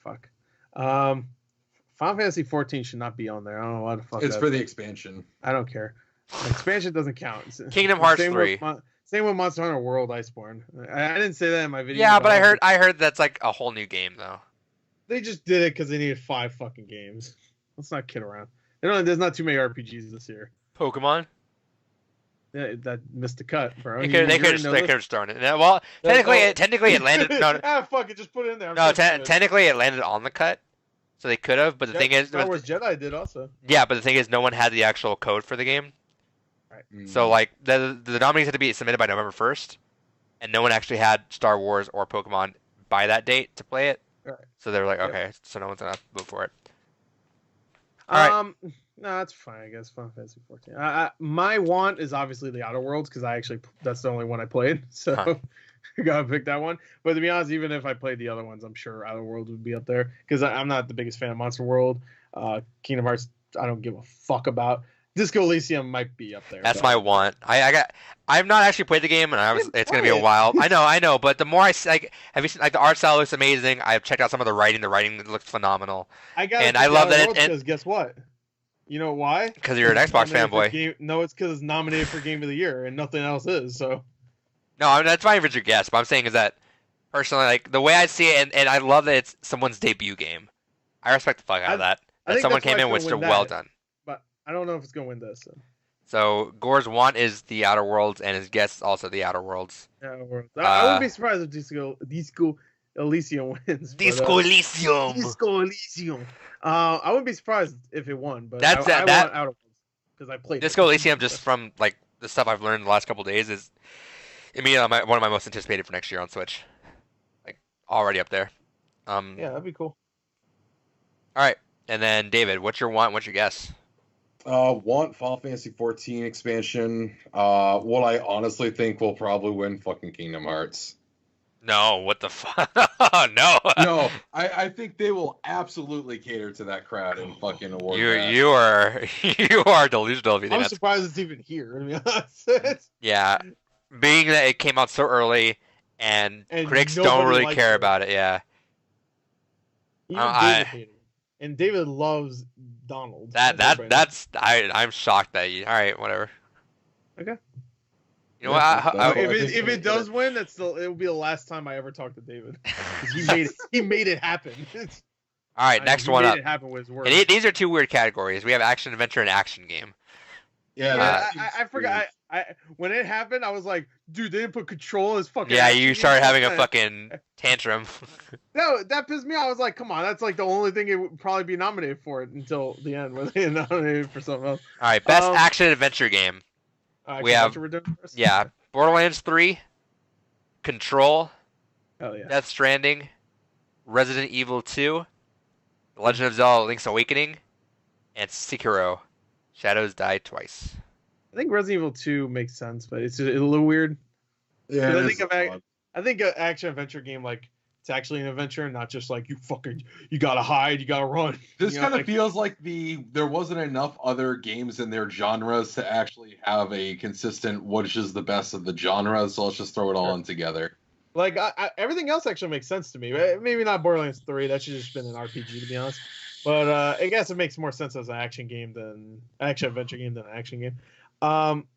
Fuck. Final Fantasy 14 should not be on there. I don't know why the fuck. It's for the expansion. I don't care. The expansion doesn't count. Kingdom Hearts Same 3. Same with Monster Hunter World Iceborne. I didn't say that in my video. Yeah, but I heard that's like a whole new game though. They just did it because they needed 5 fucking games. Let's not kid around. There's not too many RPGs this year. Pokemon. Yeah, that missed the cut, bro. They could have just thrown it. Well, technically it landed. No, fuck it, just put it in there. no. Technically it landed on the cut, so they could have. But the thing is, Star Wars Jedi did also. yeah. But the thing is, no one had the actual code for the game. Right. So like the nominees had to be submitted by November 1st, and no one actually had Star Wars or Pokemon by that date to play it. Right. So they were like, Yep. okay, so no one's gonna vote for it. All right. No, that's fine. I guess Final Fantasy 14. My want is obviously the Outer Worlds because that's the only one I played, so I gotta pick that one. But to be honest, even if I played the other ones, I'm sure Outer Worlds would be up there because I'm not the biggest fan of Monster World. Kingdom Hearts, I don't give a fuck about. Disco Elysium might be up there. That's but- my want. I've not actually played the game, and it's gonna be a play it. while. I know, but the more have you seen like the art style looks amazing. I've checked out some of the writing. The writing looks phenomenal. I love that because guess what? You know why? Because you're an Xbox Nominated for fanboy. No, it's because it's nominated for Game of the Year and nothing else is. So No, I mean, that's fine if it's your guess. But I'm saying is that personally, like the way I see it, and I love that it's someone's debut game. I respect the fuck out of that. I That think someone that's why came in it's with gonna still win well that. done. but I don't know if it's gonna win this. So Gore's want is the Outer Worlds, and his guess is also the Outer Worlds. I wouldn't be surprised if Disco Elysium wins. Disco Elysium. Disco Elysium. I wouldn't be surprised if it won, but That's I that- want Outer Worlds because I played Disco Elysium, just from like the stuff I've learned the last couple of days, is immediately one of my most anticipated for next year on Switch. Like already up there. Yeah, that'd be cool. All right, and then David, what's your want? What's your guess? Want Final Fantasy 14 expansion. What I honestly think will probably win fucking Kingdom Hearts. No, what the fuck? No. No, I think they will absolutely cater to that crowd and fucking award that. You are delusional if you think I'm that's surprised it's even here. To be honest. yeah. Being that it came out so early and critics don't nobody really likes care it. about it, yeah. Even David hated it. And David loves Donald. I'm shocked that you. All right, whatever. Okay. You know what? If it does win, it will be the last time I ever talk to David. 'Cause he made it happen. All right, next one up. It happen with his words. And these are two weird categories. We have action adventure and action game. Yeah, I forgot. When it happened, I was like, dude, they didn't put Control as fucking. Yeah, you started having a fucking tantrum. No, that pissed me off. I was like, come on, that's like the only thing it would probably be nominated for until the end when they nominated for something else. All right, best action adventure game. We have Borderlands 3, Control, Death Stranding, Resident Evil 2, The Legend of Zelda: Link's Awakening, and Sekiro: Shadows Die Twice. I think Resident Evil 2 makes sense, but it's a little weird. Yeah, I think an action adventure game, like, it's actually an adventure, not just like you gotta hide, you gotta run. This kind of feels like there wasn't enough other games in their genres to actually have a consistent which is the best of the genres, so let's just throw it all in together. Like, everything else actually makes sense to me. Maybe not Borderlands 3, that should have just been an RPG, to be honest. But I guess it makes more sense as an action adventure game than an action game.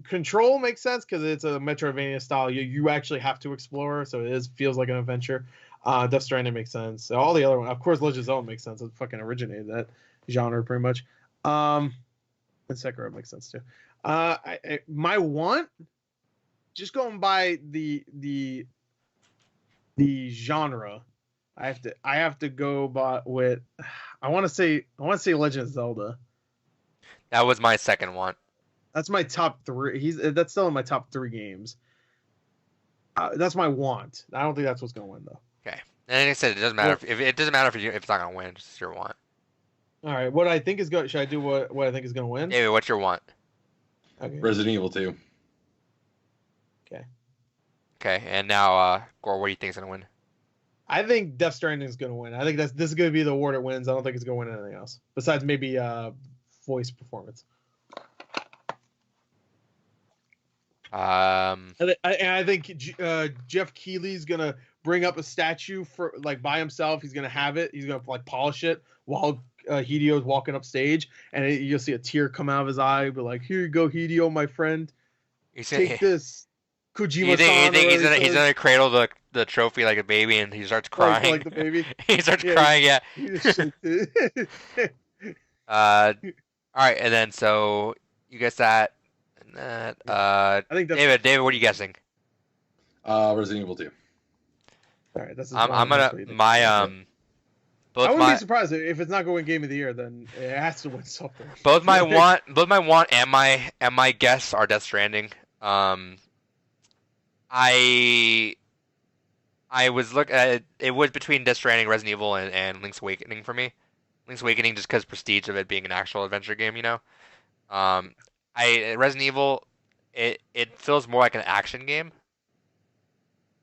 Control makes sense because it's a Metroidvania style. You actually have to explore, so it feels like an adventure. Death Stranding makes sense. All the other ones, of course, Legend of Zelda makes sense. It fucking originated that genre pretty much. And Sekiro makes sense too. My want, just going by the genre, I have to go with. I want to say Legend of Zelda. That was my second one. That's my top 3. That's still in my top 3 games. That's my want. I don't think that's what's gonna win though. Okay, and like I said, it doesn't matter if it doesn't matter if it's not gonna win. It's just your want. All right, what I think is going. Should I do what I think is gonna win? David, what's your want? Okay. Resident Evil 2. Okay. Okay, and now Gore, what do you think is gonna win? I think Death Stranding is gonna win. I think this is gonna be the award it wins. I don't think it's gonna win anything else besides maybe voice performance. I think Jeff Keighley's gonna bring up a statue for like by himself. He's gonna have it. He's gonna like polish it while Hideo's walking up stage, and you'll see a tear come out of his eye. But like, here you go, Hideo, my friend. Take this. Kojima. You think he's gonna cradle the trophy like a baby, and he starts crying? Like the baby. He starts crying. Yeah. All right, and then so you guess that. I think that's David, what are you guessing? Resident Evil 2. All right, that's. I wouldn't be surprised if it's not going Game of the Year. Then it has to win something. Both my want and my guess are Death Stranding. I was looking at it. It was between Death Stranding, Resident Evil, and Link's Awakening for me. Link's Awakening just because prestige of it being an actual adventure game, you know. Resident Evil, it feels more like an action game.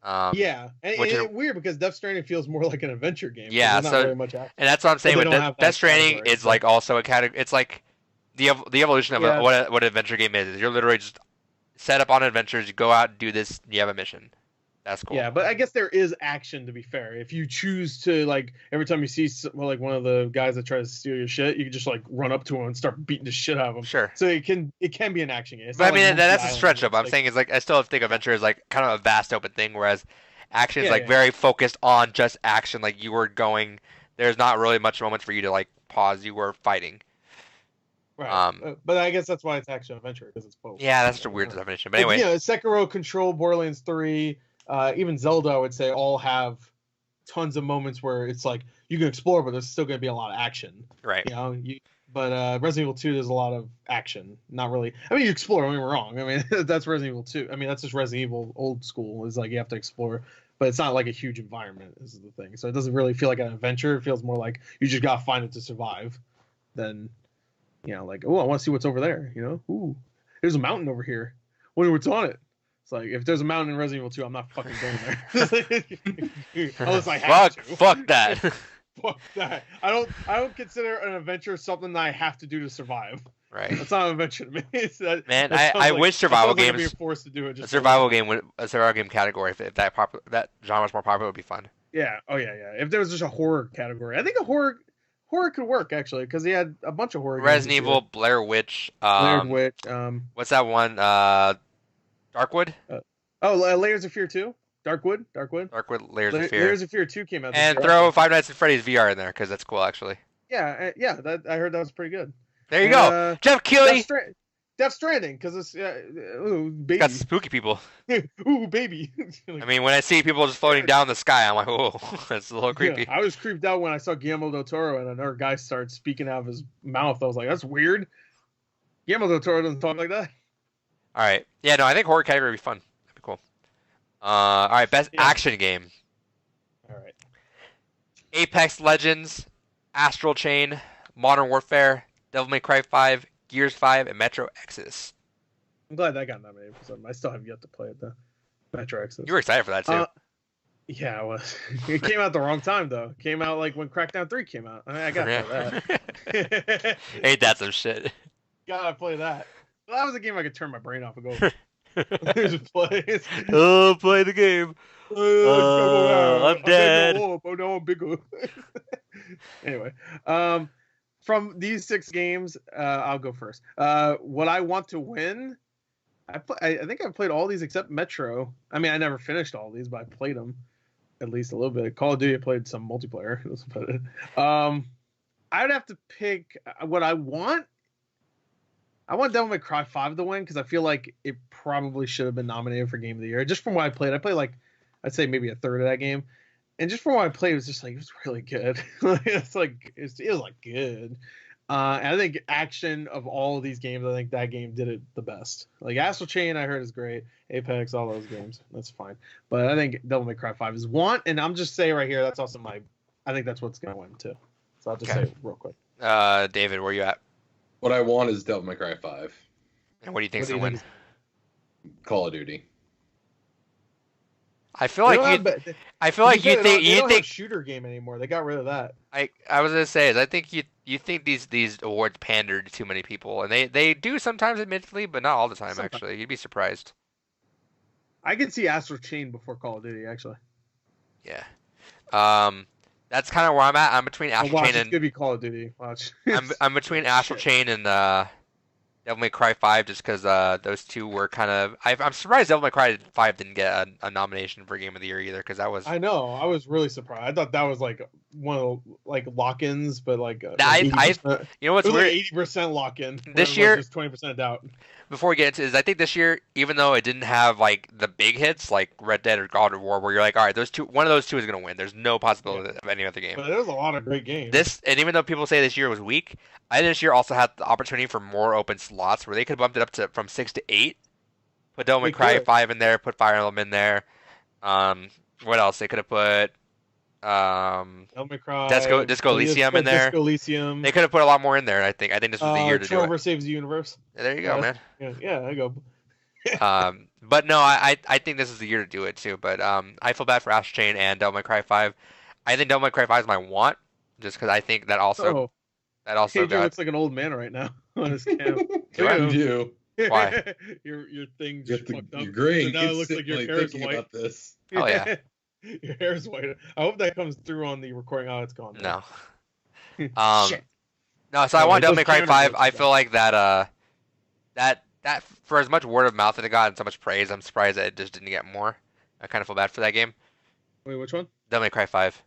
Yeah, and it's weird because Death Stranding feels more like an adventure game. Yeah, not very much action. And that's what I'm saying with Death Stranding is like also a category. It's like the evolution of what an adventure game is. You're literally just set up on adventures. You go out and do this. You have a mission. That's cool. Yeah, but I guess there is action, to be fair. If you choose to, like, every time you see like one of the guys that tries to steal your shit, you can just like run up to him and start beating the shit out of him. Sure. So it can be an action game. But I mean, that's a stretch up. I'm saying is like I still think adventure is like kind of a vast open thing, whereas action is very focused on just action. Like you were going, there's not really much moments for you to like pause. You were fighting. Right. But I guess that's why it's action adventure, because it's both. Yeah, that's a weird definition. But anyway, Sekiro, Control, Borderlands 3. Even Zelda, I would say, all have tons of moments where it's like you can explore, but there's still going to be a lot of action. Right. You know, but Resident Evil 2, there's a lot of action. Not really. I mean, you explore. Don't get me wrong. I mean, that's Resident Evil 2. I mean, that's just Resident Evil old school. Is like you have to explore, but it's not like a huge environment. Is the thing. So it doesn't really feel like an adventure. It feels more like you just gotta find it to survive. Then, you know, like, oh, I want to see what's over there. You know, ooh, there's a mountain over here. Wonder what's on it. It's like, if there's a mountain in Resident Evil 2, I'm not fucking going there. Unless I have to. Fuck that. Fuck that. I don't consider an adventure something that I have to do to survive. Right. That's not an adventure to me. Man, I wish survival games. Being forced to do it. A survival game category, if that genre's more popular, would be fun. Yeah. Oh yeah. If there was just a horror category, I think a horror could work actually, because he had a bunch of horror. Resident Evil, Blair Witch. Blair Witch. What's that one? Darkwood. Layers of Fear 2. Darkwood. Darkwood Layers of Fear. Layers of Fear 2 came out. And throw Five Nights at Freddy's VR in there because that's cool actually. Yeah. I heard that was pretty good. There you go, Jeff Keighley. Death Stranding, because it's ooh, baby. Got spooky people. Ooh, baby. I mean, when I see people just floating down the sky, I'm like, whoa, that's a little creepy. Yeah, I was creeped out when I saw Guillermo del Toro and another guy started speaking out of his mouth. I was like, that's weird. Guillermo del Toro doesn't talk like that. All right. Yeah, no, I think horror category would be fun. That'd be cool. All right, best action game. All right. Apex Legends, Astral Chain, Modern Warfare, Devil May Cry 5, Gears 5, and Metro Exodus. I'm glad that got nominated for something. I still have yet to play it though. Metro Exodus. You were excited for that too. Yeah, I was. It came out at the wrong time though. It came out like when Crackdown 3 came out. I mean, I gotta play that. Ain't that some shit? Gotta play that. Well, that was a game I could turn my brain off and go. Just play. Oh, play the game. I'm dead. Oh no, I'm bigger. Anyway, from these 6 games, I'll go first. What I want to win, I think I've played all these except Metro. I mean, I never finished all these, but I played them at least a little bit. Call of Duty, I played some multiplayer. I'd have to pick what I want. I want Devil May Cry 5 to win because I feel like it probably should have been nominated for Game of the Year. Just from what I played like, I'd say maybe a third of that game. And just from what I played, it was just like, it was really good. It was like good. And I think action of all of these games, I think that game did it the best. Like Astral Chain, I heard is great. Apex, all those games, that's fine. But I think Devil May Cry 5 is one. And I'm just saying right here, that's also I think that's what's going to win too. So I'll just say it real quick. David, where you at? What I want is Devil May Cry 5. And what do you think's going to win? Call of Duty. I feel like you think they don't have a shooter game anymore. They got rid of that. I was gonna say is I think you think these awards pander to too many people, and they do sometimes, admittedly, but not all the time. Sometimes. Actually, you'd be surprised. I could see Astral Chain before Call of Duty, actually. Yeah. That's kind of where I'm at. I'm between Astral Chain and. It's gonna be Call of Duty. Watch. I'm between Astral Chain and Devil May Cry 5 just because those two were kind of. I'm surprised Devil May Cry 5 didn't get a nomination for Game of the Year either because that was. I know. I was really surprised. I thought that was like one of the, lock-ins, but like. You know what's weird? Like 80% lock-in. This year, just 20% doubt. Before we get into this, I think this year, even though it didn't have like the big hits like Red Dead or God of War, where you're like, all right, one of those two is gonna win. There's no possibility of any other game. But there was a lot of great games. And even though people say this year was weak, I think this year also had the opportunity for more open slots where they could have bumped it up from 6 to 8. Put Devil May Cry 5 in there. Put Fire Emblem in there. What else? They could have put Devil May Cry, Disco Elysium in there. Disco Elysium. They could have put a lot more in there. I think this was the year to do it. Trover Saves the Universe. Yeah, there you go, man. Yeah, there you go. But no, I think this is the year to do it too. But I feel bad for Astral Chain and Devil May Cry 5. I think Devil May Cry 5 is my want, just because I think that also. Pedro looks like an old man right now on his cam. You. Why? Your thing just fucked up. You're graying. So now it looks like your hair is white. About this. Oh yeah. Your hair is white. I hope that comes through on the recording. Oh, it's gone. No. Shit. No. So I want Devil May Cry 5. I feel like that for as much word of mouth that it got and so much praise, I'm surprised that it just didn't get more. I kind of feel bad for that game. Wait, which one? Devil May Cry 5.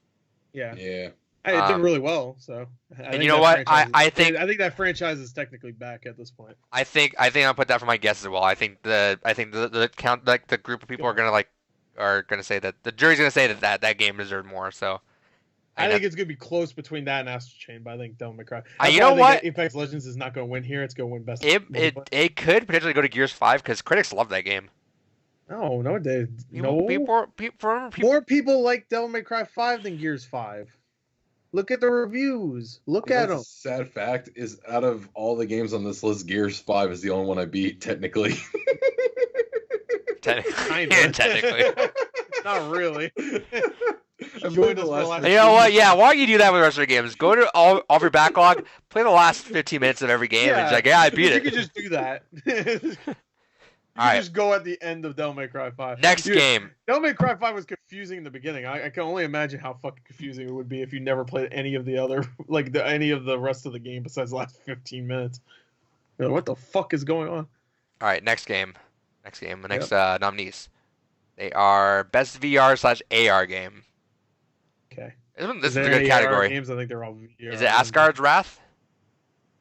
Yeah. Yeah. It did really well, so. And you know what? I think that franchise is technically back at this point. I think I'll put that for my guess as well. I think the count, like the group of people are gonna say that the jury's gonna say that game deserved more. So. I think it's gonna be close between that and Astral Chain, but I think Devil May Cry. You know what? Apex Legends is not gonna win here. It's gonna win best. It could potentially go to Gears 5 because critics love that game. No, More people like Devil May Cry 5 than Gears 5. Look at the reviews. Look at them. The sad fact is, out of all the games on this list, Gears 5 is the only one I beat, technically. Technically. Not really. I've played the last. You know what? Yeah, why don't you do that with the rest of your games? Go to all of your backlog, play the last 15 minutes of every game, and just I beat it. You could just do that. Just go at the end of Devil May Cry 5. Next game. Devil May Cry 5 was confusing in the beginning. I can only imagine how fucking confusing it would be if you never played any of the other, any of the rest of the game besides the last 15 minutes. You're like, what the fuck is going on? All right, next game. Next game, the next nominees. They are best VR/AR game. Okay. This is a good category. Games? I think they're all VR. Is it Asgard's Wrath?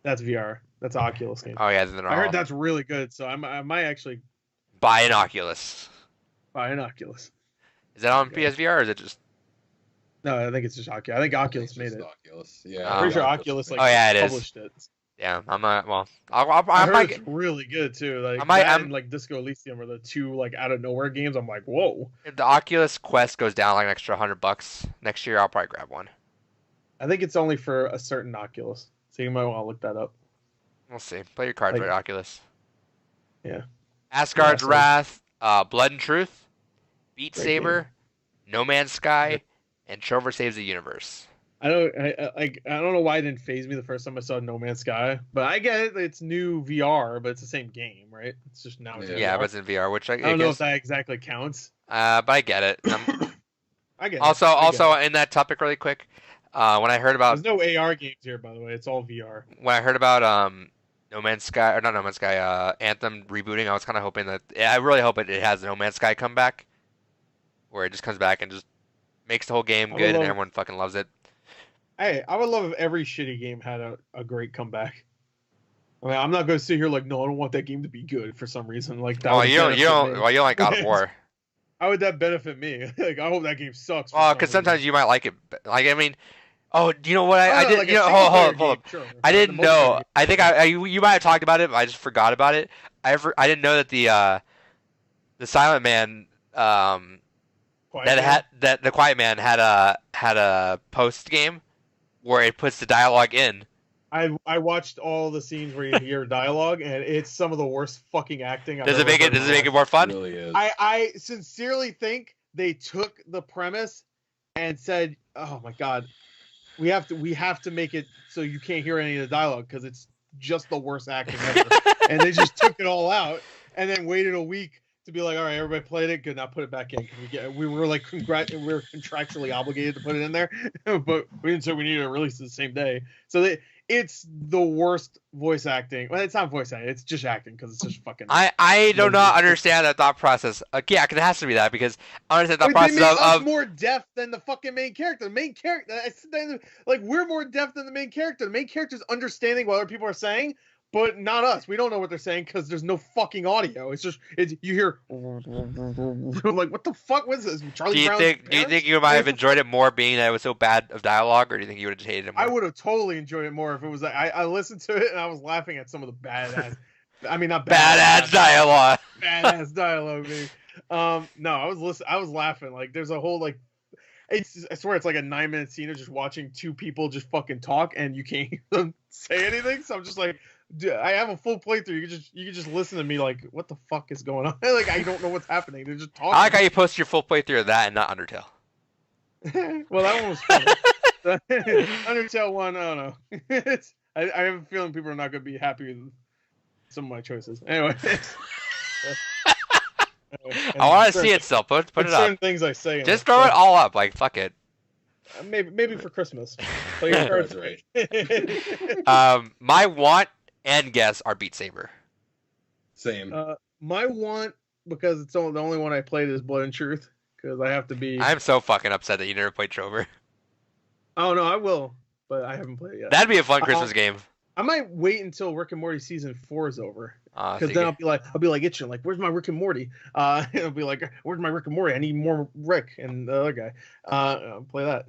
That's VR. That's an Oculus game. Oh yeah, I heard that's really good, so I might actually buy an Oculus. Buy an Oculus. Is that on PSVR or is it just? No, I think it's just Oculus. I think Oculus made it. Oculus. Yeah. I'm pretty sure Oculus published it. Yeah, I'm not. Well, I heard it's really good too. Like and like Disco Elysium are the two like out of nowhere games. I'm like, whoa. If the Oculus Quest goes down like an extra $100 next year, I'll probably grab one. I think it's only for a certain Oculus, so you might want to look that up. We'll see. Play your cards right, Oculus. Yeah. Asgard's Wrath, Blood and Truth, Beat Saber, No Man's Sky, and Trover Saves the Universe. I don't know why it didn't phase me the first time I saw No Man's Sky, but I get it. It's new VR, but it's the same game, right? It's just now. Yeah, but it's in VR, which I don't know if that exactly counts. But I get it. I get it. Also, in that topic, really quick, when I heard about there's no AR games here, by the way. It's all VR. When I heard about No Man's Sky or not No Man's Sky, Anthem rebooting, I was kind of hoping that I really hope it has No Man's Sky come back, where it just comes back and just makes the whole game good and everyone fucking loves it. Hey, I would love if every shitty game had a great comeback. I mean, I'm not going to sit here like, no, I don't want that game to be good for some reason. Like that. You don't like God of War. How would that benefit me? Like, I hope that game sucks. Well, because sometimes you might like it. Like, I mean, you know what? I did. Like hold up. Sure. I didn't know. I think you might have talked about it, but I just forgot about it. I didn't know that the Silent Man the Quiet Man had a post game where it puts the dialogue in. I watched all the scenes where you hear dialogue, and it's some of the worst fucking acting. Does it make it more fun? It really is. I sincerely think they took the premise and said, "Oh my god, we have to make it so you can't hear any of the dialogue because it's just the worst acting ever." And they just took it all out, and then waited a week to be like, "All right, everybody played it. Good, now put it back in." We were like, we were contractually obligated to put it in there, but we didn't say we needed to release it the same day. So it's the worst voice acting. Well, it's not voice acting. It's just acting because it's just fucking. I do not understand that thought process. Yeah, because it has to be that because I understand that process they made us more deaf than the fucking main character. The main character, like we're more deaf than the main character. The main character's understanding what other people are saying, but not us. We don't know what they're saying because there's no fucking audio. It's you hear like, what the fuck was this? Charlie Brown. Do you think you might have enjoyed it more being that it was so bad of dialogue, or do you think you would have just hated it more? I would have totally enjoyed it more if it was like I listened to it and I was laughing at some of the badass. I mean, not badass dialogue. Badass dialogue, man. No, I was laughing. Like, there's a whole like. I swear it's like a 9-minute scene of just watching two people just fucking talk and you can't hear them say anything. So I'm just like, dude, I have a full playthrough. You can just listen to me like, what the fuck is going on? Like, I don't know what's happening. They're just talking. I like how you post your full playthrough of that and not Undertale. Well, that one was fun. Undertale one, I don't know. I have a feeling people are not going to be happy with some of my choices. Anyway. I want to see it still. Put it up. Certain things I say. Just throw it all up. Like, fuck it. Maybe for Christmas. Play your cards right. My want and guess are Beat Saber. Same. My want, because it's the only one I played, is Blood and Truth. Because I have to be. I'm so fucking upset that you never played Trover. Oh no, I will, but I haven't played it yet. That'd be a fun Christmas game. I might wait until Rick and Morty season 4 is over. Because then I'll be like itching, like, where's my Rick and Morty? I'll be like, where's my Rick and Morty? I need more Rick and the other guy. I'll play that.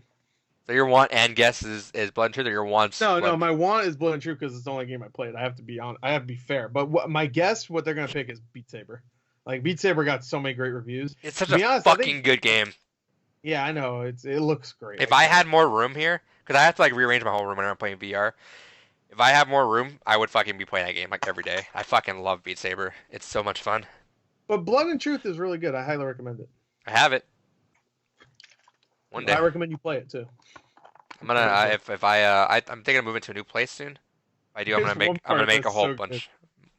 So your want and guess is Blood and Truth, or your want? No, my want is Blood and Truth because it's the only game I played. I have to be on. I have to be fair. But my guess, what they're gonna pick is Beat Saber. Like, Beat Saber got so many great reviews. It's such a fucking good game. Yeah, I know. It looks great. If I had more room here, because I have to like rearrange my whole room when I'm playing VR. If I have more room, I would fucking be playing that game like every day. I fucking love Beat Saber. It's so much fun. But Blood and Truth is really good. I highly recommend it. I have it. One day. I recommend you play it too. I'm gonna I'm thinking of moving to a new place soon. If I do, I'm gonna make a whole bunch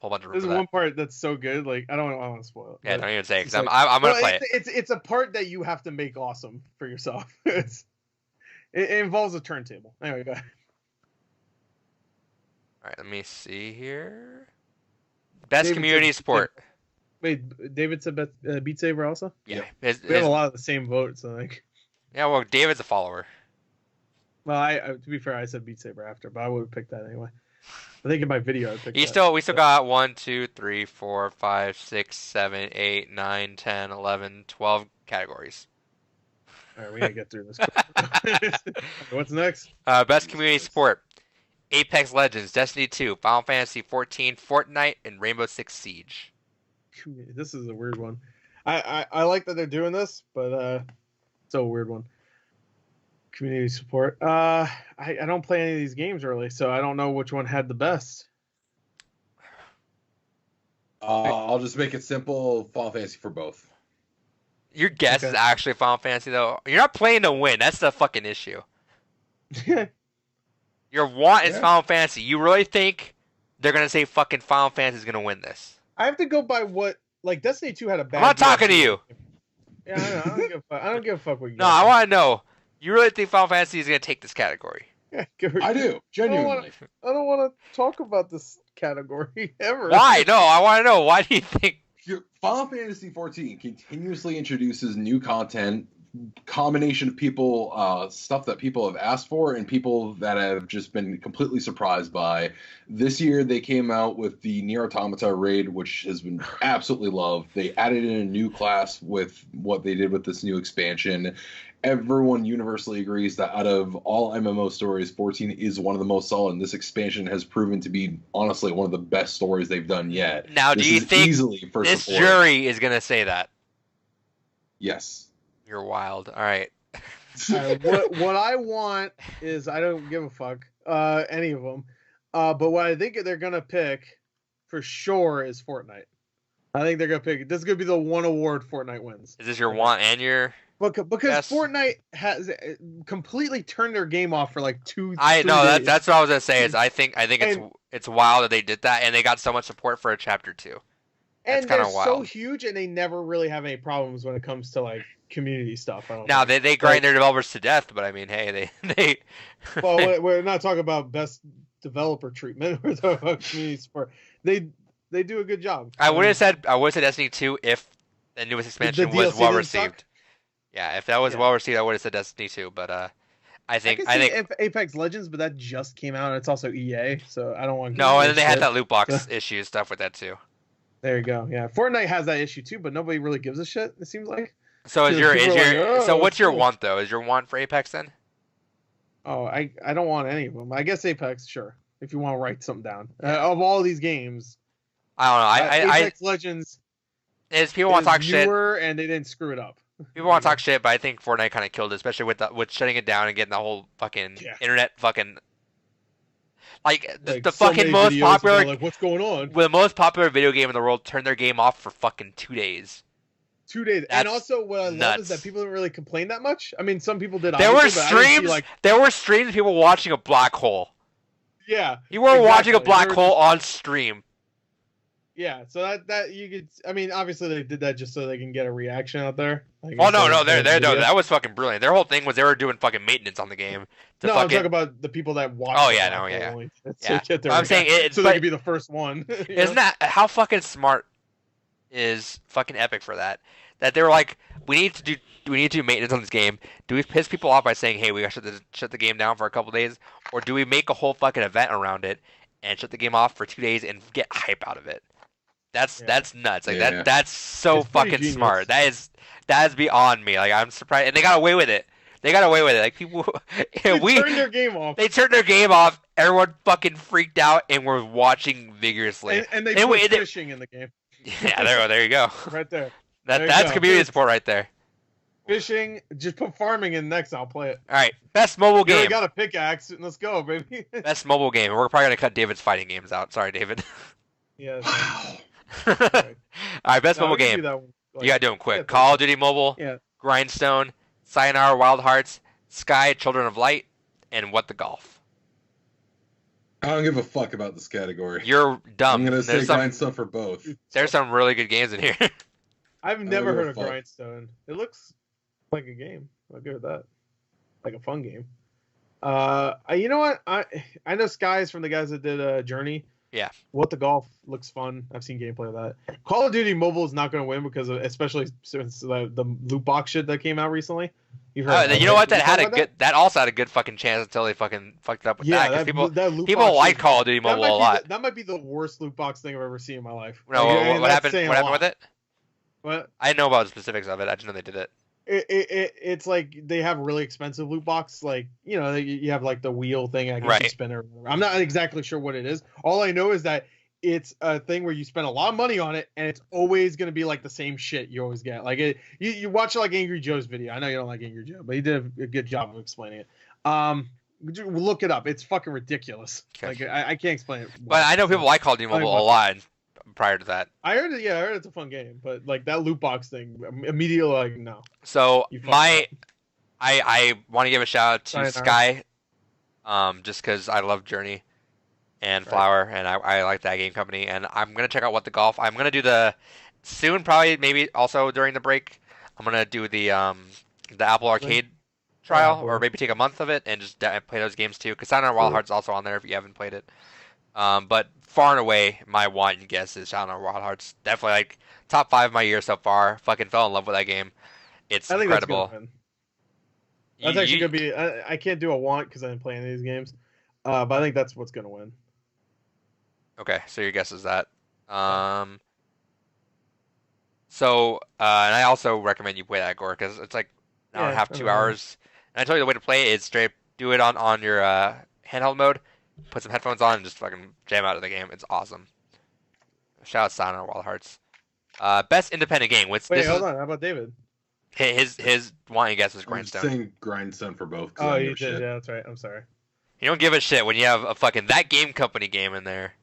of room. There's one part that's so good. Like, I don't want to spoil it. Yeah, don't even say it, because I'm gonna play it. It's a part that you have to make awesome for yourself. It involves a turntable. Anyway, go ahead. All right, let me see here. Best community support. Wait, David said Beat Saber also. Yeah, Yep. We have a lot of the same votes, I think. yeah. Well, David's a follower. Well, I to be fair, I said Beat Saber after, but I would have picked that anyway. I think in my video I picked We that. still got 1, 2, 3, 4, 5, 6, 7, 8, 9, 10, 11, 12 categories. All right, we gotta get through this quick. What's next? Best community support: Apex Legends, Destiny 2, Final Fantasy 14, Fortnite, and Rainbow Six Siege. This is a weird one. I like that they're doing this, but it's a weird one. Community support. I don't play any of these games really, so I don't know which one had the best. I'll just make it simple. Final Fantasy for both. Your guess is Okay. actually Final Fantasy, though. You're not playing to win. That's the fucking issue. Your want is Yeah. Final Fantasy. You really think they're gonna say fucking Final Fantasy is gonna win this? I have to go by what, like, Destiny 2 had a bad. I'm not talking to DLC. you. Yeah, I know. I don't give a fuck. I don't give a fuck what you. No, I want to know. You really think Final Fantasy is gonna take this category? I do, genuinely. I don't want to talk about this category ever. Why? No, I want to know. Why do you think? Final Fantasy 14 continuously introduces new content, combination of people, stuff that people have asked for, and people that have just been completely surprised by. This year, they came out with the Nier Automata raid, which has been absolutely loved. They added in a new class with what they did with this new expansion. Everyone universally agrees that out of all MMO stories, 14 is one of the most solid, and this expansion has proven to be, honestly, one of the best stories they've done yet. Now, This do you is think easily first this report. jury is gonna say that? Yes. You're wild. All right. What I want is, I don't give a fuck any of them, but what I think they're gonna pick for sure is Fortnite. I think they're gonna pick. This is gonna be the one award Fortnite wins. Is this your want and your? Because Yes. Fortnite has completely turned their game off for like 2. I 3 know days. that's what I was gonna say. Is I think And- it's wild that they did that, and they got so much support for a chapter 2. That's And they're kinda so wild. huge, and they never really have any problems when it comes to like community stuff. I don't Now think. they grind their developers to death, but I mean, hey, they Well, we're not talking about best developer treatment. We're talking about community support. They do a good job. I would have said Destiny 2 if the newest expansion was DLC well didn't received. suck? Yeah, if that was Yeah. well received, I would have said Destiny 2. But I think Apex Legends, but that just came out, and it's also EA, so I don't want. no, and then they had shit. that loot box issue stuff with that too. There you go. Yeah, Fortnite has that issue too, but nobody really gives a shit. It seems like. So People are like, so "Oh, what's your cool." want though? Is your want for Apex then? Oh, I don't want any of them. I guess Apex, sure. If you want to write something down, of all these games, I don't know. Apex Legends Is people want to talk shit. newer, and they didn't screw it up. People want to talk shit, but I think Fortnite kind of killed it, especially with shutting it down and getting the whole fucking Yeah. internet fucking like Like, the so fucking many most videos popular about, like, what's going on? the most popular video game in the world turned their game off for fucking 2 days. 2 days, and That's also what I love nuts. is that people didn't really complain that much. I mean, some people did. There were obviously, but I didn't see, streams. like, There were streams of people watching a black hole. yeah, You were watching a exactly. black They were hole on stream. yeah. So that you could. I mean, obviously they did that just so they can get a reaction out there. Like, Oh no, instead no, of there, doing no, video. that was fucking brilliant. Their whole thing was they were doing fucking maintenance on the game. To No, I'm fucking, talking about the people that watch. Oh, the yeah, black no, yeah, hole only to yeah. get their I'm saying reaction, it- so but- they could be the first one. you Isn't know? that how fucking smart is fucking Epic for that? That they were like, we need to do maintenance on this game. Do we piss people off by saying, hey, we gotta shut the game down for a couple days, or do we make a whole fucking event around it and shut the game off for 2 days and get hype out of it? That's nuts. Like Yeah. that's so It's pretty fucking genius. smart. That is beyond me. Like I'm surprised, and they got away with it. Like people, They we turned their game off, they turned their game off. Everyone fucking freaked out and were watching vigorously. and they and put we- they- fishing in the game Yeah, there you go. right there. That There you that's go. community support right there. Fishing, just put farming in next. I'll play it. All right, best mobile You already game. got a pickaxe, and let's go, baby. Best mobile game. We're probably gonna cut David's fighting games out. Sorry, David. Yeah. Wow. All right, best No, mobile we can game. do that one, like, You gotta do them quick. yeah, Call of Duty Mobile, Yeah. Grindstone, Sayonara Wild Hearts, Sky Children of Light, and What the Golf. I don't give a fuck about this category. You're dumb. I'm gonna say There's some Grindstone for both. there's some really good games in here. I've don't never give a heard of fuck. Grindstone. It looks like a game. I'll give it that. Like a fun game. You know what? I know Sky is from the guys that did Journey. Yeah. What the Golf looks fun. I've seen gameplay of that. Call of Duty Mobile is not going to win because especially since the loot box shit that came out recently. You've heard that, You know what? right? That also had a good fucking chance until they fucking fucked up with that. Because loot people box like shit, Call of Duty Mobile a lot. That might be the worst loot box thing I've ever seen in my life. No, what happened? What happened with it? What? I didn't know about the specifics of it. I just know they did it. It's like they have really expensive loot box, like you have like the wheel thing I guess you spin or whatever. I'm not exactly sure what it is. All I know is that it's a thing where you spend a lot of money on it and it's always going to be like the same shit you always get. Like you watch like Angry Joe's video. I know you don't like Angry Joe, but he did a good job of explaining it. Look it up. It's fucking ridiculous. Okay. Like I can't explain it. But I know people like Call of Duty Mobile a lot prior to that. I heard it. Yeah, I heard it's a fun game, but like that loot box thing, immediately like no. So I want to give a shout out to Sky, just because I love Journey and Flower, and I like that game company, and I'm gonna check out What the Golf. I'm gonna do soon, probably maybe also during the break. I'm gonna do the Apple Arcade trial, or maybe take a month of it and just play those games too. Because Silent Wild Hearts is also on there if you haven't played it. But far and away, my one guess is Silent Wild Hearts. Definitely like top 5 of my year so far. Fucking fell in love with that game. It's incredible. That's actually gonna be. I can't do a want because I didn't play any of these games, but I think that's what's gonna win. Okay, so your guess is that. And I also recommend you play that, Gore, because it's like an hour and a half, 2 hours. And I told you the way to play it is straight do it on your handheld mode, put some headphones on, and just fucking jam out of the game. It's awesome. Shout out Silent Wild Hearts. Best independent game. Wait, hold on. How about David? His wanting guess was Grindstone. I'm saying Grindstone for both. Oh, you did. Yeah, that's right. I'm sorry. You don't give a shit when you have a fucking That Game Company game in there,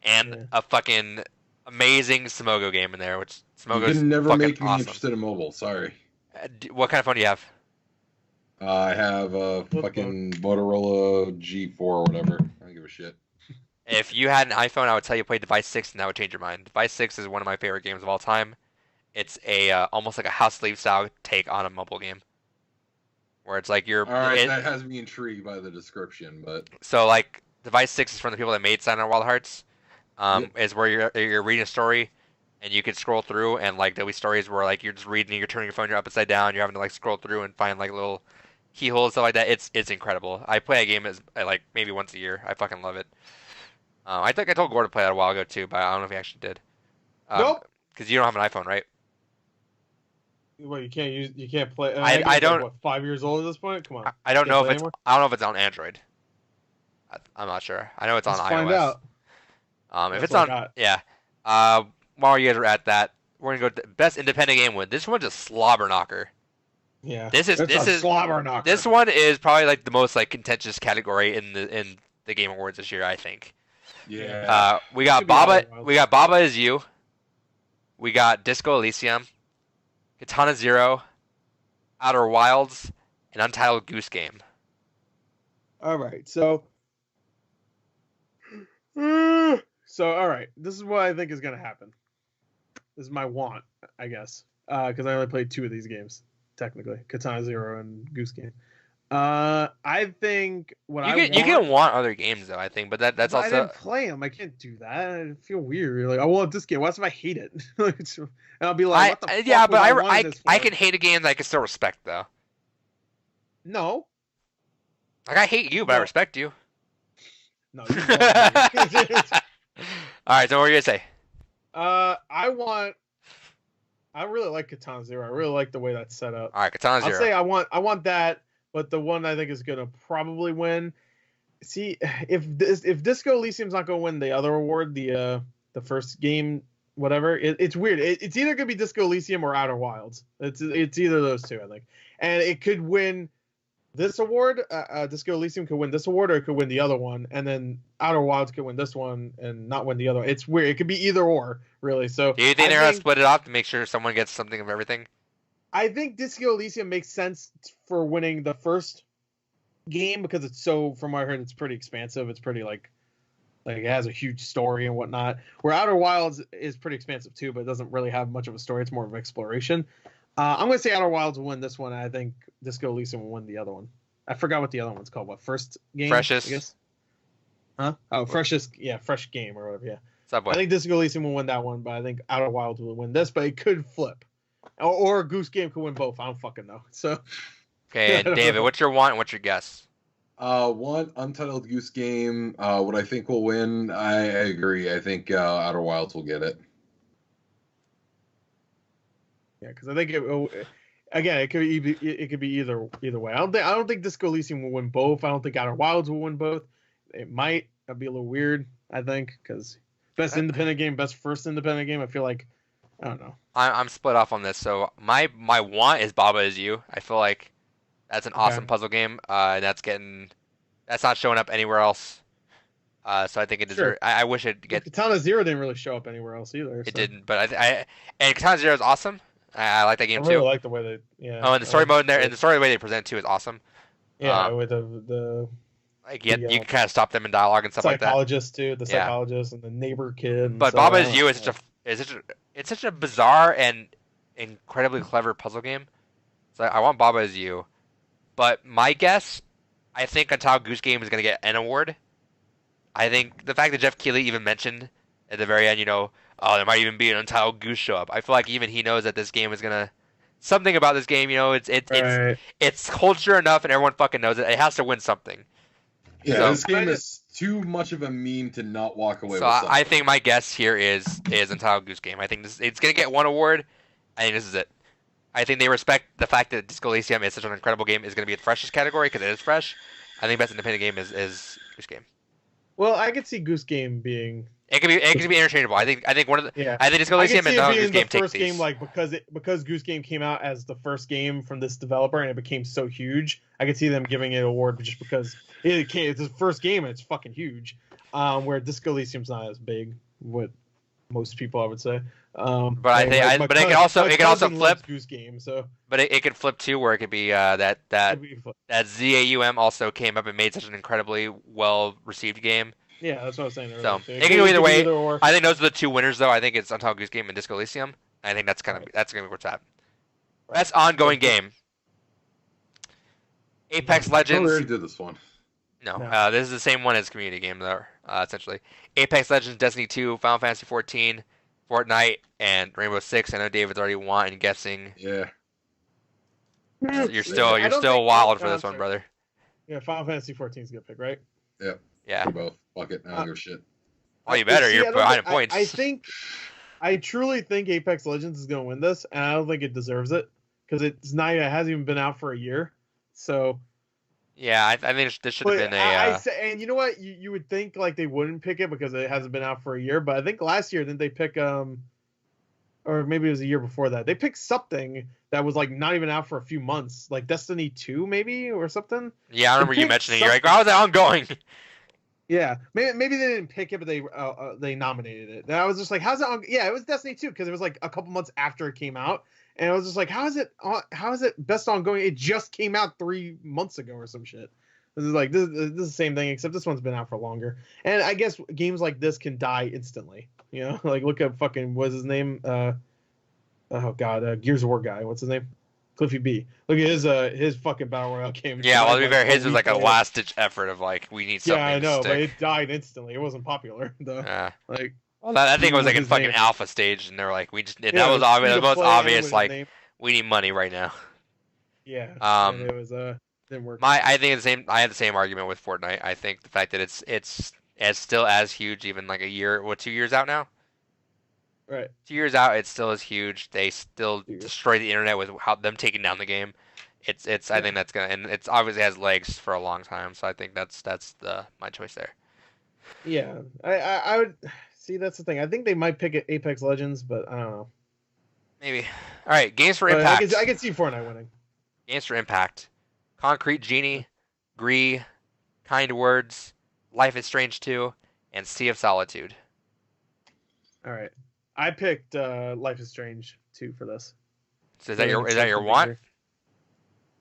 and a fucking amazing Smogo game in there, which Smogo's you never fucking make me awesome. Interested in mobile. Sorry. What kind of phone do you have? I have a fucking Motorola G4 or whatever. I don't give a shit. If you had an iPhone, I would tell you play Device 6, and that would change your mind. Device 6 is one of my favorite games of all time. It's a almost like a House Sleeve style take on a mobile game, where it's like you're. All right, that has me intrigued by the description, but. So like Device 6 is from the people that made Silent Wild Hearts. Is where you're reading a story, and you can scroll through, and like there'll be stories where like you're just reading, you're turning your phone, you're upside down, you're having to like scroll through and find like little keyholes, stuff like that. It's incredible. I play a game like maybe once a year. I fucking love it. I think I told Gordon to play that a while ago too, but I don't know if he actually did. Nope. Because you don't have an iPhone, right? Well, you can't play. I don't. What, 5 years old at this point? Come on. I don't know if it's on Android. I'm not sure. I know it's on iOS. Find out. If it's on, yeah. While you guys are at that, we're gonna go to best independent game win. This one's a slobber knocker. Yeah. This is slobber knocker. This one is probably like the most like contentious category in the Game Awards this year, I think. Yeah. We got Baba. We got Baba Is You. We got Disco Elysium, Katana Zero, Outer Wilds, and Untitled Goose Game. All right, so all right, this is what I think is gonna happen. This is my want, I guess, because I only played 2 of these games technically, Katana Zero and Goose Game. I think you can want other games though. I think, but that's also. I didn't play them. I can't do that. I feel weird. Like I want this game. What if I hate it? And I'll be like, what the fuck? Yeah, but I can hate a game that I can still respect though. No. Like I hate you, but I respect you. No. All right, so what are you gonna say? I really like Katana Zero. I really like the way that's set up. All right, Katana Zero. I'll say I want that, but the one I think is gonna probably win. See, if Disco Elysium's not gonna win the other award, the first game, whatever, it's weird. It's either gonna be Disco Elysium or Outer Wilds. It's either of those two, I think, and it could win this award. Disco Elysium could win this award, or it could win the other one, and then Outer Wilds could win this one and not win the other one. It's weird. It could be either or, really. So do you think they're gonna split it off to make sure someone gets something of everything? I think Disco Elysium makes sense for winning the first game because it's so, from what I heard, it's pretty expansive. It's pretty like it has a huge story and whatnot. Where Outer Wilds is pretty expansive too, but it doesn't really have much of a story. It's more of exploration. I'm going to say Outer Wilds will win this one. I think Disco Elysium will win the other one. I forgot what the other one's called. What, first game? Precious. I guess. Huh? Oh, freshest, fresh game or whatever. Yeah. Subway. I think Disco Elysium will win that one, but I think Outer Wilds will win this. But it could flip, or Goose Game could win both. I don't fucking know. So. Okay, and David, what's your want and what's your guess? One Untitled Goose Game. What I think will win, I agree. I think Outer Wilds will get it. Yeah, because I think it could be either way. I don't think Disco Elysium will win both. I don't think Outer Wilds will win both. It might. That'd be a little weird. I think because best independent game, best first independent game. I feel like I don't know. I'm split off on this. So my want is Baba Is You. I feel like that's an awesome puzzle game, and that's not showing up anywhere else. So I think it deserves. Sure. I wish it get. Katana Zero didn't really show up anywhere else either. It didn't, but and Katana Zero is awesome. I like that game I really too. like the way they Oh, and the story mode in there, and the story way they present it too is awesome. Yeah, with the like you can kind of stop them in dialogue and stuff like that. Psychologist too, the psychologist and the neighbor kid. But Baba Is You is such a bizarre and incredibly clever puzzle game. So I want Baba Is You, but my guess, I think Untitled Goose Game is going to get an award. I think the fact that Jeff Keighley even mentioned at the very end, there might even be an Untitled Goose show up. I feel like even he knows that this game is gonna something about this game. It's culture enough, and everyone fucking knows it. It has to win something. Yeah, so, this game is too much of a meme to not walk away. So with something. I think my guess here is Untitled Goose Game. I think it's gonna get one award. I think this is it. I think they respect the fact that Disco Elysium is such an incredible game. Is going to be the freshest category because it is fresh. I think best independent game is Goose Game. Well, I could see Goose Game being. It could be interchangeable. I think one of the. Yeah. I think Disco Elysium and Goose Game take these. Game, like because Goose Game came out as the first game from this developer and it became so huge. I could see them giving it an award just because it's the first game and it's fucking huge. Where Disco Elysium's not as big with most people, I would say. But it can also flip. Goose Game, so. But it could flip too, where it could be that ZAUM also came up and made such an incredibly well received game. Yeah, that's what I was saying earlier. So it can go either way. I think those are the two winners, though. I think it's Untitled Goose Game and Disco Elysium. I think that's gonna be where it's at. Right. That's ongoing game. Apex Legends. We already did this one. No. This is the same one as community game, though. Essentially, Apex Legends, Destiny 2, Final Fantasy 14, Fortnite, and Rainbow Six. I know David's already wanting guessing. Yeah. You're still wild for this one, brother. Yeah, Final Fantasy 14 is a good pick, right? Yep. Yeah. Both. Fuck it. I don't give a shit. Oh, you better. You're behind points. I truly think Apex Legends is going to win this, and I don't think it deserves it because it hasn't even been out for a year. So. Yeah, I think this should have been and you know what? You would think like they wouldn't pick it because it hasn't been out for a year, but I think last year didn't they pick or maybe it was a year before that. They picked something that was like not even out for a few months, like Destiny 2 maybe or something. Yeah, I remember you mentioning it. You're like, how is that ongoing? Yeah, maybe they didn't pick it, but they nominated it. And I was just like, how's it on? Yeah, it was Destiny 2 because it was like a couple months after it came out. And I was just like, how is it best ongoing? It just came out 3 months ago or some shit. This is the same thing, except this one's been out for longer. And I guess games like this can die instantly. Like look at fucking what's his name? Gears of War guy. What's his name? Cliffy B. Look at his fucking battle royale game. Yeah, well, to be fair, his was like a last ditch effort of like we need something. Yeah, I know, to but it died instantly. It wasn't popular though. Yeah. Like. Well, I think it was like in fucking alpha stage, and they're like, that was obvious. The most obvious, like, we need money right now. Yeah. It was didn't work. I have the same argument with Fortnite. I think the fact that it's still as huge, even like 2 years out now. Right. 2 years out, it's still as huge. They still destroy the internet with them taking down the game. I think that's gonna, and it's obviously has legs for a long time. So I think that's my choice there. Yeah, I would. See, that's the thing. I think they might pick Apex Legends, but I don't know. Maybe. All right, games for impact. I can see Fortnite winning. Games for impact. Concrete Genie, Gree, Kind Words, Life is Strange 2, and Sea of Solitude. All right, I picked Life is Strange 2 for this. So is that your want?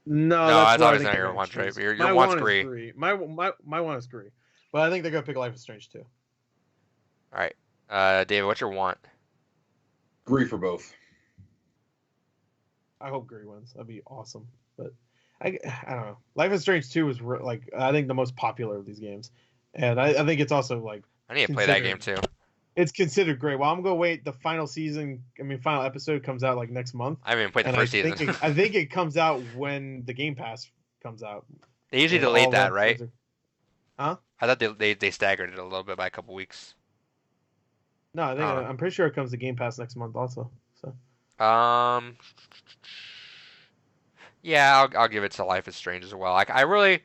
No, I thought it was not your want, right? Your want's Gree. My want is Gree, but I think they're gonna pick Life is Strange 2. All right, David, what's your want? Gree for both. I hope Gree wins. That'd be awesome. But I don't know. Life is Strange 2 is I think the most popular of these games. and I think it's also like I need to play that game too. It's considered great. Well, I'm gonna wait. The final episode comes out like next month. I haven't even played the first season. I think it comes out when the Game Pass comes out. They usually delayed that, right? Huh? I thought they staggered it a little bit by a couple weeks. No, I'm pretty sure it comes to Game Pass next month also. So. Yeah, I'll give it to Life is Strange as well. Like I really,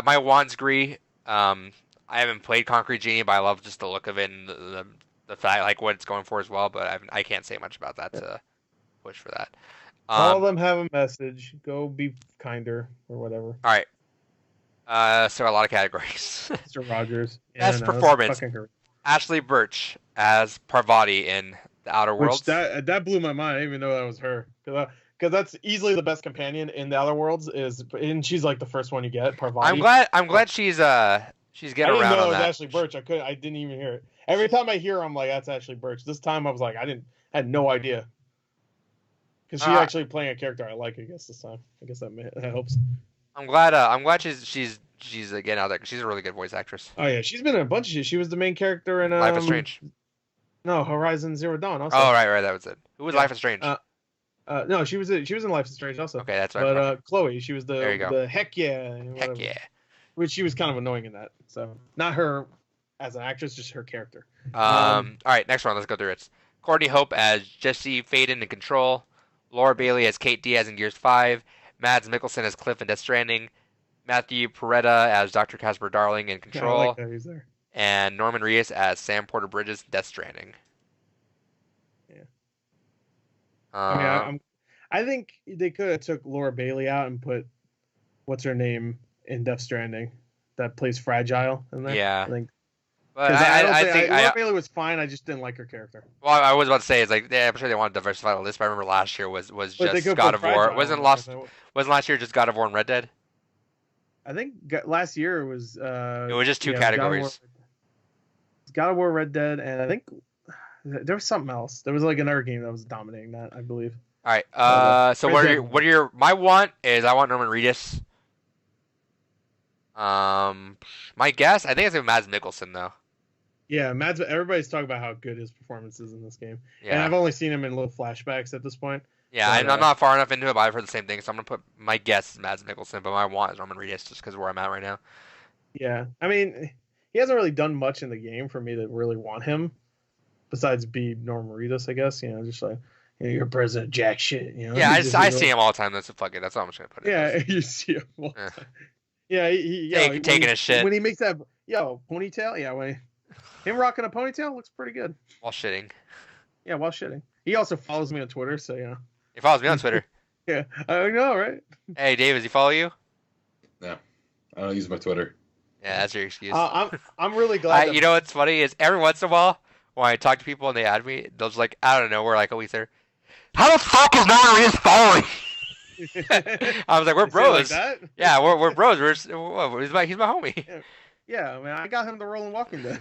my wants agree. I haven't played Concrete Genie, but I love just the look of it and the fact like what it's going for as well. But I can't say much about that to push for that. All of them have a message. Go be kinder or whatever. All right. So a lot of categories. Mr. Rogers. Best performance. Ashley Birch as Parvati in The Outer Worlds. That blew my mind. I didn't even know that was her. Because that's easily the best companion in The Outer Worlds. And she's like the first one you get, Parvati. I'm glad she's getting around on that. I didn't know it was Ashley Birch. I didn't even hear it. Every time I hear her, I'm like, that's Ashley Birch. This time I was like, I had no idea. Because she's actually playing a character I like, I guess, this time. I guess that helps. I'm glad she's getting out there. She's a really good voice actress. Oh yeah, she's been in a bunch of shit. She was the main character in Life is Strange. No, Horizon Zero Dawn also. Oh right, that was it. Who was Life is Strange? No, she was in Life is Strange also. Okay, that's right. But Chloe, she was the heck yeah. Heck yeah. Which she was kind of annoying in that. So not her as an actress, just her character. All right, next one. Let's go through it. Courtney Hope as Jesse Faden in Control. Laura Bailey as Kate Diaz in Gears 5. Mads Mikkelsen as Cliff in Death Stranding. Matthew Peretta as Dr. Casper Darling in Control. Yeah, I like that he's there. And Norman Reedus as Sam Porter Bridges in Death Stranding. Yeah. I think they could have took Laura Bailey out and put what's her name in Death Stranding that plays Fragile in there. Yeah. I think. But I think Laura Bailey was fine. I just didn't like her character. Well, I was about to say, I'm sure they want to diversify the list, but I remember last year was just God of War. Wasn't last year just God of War and Red Dead? I think last year it was. It was just two categories. God of War, Red Dead, and I think there was something else. There was like another game that was dominating that, I believe. All right. So what are your? My want is I want Norman Reedus. My guess, I think it's Mads Mikkelsen though. Yeah, everybody's talking about how good his performance is in this game. Yeah. And I've only seen him in little flashbacks at this point. Yeah, but, I'm not far enough into it, but I've heard the same thing, so I'm going to put my guess is Mads Mikkelsen, but my want is Norman Reedus just because of where I'm at right now. Yeah, I mean, he hasn't really done much in the game for me to really want him, besides be Norman Reedus, I guess. You know, just like, you're President Jack shit. You know? Yeah, I see him all the time. That's fuck it. That's all I'm just going to put it. Yeah, you see him all the time. Yeah, taking a shit. When he makes that, ponytail, yeah, him rocking a ponytail looks pretty good. While shitting. Yeah, while shitting. He also follows me on Twitter, so yeah. He follows me on Twitter. Yeah, I know, right? Hey, Dave, does he follow you? No, I don't use my Twitter. Yeah, that's your excuse. I'm really glad. You know what's funny is every once in a while when I talk to people and they add me, they'll just like out of nowhere like always there. How the fuck is Norman Reedus following? I was like, we're bros. Like yeah, we're bros. He's my homie. Yeah, man, I got him to roll in Walking Dead.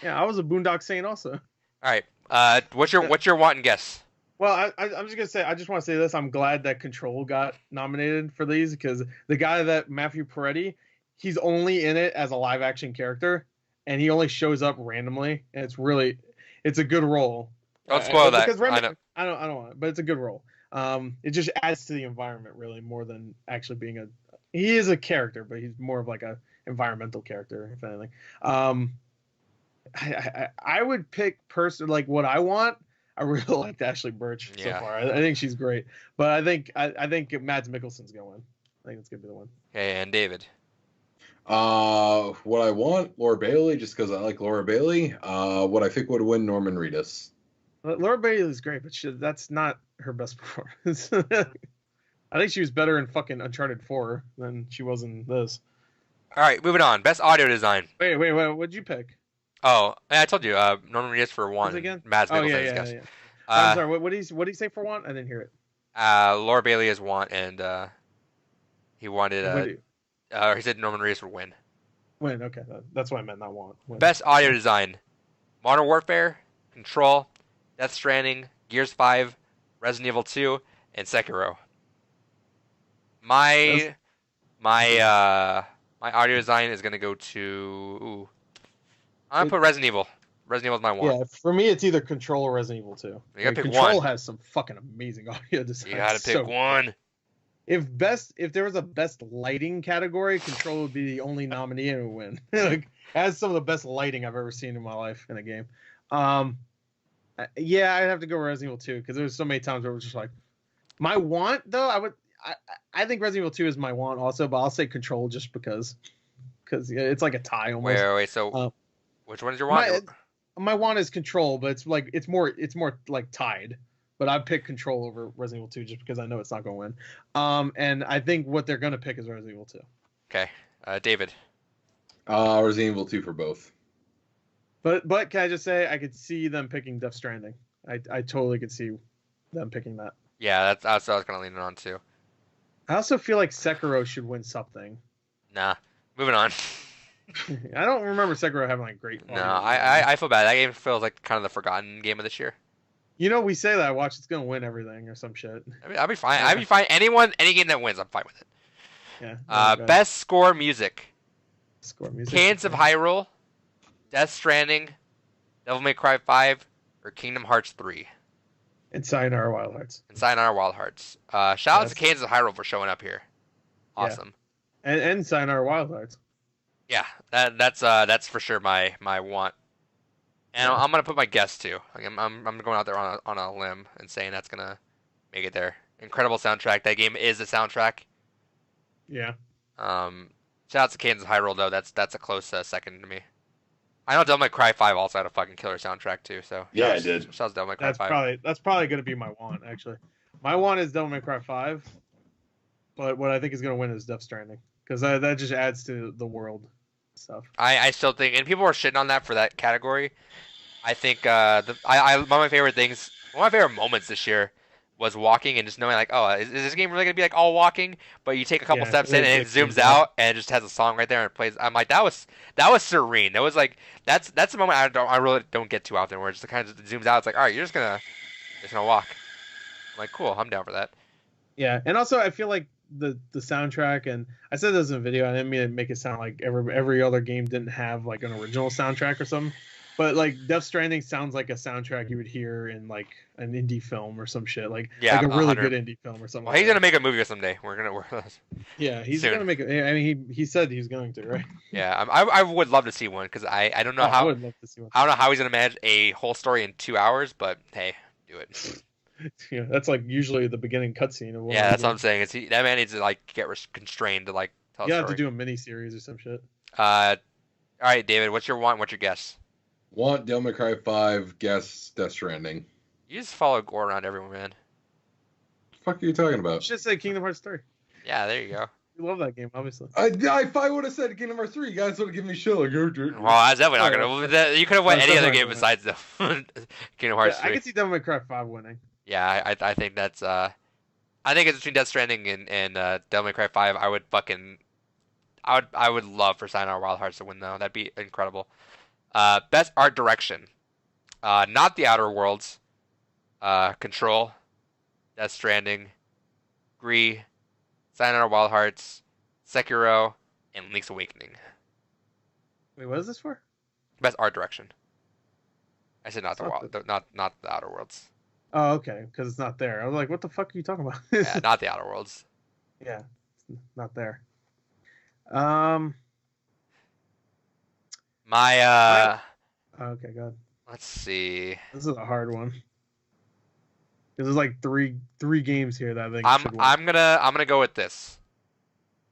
Yeah, I was a Boondock Saint also. All right, what's your want and guess? Well, I'm just gonna say, I just want to say this. I'm glad that Control got nominated for these because the guy that Matthew Peretti, he's only in it as a live action character, and he only shows up randomly, and it's a good role. Don't spoil that. I don't want it, but it's a good role. It just adds to the environment really more than actually being he is a character, but he's more of like a environmental character, if anything. I would pick like what I want. I really liked Ashley Birch so far. I think she's great, but I think Mads Mikkelsen's gonna win. I think it's gonna be the one. Okay, and David. What I want, Laura Bailey, just because I like Laura Bailey. What I think would win, Norman Reedus. Laura Bailey is great, but that's not her best performance. I think she was better in fucking Uncharted 4 than she was in this. All right, moving on. Best audio design. Wait. What'd you pick? Oh, I told you. Norman Reedus for one. Again? Mads Mikkelsen. Yeah. I'm sorry. What did he say for one? I didn't hear it. Laura Bailey is one, and he wanted. He said Norman Reedus would win. Win. Okay, that's what I meant. Not want. Win. Best audio design: Modern Warfare, Control, Death Stranding, Gears 5, Resident Evil 2, and Sekiro. My My audio design is gonna go to. Ooh. I'm gonna put Resident Evil. Resident Evil is my want. Yeah, for me, it's either Control or Resident Evil 2. You gotta pick Control one. has some fucking amazing audio design. You gotta pick one. If there was a best lighting category, Control would be the only nominee and it would win. Like, it has some of the best lighting I've ever seen in my life in a game. Yeah, I'd have to go Resident Evil 2 because there's so many times where it was just like my want though. I think Resident Evil 2 is my want also, but I'll say Control just because it's like a tie almost. Wait. So, which one is your want? My want is Control, but it's more like tied. But I pick Control over Resident Evil 2 just because I know it's not going to win. And I think what they're going to pick is Resident Evil 2. Okay, David. Resident Evil 2 for both. But can I just say I could see them picking Death Stranding. I totally could see them picking that. Yeah, that's what I was kind of leaning on too. I also feel like Sekiro should win something. Nah, moving on. I don't remember Sekiro having like great. No, I feel bad. That game feels like kind of the forgotten game of this year. You know, we say that. Watch, it's gonna win everything or some shit. I mean, I'll be fine. I'll be fine. Any game that wins, I'm fine with it. Yeah. Best score music. Score music. Cans of Hyrule, Death Stranding, Devil May Cry 5, or Kingdom Hearts 3. And Sayonara Wild Hearts. Wild Hearts. Shout out to Cans of Hyrule for showing up here. Awesome. Yeah. And Sayonara Wild Hearts. Yeah, that's for sure my want. And I'm gonna put my guess too. Like I'm going out there on a limb and saying that's gonna make it there. Incredible soundtrack. That game is a soundtrack. Yeah. Shout out to Kansas Hyrule though. That's a close second to me. I know Devil May Cry 5 also had a fucking killer soundtrack too. So yeah, I did. Shout out to Devil May Cry 5. That's probably gonna be my want actually. My want is Devil May Cry 5, but what I think is gonna win is Death Stranding because that just adds to the world stuff. I still think, and people are shitting on that for that category. I think one of my favorite things, one of my favorite moments this year was walking and just knowing like, oh, is this game really gonna be like all walking? But you take a couple steps in and it zooms out and it just has a song right there and it plays. I'm like, that was serene. That was like that's the moment I really don't get too often where it just kind of zooms out. It's like, all right, you're just gonna walk. I'm like, cool, I'm down for that. Yeah, and also I feel like the soundtrack, and I said this in a video, I didn't mean to make it sound like every other game didn't have like an original soundtrack or something, but like Death Stranding sounds like a soundtrack you would hear in like an indie film or some shit, like a really good indie film or something. Well, he's gonna make a movie someday. We're gonna work on this. Yeah, he's gonna make it. I mean, he said he's going to, right? Yeah, I would love to see one because I don't know how. I would love to see one. I don't know how he's gonna manage a whole story in 2 hours, but hey, do it. Yeah, that's like usually the beginning cutscene of one. Yeah, that's what I'm saying. That man needs to like get constrained to like tell a story. You have to do a mini series or some shit. All right, David, what's your want? What's your guess? Want Devil May Cry 5, guess Death Stranding. You just follow Gore around everyone, man. What the fuck are you talking about? You should say Kingdom Hearts 3. Yeah, there you go. You love that game, obviously. If I would have said Kingdom Hearts 3, you guys would have given me shit. Like, well, that's definitely not gonna. You could have won any other game besides the Kingdom Hearts 3. I could see Devil May Cry 5 winning. Yeah, I think that's I think it's between Death Stranding and Devil May Cry 5. I would love for Sayonara Wild Hearts to win though. That'd be incredible. Best art direction. Not The Outer Worlds. Control. Death Stranding. Gree. Sayonara Wild Hearts. Sekiro. And Link's Awakening. Wait, what is this for? Best art direction. I said not the Outer Worlds. Oh, okay, because it's not there. I was like, what the fuck are you talking about? Yeah, not The Outer Worlds. Yeah, it's not there. Okay, good. Let's see. This is a hard one. There's like three games here that I think should win. I'm gonna go with this.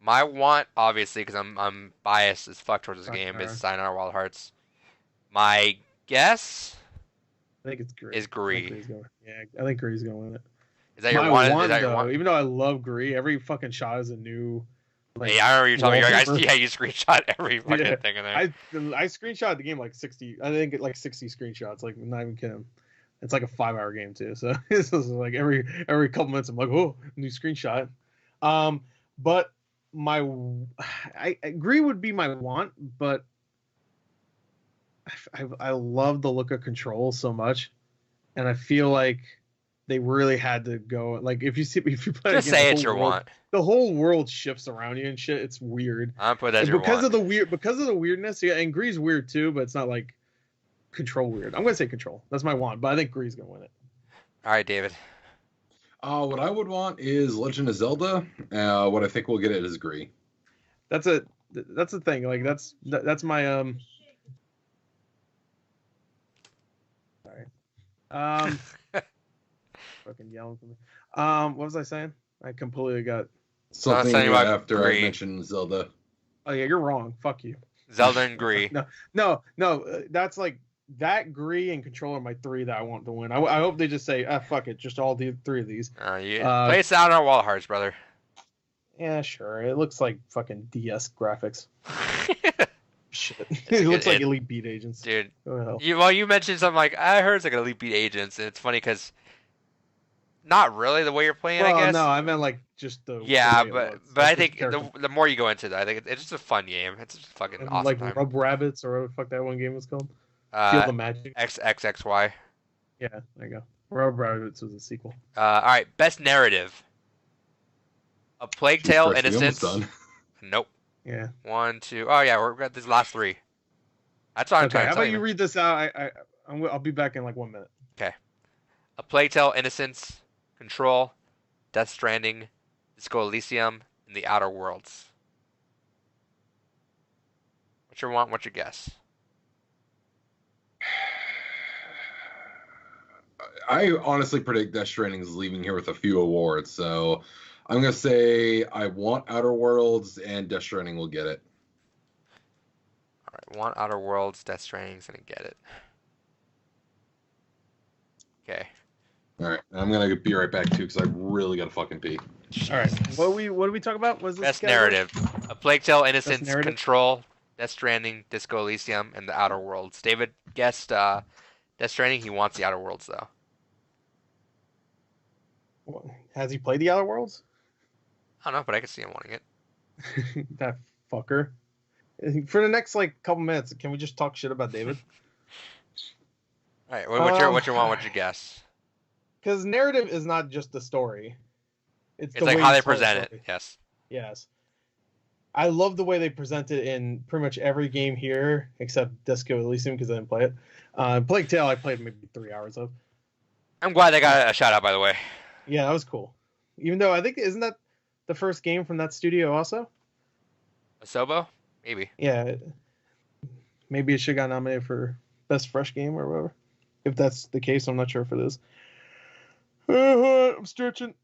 My want, obviously, because I'm biased as fuck towards this game, is Sayonara Wild Hearts. My guess. I think it's Gree. Is Gree. I think Gree's gonna win it. Is that your one? Is that your one? Even though I love Gree, every fucking shot is a new. Like, yeah, I remember you telling me. Yeah, you screenshot every fucking thing in there. I screenshot the game like 60. I think like 60 screenshots. Like, not even kidding. It's like a 5-hour game too. So this is like every couple minutes I'm like, oh, new screenshot. But I agree would be my want, but I love the look of Control so much, and I feel like they really had to go. Like if you play Just again, say the it's whole your world- want. The whole world shifts around you and shit. It's weird. I'm put that as And your because want. because of the weirdness. Yeah, and Gree's weird too, but it's not like control weird. I'm gonna say control. That's my want, but I think Gree's gonna win it. All right, David. What I would want is Legend of Zelda. What I think we'll get it is Gree. That's the thing. Like that's my Sorry. Fucking yelling for me. What was I saying? I completely got. Something saying about after Gree. I mentioned Zelda. Oh yeah, you're wrong. Fuck you. Zelda and Gree. No. That's like that. Gree and Control are my three that I want to win. I hope they just say, fuck it, just all the three of these. Place out on Wall of Hearts, brother. Yeah, sure. It looks like fucking DS graphics. Shit. It looks like Elite Beat Agents. Dude. Oh, hell. You mentioned something like, I heard it's like Elite Beat Agents, and it's funny because not really the way you're playing, I guess. No, I meant like just the. Yeah, the way it but looks. I Like think character- the more you go into that, I think it's just a fun game. It's just a fucking awesome like time. Rub Rabbits or whatever the fuck that one game was called. Feel the Magic. XXXY. Yeah, there you go. Rub Rabbits was a sequel. All right, best narrative. A Plague Tale: Christ, we almost Innocence. done. Nope. Yeah. 1, 2. Oh yeah, we've got these last three. That's all I'm Okay. trying to How tell about you read this out? I'll be back in like 1 minute. A Plague Tale: Innocence, Control, Death Stranding, Disco Elysium, and The Outer Worlds. What's your want? What's your guess? I honestly predict Death Stranding is leaving here with a few awards, so I'm gonna say I want Outer Worlds and Death Stranding will get it. All right, want Outer Worlds, Death Stranding's gonna get it. Okay. All right, I'm gonna be right back too because I really gotta fucking pee. All right. What do we talk about? Was this Best category? narrative. A Plague Tale: Innocence, narrative? Control, Death Stranding, Disco Elysium, and The Outer Worlds. David guessed Death Stranding. He wants The Outer Worlds though. Has he played the Outer Worlds? I don't know, but I could see him wanting it. That fucker. For the next like couple minutes, can we just talk shit about David? All right, what's your want? What's your guess? Because narrative is not just the story. It's the like way how you they tell the present it. story. Yes. Yes. I love the way they present it in pretty much every game here, except Disco Elysium because I didn't play it. Plague Tale I played maybe 3 hours of. I'm glad they got a shout out, by the way. Yeah, that was cool. Even though I think isn't that the first game from that studio also? Asobo? Maybe. Yeah. Maybe it should got nominated for best fresh game or whatever. If that's the case, I'm not sure if it is. I'm stretching.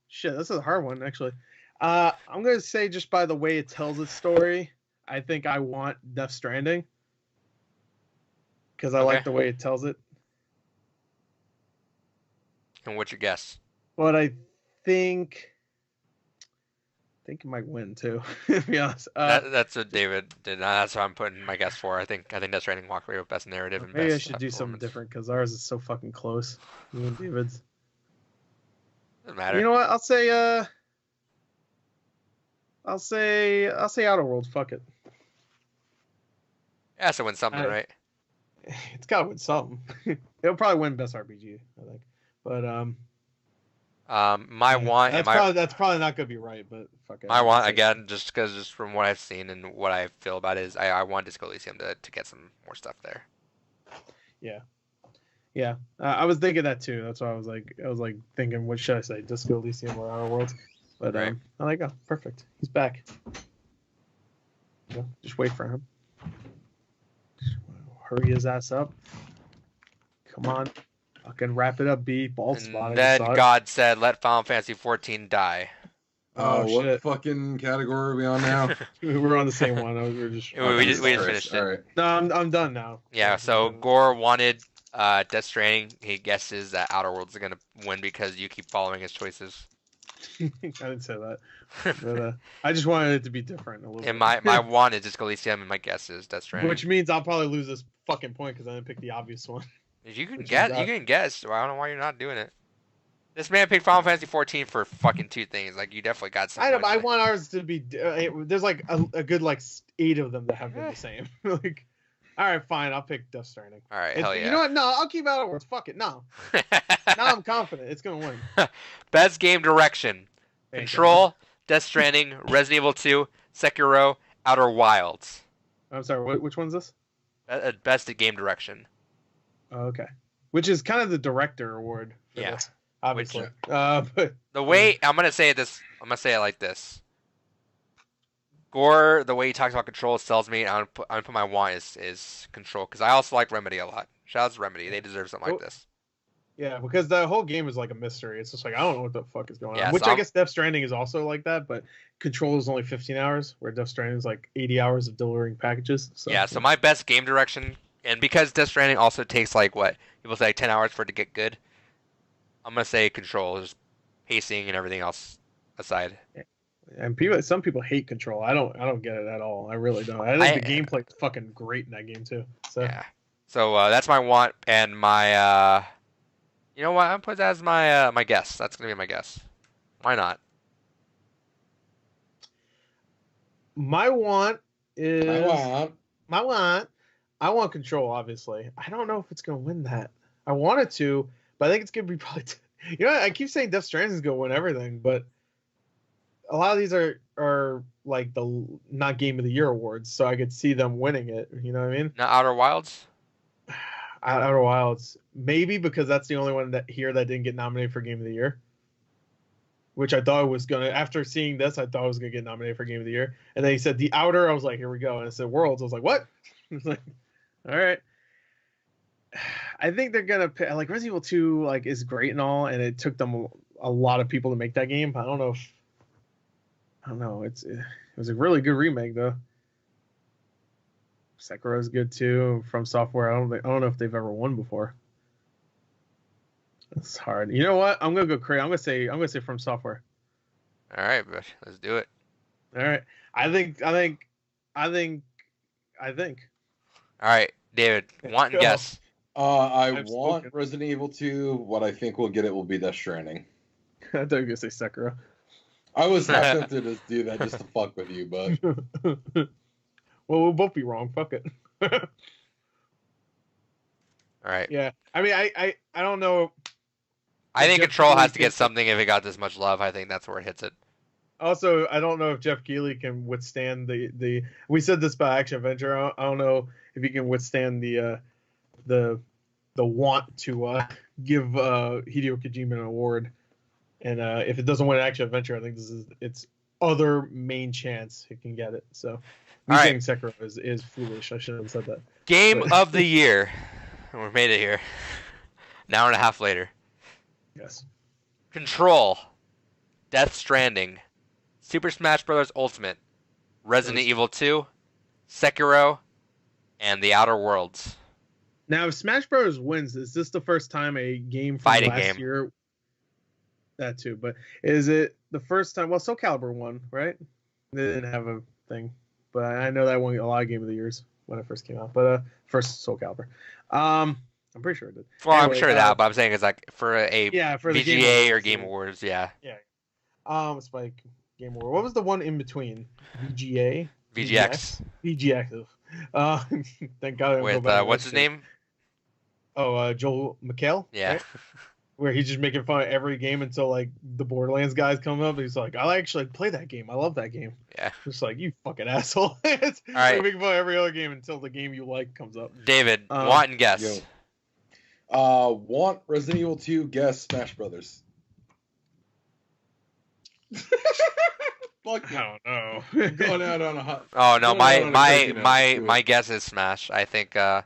Shit, this is a hard one actually. I'm gonna say just by the way it tells its story, I think I want Death Stranding because I like the way it tells it. And what's your guess? But I think it might win too. To be honest, That's what David did. That's what I'm putting my guess for. I think Death Stranding walked away with best narrative and maybe best I should do something performance. different because ours is so fucking close. Me and David's. Doesn't matter. You know what? I'll say Outer Worlds. Fuck it. It has to win something, right? It's gotta win something. It'll probably win best RPG, I think. But my want. that's probably not gonna be right. But fuck it. My want again, just from what I've seen and what I feel about it is I want Disco Elysium to get some more stuff there. Yeah. I was thinking that too. That's why I was like thinking, what should I say, Disco Elysium or Outer Worlds? But Right. I like, oh, perfect. He's back. Just wait for him. Hurry his ass up. Come on. Fucking wrap it up, B. Bald And spot. then God said, "Let Final Fantasy 14 die." Oh, what shit. fucking category are we on now? We're on the same one. We were just. We just Christ. finished it. All right. No, I'm done now. Yeah. So Gore wanted Death Stranding. He guesses that Outer Worlds are gonna win because you keep following his choices. I didn't say that. But, I just wanted it to be different a little And bit. my want is Disco Elysium, and my guess is Death Stranding. Which means I'll probably lose this fucking point because I didn't pick the obvious one. You can which guess. is You can guess. Well, I don't know why you're not doing it. This man picked Final Fantasy 14 for fucking 2 things. Like you definitely got some. I know, but points I there. want ours to be. There's like a good like 8 of them that have been the same. Like, All right, fine. I'll pick Death Stranding. All right, hell yeah. You know what? No, I'll keep Outer Worlds. Fuck it. No. Now I'm confident it's gonna win. Best game direction: Thank Control, Death Stranding, Resident Evil 2, Sekiro, Outer Wilds. I'm sorry. Which one's this? Best game direction. Oh, okay. Which is kind of the director award. For Yeah. this, obviously. But The way I'm gonna say it like this. Gore, the way he talks about Control sells me. I'm gonna put my want is Control because I also like Remedy a lot. Shout out to Remedy, they deserve something like this. yeah, because the whole game is like a mystery. It's just like I don't know what the fuck is going Yeah, on. Which so I guess Death Stranding is also like that, but Control is only 15 hours, where Death Stranding is like 80 hours of delivering packages. So, Yeah, so my best game direction, and because Death Stranding also takes like what people say like 10 hours for it to get good, I'm gonna say Control, just pacing and everything else aside. And some people hate Control. I don't get it at all. I really don't. I think the gameplay is fucking great in that game too. So Yeah. So that's my want and my. You know what? I'm gonna put that as my my guess. That's gonna be my guess. Why not? my want is I I want Control. Obviously, I don't know if it's gonna win that. I want it to, but I think it's gonna be probably. You know, I keep saying Death Stranding is gonna win everything, but a lot of these are like the not Game of the Year awards, so I could see them winning it. You know what I mean? Not Outer Wilds. Outer Wilds, maybe because that's the only one that didn't get nominated for Game of the Year. Which I thought was gonna. After seeing this, I thought it was gonna get nominated for Game of the Year. And then he said The Outer. I was like, here we go. And it said Worlds. I was like, what? I was like, all right. I think they're gonna pick, like Resident Evil 2 like is great and all, and it took them a lot of people to make that game. I don't know. It was a really good remake though. Sekiro is good too. From Software, I don't know if they've ever won before. It's hard. You know what? I'm gonna go crazy. I'm gonna say From Software. All right, but let's do it. All right. I think. All right, David. Want and guess. I I've want spoken. Resident Evil 2. What I think will get it will be Death Stranding. I thought you were gonna say Sekiro. I was half tempted to do that just to fuck with you, but Well, we'll both be wrong. Fuck it. All right. Yeah. I mean, I don't know. I think Jeff Control Keighley has to get can- something if it got this much love. I think that's where it hits it. Also, I don't know if Jeff Keighley can withstand the. We said this about Action Adventure. I don't know if he can withstand the want to give Hideo Kojima an award, and if it doesn't win Action Adventure, I think this is its other main chance it can get it. So, me All saying Sekiro is foolish. I shouldn't have said that. Game But- of the year. We made it here. An hour and a half later. Yes. Control, Death Stranding, Super Smash Bros. Ultimate, Resident Evil 2, Sekiro, and The Outer Worlds. Now, if Smash Bros. Wins, is this the first time a game from Fighting last game. year? That too, but is it the first time? Well, Soul Calibur won, right? They didn't have a thing, but I know that won a lot of Game of the Years when it first came out. But first Soul Calibur, I'm pretty sure it did. Well, I'm Anyway, sure that, but I'm saying it's like for a Yeah, for the VGA Game or Awards, Game yeah. Awards, yeah. Spike Game Award. What was the one in between? VGA, VGX. VGX. Thank God. I didn't go With, back and what's watch his it. name? Oh, Joel McHale. Yeah. right? Where he's just making fun of every game until like the Borderlands guys come up. He's like, I actually play that game. I love that game. Yeah. Just like, you fucking asshole. It's right. like making fun of every other game until the game you like comes up. David, want and guess. yo. Want Resident Evil 2, guess Smash Brothers. Fuck I don't know. I'm going out on a hot. Oh no, Going out on a crazy note. my Do it. my guess is Smash. I think No.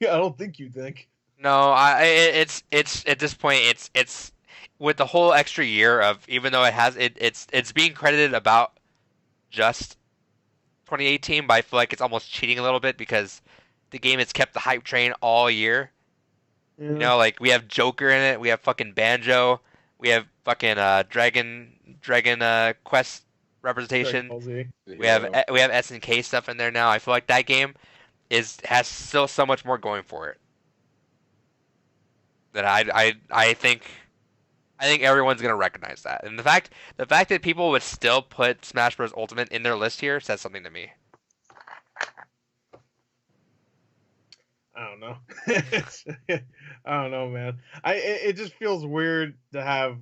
Yeah, I don't think you think. no, it's at this point it's with the whole extra year of, even though it's being credited about just 2018, but I feel like it's almost cheating a little bit because the game has kept the hype train all year. Yeah. You know, like we have Joker in it, we have fucking Banjo, we have fucking Dragon Quest representation. Dragon Ball Z. We have SNK stuff in there now. I feel like that game has still so much more going for it. That I think I think everyone's gonna recognize that, and the fact that people would still put Smash Bros. Ultimate in their list here says something to me. I don't know. I don't know, man. It just feels weird to have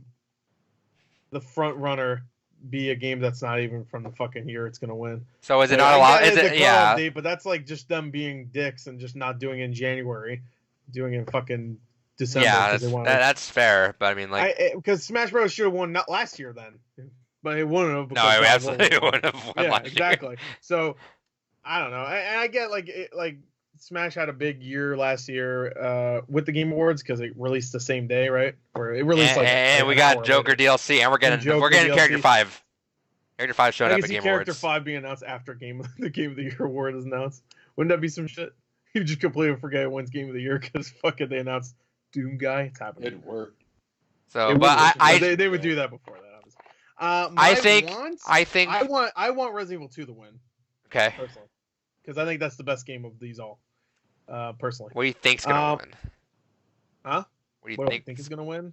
the front runner be a game that's not even from the fucking year it's gonna win. So is it not a lot? Is it Date, but that's like just them being dicks and just not doing it in January, doing it in fucking December. Yeah, that's fair. But I mean, like, because Smash Bros. Should have won not last year then, but it wouldn't have. No, it absolutely wouldn't have won last year. Exactly. So I don't know. And I get like Smash had a big year last year with the Game Awards because it released the same day, right? Or it released and we got Joker later. DLC, and we're getting Character 5. Character 5 showed up at Game Awards. Character 5 being announced after the Game of the Year award is announced. Wouldn't that be some shit? You just completely forget it wins Game of the Year because fucking they announced Doom Guy. It's happening. It'd work. So, but they would do that before that. I think I want Resident Evil 2 to win. Okay. Personally, because I think that's the best game of these all. Personally. What do you think's gonna win? Huh? What do you think is gonna win?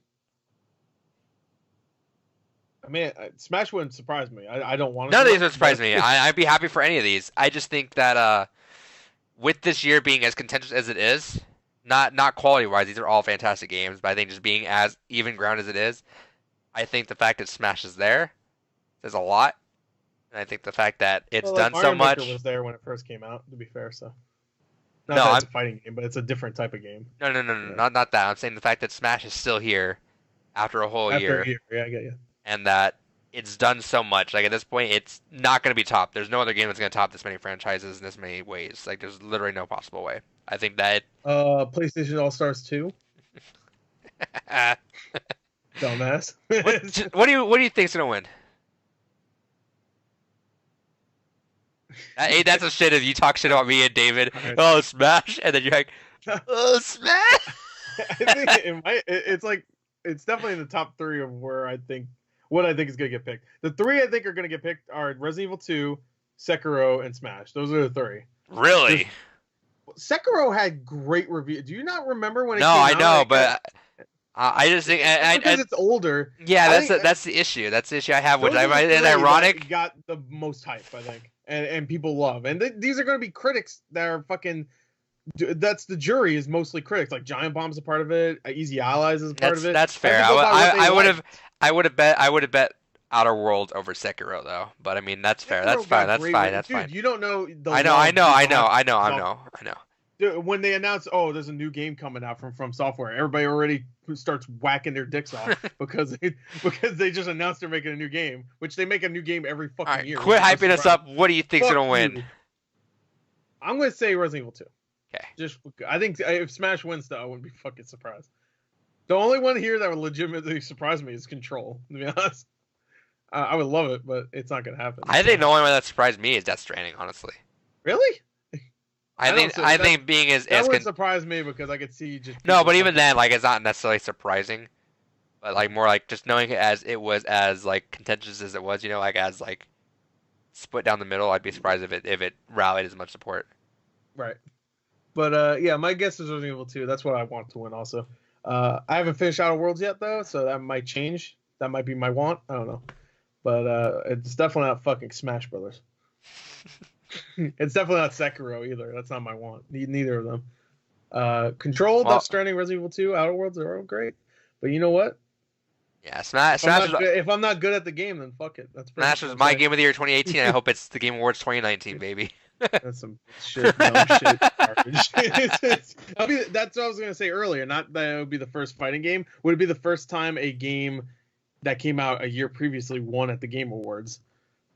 I mean, Smash wouldn't surprise me. I don't want to. None of these would surprise me. I'd be happy for any of these. I just think that with this year being as contentious as it is, not quality-wise, these are all fantastic games, but I think just being as even ground as it is, I think the fact that Smash is there says a lot. And I think the fact that it's done so much. Maker was there when it first came out, to be fair, so. It's a fighting game, but it's a different type of game. No, not that. I'm saying the fact that Smash is still here after a whole year. Yeah, I get you. And that it's done so much. Like, at this point, it's not going to be topped. There's no other game that's going to top this many franchises in this many ways. Like, there's literally no possible way. I think that... PlayStation All-Stars 2? Dumbass. What do you think's going to win? Hey, that's a shit if you talk shit about me and David. Right. Oh, Smash, and then you're like, oh, Smash. I think it's definitely in the top 3 of what I think is gonna get picked. The 3 I think are gonna get picked are Resident Evil 2, Sekiro, and Smash. Those are the 3. Really? Sekiro had great reviews. Do you not remember when it came out? No, I know, but I just think because it's older. Yeah, that's the issue. That's the issue I have, which I find ironic. Got the most hype, I think. And people love. And these are going to be critics that are fucking... That's the jury is mostly critics. Like Giant Bomb's a part of it. Easy Allies is a part of it. That's fair. I would have bet Outer Worlds over Sekiro though. But I mean, that's fair. That's fine. That's fine. That's fine. You don't know. I know. Dude, when they announce, there's a new game coming out from Software, everybody already starts whacking their dicks off because they just announced they're making a new game, which they make a new game every fucking year. Quit hyping us up. What do you think's gonna win? I'm gonna say Resident Evil 2. Okay. I think if Smash wins, though, I wouldn't be fucking surprised. The only one here that would legitimately surprise me is Control. To be honest, I would love it, but it's not gonna happen. I think the only one that surprised me is Death Stranding. Honestly. Really? I think being as would surprise me because I could see just no, but even then, like, it's not necessarily surprising, but like more like just knowing it as it was as like contentious as it was, like as like split down the middle. I'd be surprised if it rallied as much support. Right, but yeah, my guess is Resident Evil 2. That's what I want to win. Also, I haven't finished Outer Worlds yet though, so that might change. That might be my want. I don't know, but it's definitely not fucking Smash Brothers. It's definitely not Sekiro either. That's not my want. Neither of them. Control, Death Stranding, Resident Evil 2, Outer Worlds are all great. But you know what? Yeah, Smash. If I'm not good at the game, then fuck it. Smash was my game of the year 2018. I hope it's the Game Awards 2019, baby. That's some shit. Dumb shit. Garbage. That's what I was gonna say earlier. Not that it would be the first fighting game. Would it be the first time a game that came out a year previously won at the Game Awards?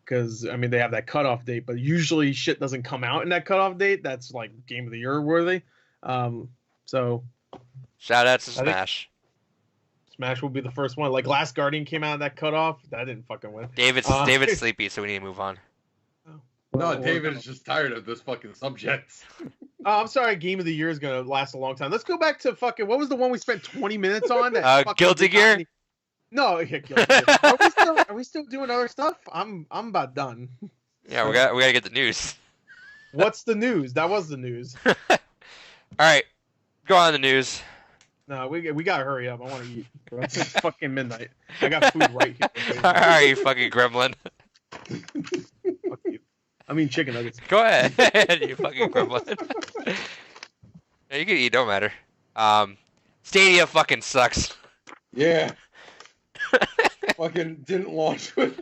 Because, I mean, they have that cutoff date, but usually shit doesn't come out in that cutoff date. That's, like, Game of the Year worthy. So... Shout out to Smash. Smash will be the first one. Like, Last Guardian came out of that cutoff. That didn't fucking win. David's sleepy, so we need to move on. No, David is just tired of this fucking subject. I'm sorry, Game of the Year is going to last a long time. Let's go back to fucking... What was the one we spent 20 minutes on? Guilty Gear? No, are we still doing other stuff? I'm about done. Yeah, we gotta get the news. What's the news? That was the news. All right, go on the news. No, we gotta hurry up. I want to eat. Bro. It's fucking midnight. I got food right here. All right, you fucking gremlin. Fuck you. I mean chicken nuggets. Go ahead, you fucking gremlin. Yeah, you can eat, don't matter. Stadia fucking sucks. Yeah. Fucking didn't launch with.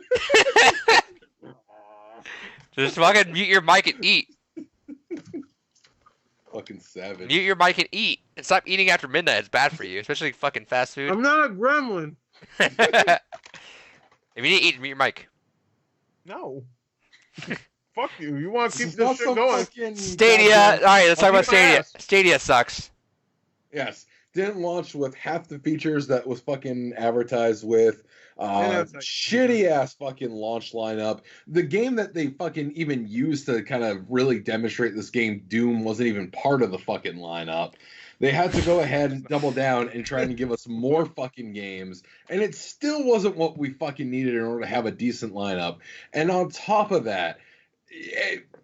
Just fucking mute your mic and eat. Fucking savage. Mute your mic and eat. And stop eating after midnight. It's bad for you, especially fucking fast food. I'm not a gremlin. If you need to eat, mute your mic. No. Fuck you. You want to keep It's this not shit some going? fucking Stadia. goddamn- All right, let's talk I'll about beat my Stadia. ass. Stadia sucks. Yes. Didn't launch with half the features that was fucking advertised with. that's like- Shitty ass fucking launch lineup. The game that they fucking even used to kind of really demonstrate this game, Doom, wasn't even part of the fucking lineup. They had to go ahead and double down and try and give us more fucking games, and it still wasn't what we fucking needed in order to have a decent lineup. And on top of that,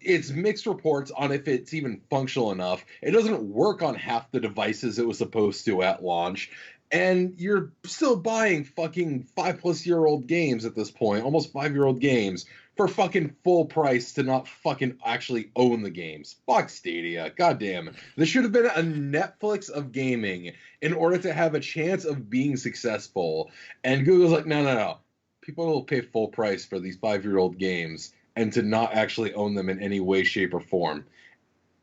it's mixed reports on if it's even functional enough. It doesn't work on half the devices it was supposed to at launch. And you're still buying fucking 5+ year-old games at this point, almost 5-year-old games, for fucking full price to not fucking actually own the games. Fuck Stadia. God damn it. This should have been a Netflix of gaming in order to have a chance of being successful. And Google's like, no. People will pay full price for these 5-year-old games and to not actually own them in any way, shape, or form.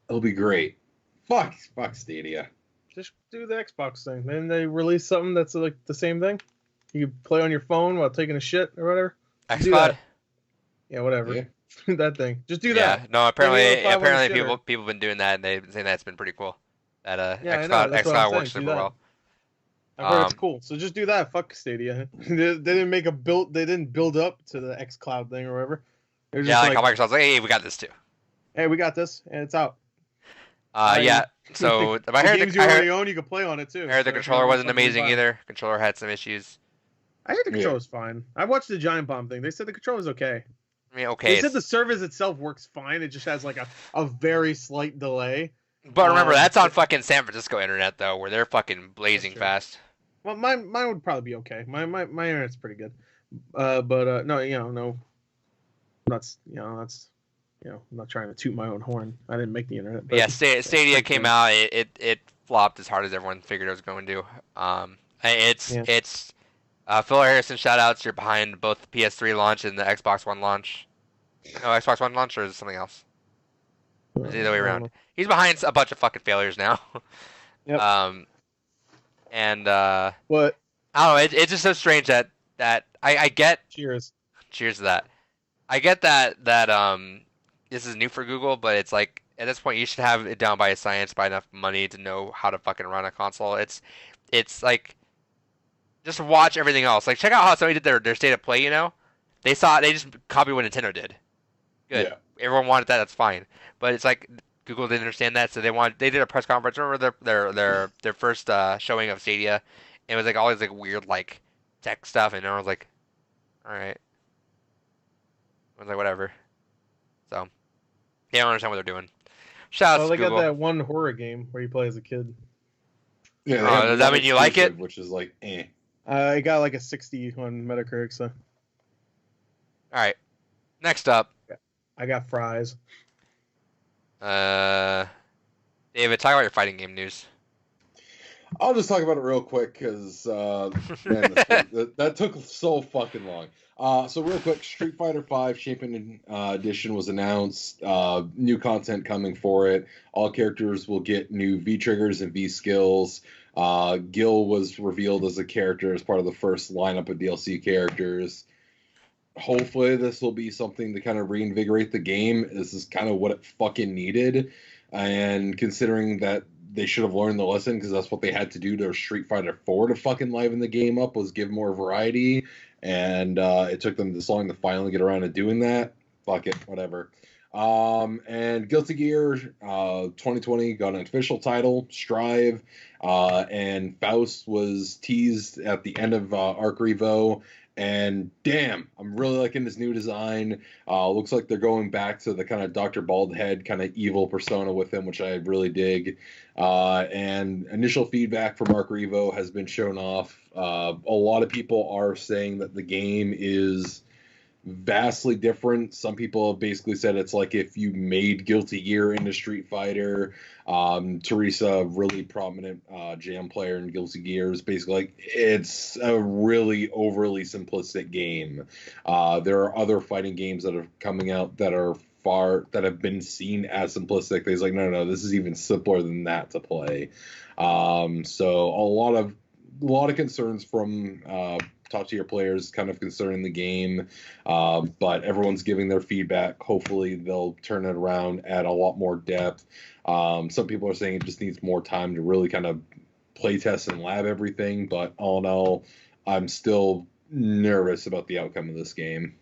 It'll be great. Fuck Stadia. Just do the Xbox thing. Then they release something that's like the same thing. You can play on your phone while taking a shit or whatever. Do XCloud. that. Yeah, whatever. Yeah. That thing. Just do Yeah. that. No. Apparently, Maybe if I wanna people shitter. have been doing that, and they've been saying that's been pretty cool. That Yeah, I know, XCloud that's what I'm works saying, super do that. well. I've heard it's Um, cool. So just do that. Fuck Stadia. They didn't make a build. They didn't build up to the XCloud thing or whatever. They're just Yeah, like like, how Microsoft's like, hey, we got this too. hey, we got this, and it's out. Yeah. So The I heard games the, you I already heard, own, you can play on it too. I heard the So controller if you wasn't fucking amazing buy it. either. Controller had some issues. I heard the Yeah. controller's fine. I watched the Giant Bomb thing. They said the controller's okay. I mean, okay. They said the service itself works fine. It just has like a very slight delay. But remember, that's on but- fucking San Francisco internet though, where they're fucking blazing true. fast. Well, mine would probably be okay. My internet's pretty good. No, that's I'm not trying to toot my own horn. I didn't make the internet. But Yeah, Stadia pretty came cool. out. It flopped as hard as everyone figured it was going to. It's Phil Harrison shout outs. You're behind both the PS3 launch and the Xbox One launch. No, Xbox One launch, or is it something else? It's the other way around. He's behind a bunch of fucking failures now. Yep. What? I don't know. It's just so strange that I get. Cheers. Cheers to that. I get that this is new for Google, but it's like at this point you should have it down by science, by enough money to know how to fucking run a console. It's like just watch everything else. Like check out how somebody did their state of play. They just copied what Nintendo did. Good. Yeah. Everyone wanted that. That's fine. But it's like Google didn't understand that, so they did a press conference. Remember their first showing of Stadia? It was like all these like weird like tech stuff, and everyone was like, all right. I was like, whatever. So, yeah, I don't understand what they're doing. Shout out Oh, to they Google. got that one horror game where you play as a kid. Yeah, Oh, they have does that one mean you like it? exclusive, which is like, eh. It got like a 60 on Metacritic, so All right. Next up, I got fries. David, talk about your fighting game news. I'll just talk about it real quick because man, that took so fucking long. So real quick, Street Fighter V Champion Edition was announced. New content coming for it. All characters will get new V triggers and V skills. Gil was revealed as a character as part of the first lineup of DLC characters. Hopefully this will be something to kind of reinvigorate the game. This is kind of what it fucking needed. And considering that they should have learned the lesson, because that's what they had to do to Street Fighter 4 to fucking liven the game up, was give more variety. And it took them this long to finally get around to doing that. Fuck it, whatever. And Guilty Gear 2020 got an official title, Strive. And Faust was teased at the end of Arc Revo. And damn, I'm really liking this new design. Looks like they're going back to the kind of Dr. Baldhead kind of evil persona with him, which I really dig. And initial feedback from Mark Revo has been shown off. A lot of people are saying that the game is vastly different. Some people have basically said it's like if you made Guilty Gear into Street Fighter. Teresa, really prominent jam player in Guilty Gear, is basically like it's a really overly simplistic game. There are other fighting games that are coming out that have been seen as simplistic. He's like, no, this is even simpler than that to play. So a lot of concerns from top tier players kind of concerning the game, but everyone's giving their feedback. Hopefully they'll turn it around, add a lot more depth. Some people are saying it just needs more time to really kind of play test and lab everything, but all in all, I'm still nervous about the outcome of this game.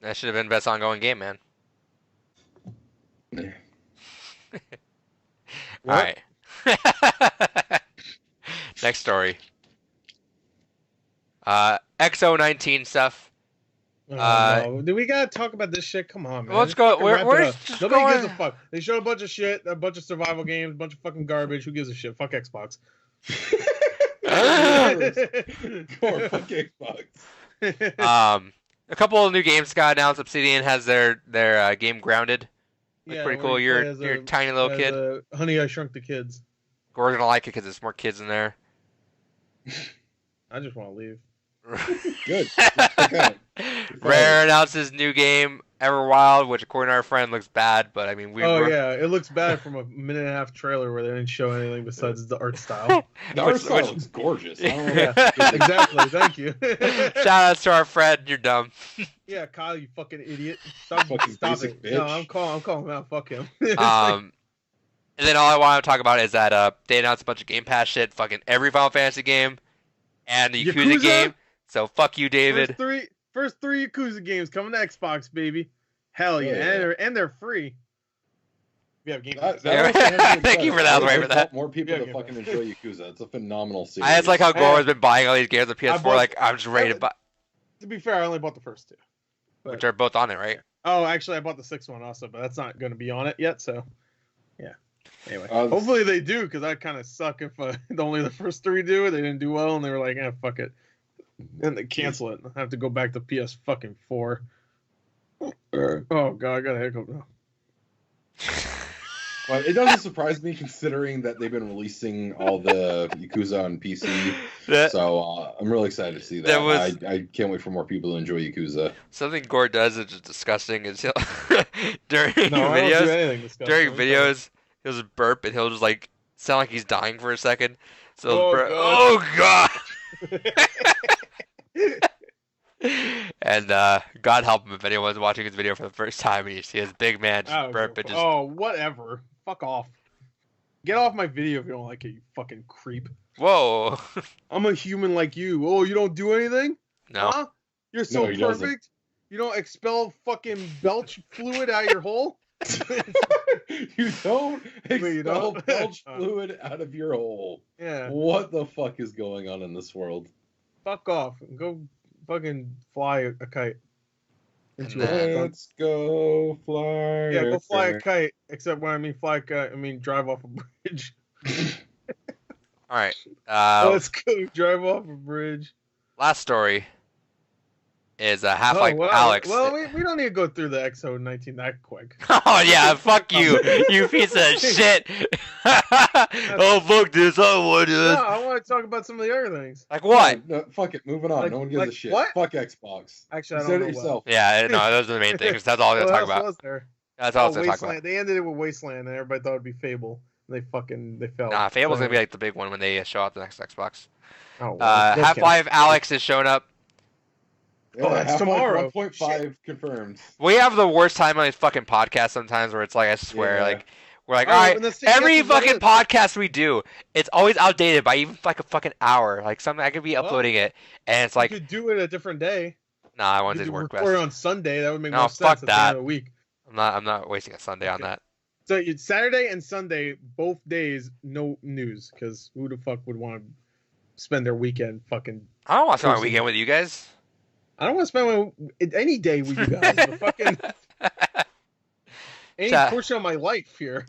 That should have been best ongoing game, man. Yeah. All right. Next story. XO19 stuff. No. Do we gotta talk about this shit? Come on, man. Let's go. Nobody gives a fuck. They showed a bunch of shit, a bunch of survival games, a bunch of fucking garbage. Who gives a shit? Fuck Xbox. Poor fuck Xbox. A couple of new games got announced. Obsidian has their game Grounded. Like, pretty cool. You're a tiny little kid. Honey, I Shrunk the Kids. We're gonna like it because there's more kids in there. I just want to leave. Good. Okay. Rare announces new game Everwild, which according to our friend looks bad, but I mean yeah, it looks bad from a minute and a half trailer where they didn't show anything besides the art style. The art style looks gorgeous. Yeah, exactly. Thank you. Shout outs to our friend. You're dumb. Yeah, Kyle, you fucking idiot. Stop it. Bitch. No, I'm calling him out. Fuck him. And then all I want to talk about is that they announced a bunch of Game Pass shit, fucking every Final Fantasy game, and the Yakuza game. So fuck you, David. First three Yakuza games coming to Xbox, baby. Hell yeah, and they're free. We have Game Pass. Thank you for that. Right for that. More people to fucking enjoy Yakuza. It's a phenomenal series. I just like how Gore has been buying all these games on PS4. I'm just ready to buy. To be fair, I only bought the first two, which are both on it, right? Oh, actually, I bought the sixth one also, but that's not going to be on it yet. So, yeah. Anyway, hopefully they do, because I kind of suck if only the first three do. They didn't do well, and they were like, fuck it. And they cancel it. I have to go back to PS fucking 4. Oh, God, I got a hiccup now. Well, it doesn't surprise me considering that they've been releasing all the Yakuza on PC. So I'm really excited to see that. I can't wait for more people to enjoy Yakuza. Something Gore does is just disgusting. Is during videos, he'll just burp and he'll just like sound like he's dying for a second. So God. And God help him if anyone's watching his video for the first time and you see his big man just burp and just... whatever. Fuck off. Get off my video if you don't like it, you fucking creep. Whoa. I'm a human like you. Oh, you don't do anything? No. Huh? You're so perfect? Doesn't. You don't expel fucking belch fluid out of your hole? You don't expel belch fluid out of your hole. Yeah. What the fuck is going on in this world? Fuck off. Go fucking fly a kite. Let's go fly. Yeah, go fly a kite. Except when I mean fly a kite, I mean drive off a bridge. All right. Let's go drive off a bridge. Last story is Half-Life Alyx. Well, we don't need to go through the XO19 that quick. Oh, yeah, fuck you, you piece of shit. Oh, fuck this, I want this. No, I want to talk about some of the other things. Like what? No, fuck it, moving on. No one gives a shit. What? Fuck Xbox. Actually, I don't know yourself. Yeah, no, those are the main things. That's all I'm going to talk about. Was there? That's all I'm going to talk about. They ended it with Wasteland, and everybody thought it would be Fable. And they fell. Nah, Fable's going to be like the big one when they show out the next Xbox. Oh, well, Half-Life Alyx is showing up. Yeah, that's tomorrow. 1.5 confirmed. We have the worst time on these fucking podcasts sometimes where it's like, I swear, like, we're like, all right, every fucking podcast we do, it's always outdated by even like a fucking hour. Like, something I could be uploading it, and it's like... You could do it a different day. Nah, I want to work best. Record on Sunday, that would make more sense fuck at the end of the week. I'm not wasting a Sunday on that. So it's Saturday and Sunday, both days, no news, because who the fuck would want to spend their weekend fucking. I don't want to spend my weekend with you guys. I don't want to spend any day with you guys. But fucking any portion of my life here.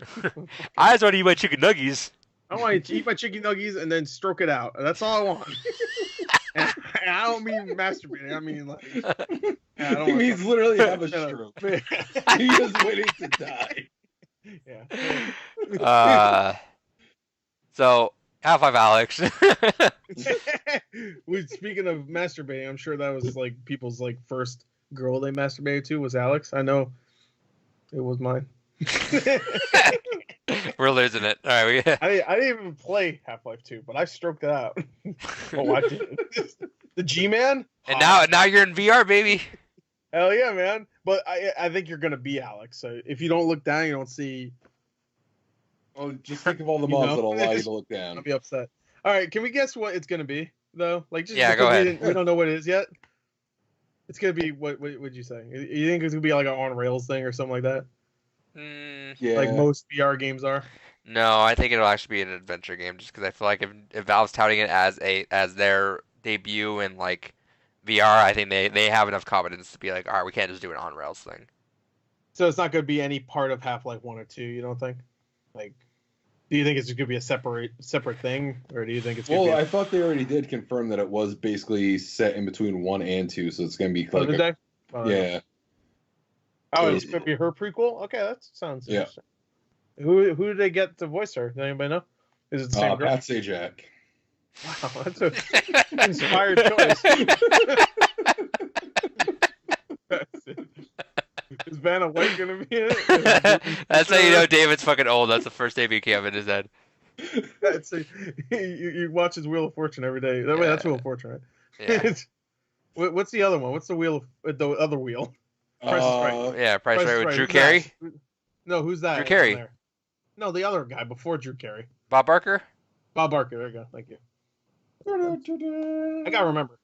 I just want to eat my chicken nuggies. I want to eat my chicken nuggies and then stroke it out. That's all I want. And I don't mean masturbating. I mean like. He means literally have a stroke. He is waiting to die. Yeah. So Half-Life Alyx. Speaking of masturbating, I'm sure that was like people's like first girl they masturbated to was Alyx. I know it was mine. We're losing it. All right, I didn't even play Half-Life 2, but I stroked it out. Oh, I did. The G-Man? And now you're in VR, baby. Hell yeah, man. But I think you're gonna be Alyx. So if you don't look down, you don't see. Oh, just think of all the mobs that'll allow you to look down. I'll be upset. All right, can we guess what it's gonna be though? Like, just go ahead. We don't know what it is yet. It's gonna be what would you say? You think it's gonna be like an on rails thing or something like that? Yeah. Like most VR games are. No, I think it'll actually be an adventure game, just because I feel like if Valve's touting it as their debut in like VR, I think they have enough confidence to be like, all right, we can't just do an on rails thing. So it's not gonna be any part of Half-Life 1 or 2. You don't think? Like, do you think it's gonna be a separate thing, or do you think it's? Well, I thought they already did confirm that it was basically set in between 1 and 2, so it's gonna be like yeah. Oh, it's gonna be her prequel. Okay, that sounds interesting. Who did they get to voice her? Does anybody know? Is it the same girl? Pat Sajak. Wow, that's an inspired choice. Is Vanna White gonna be in it? That's how you know David's fucking old. That's the first name he came up in his head. That's you watch his Wheel of Fortune every day. That's Wheel of Fortune, right? Yeah. What's the other one? What's the the other wheel? Price is Right. Yeah, Price is Right with Drew Carey. No, who's that? Drew Carey. No, the other guy before Drew Carey. Bob Barker. Bob Barker. There you go. Thank you. I gotta remember.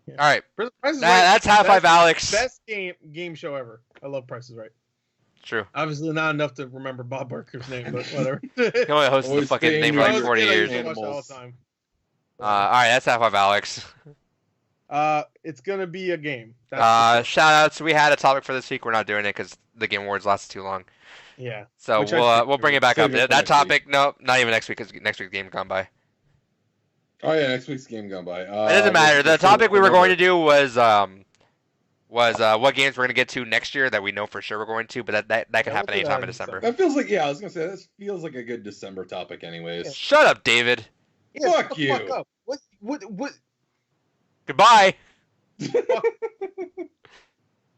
Yeah. All right. Price is Right. That's Half-Life Alyx. Best game show ever. I love Price is Right. True. Obviously not enough to remember Bob Barker's name, but whatever. He only hosted the fucking thing for like 40 years. I watch it all the time. All right, that's Half-Life Alyx. It's gonna be a game. Shout outs. We had a topic for this week. We're not doing it because the Game Awards lasted too long. Yeah. So we'll bring it back up. That topic, no, not even next week because next week's game gone by. Oh yeah, next week's game gone by. It doesn't matter. The topic we were going to do was what games we're going to get to next year that we know for sure we're going to, but that can happen anytime in December. That feels like I was gonna say this feels like a good December topic, anyways. Yeah. Shut up, David. Yeah, fuck you. Fuck up. What? Goodbye.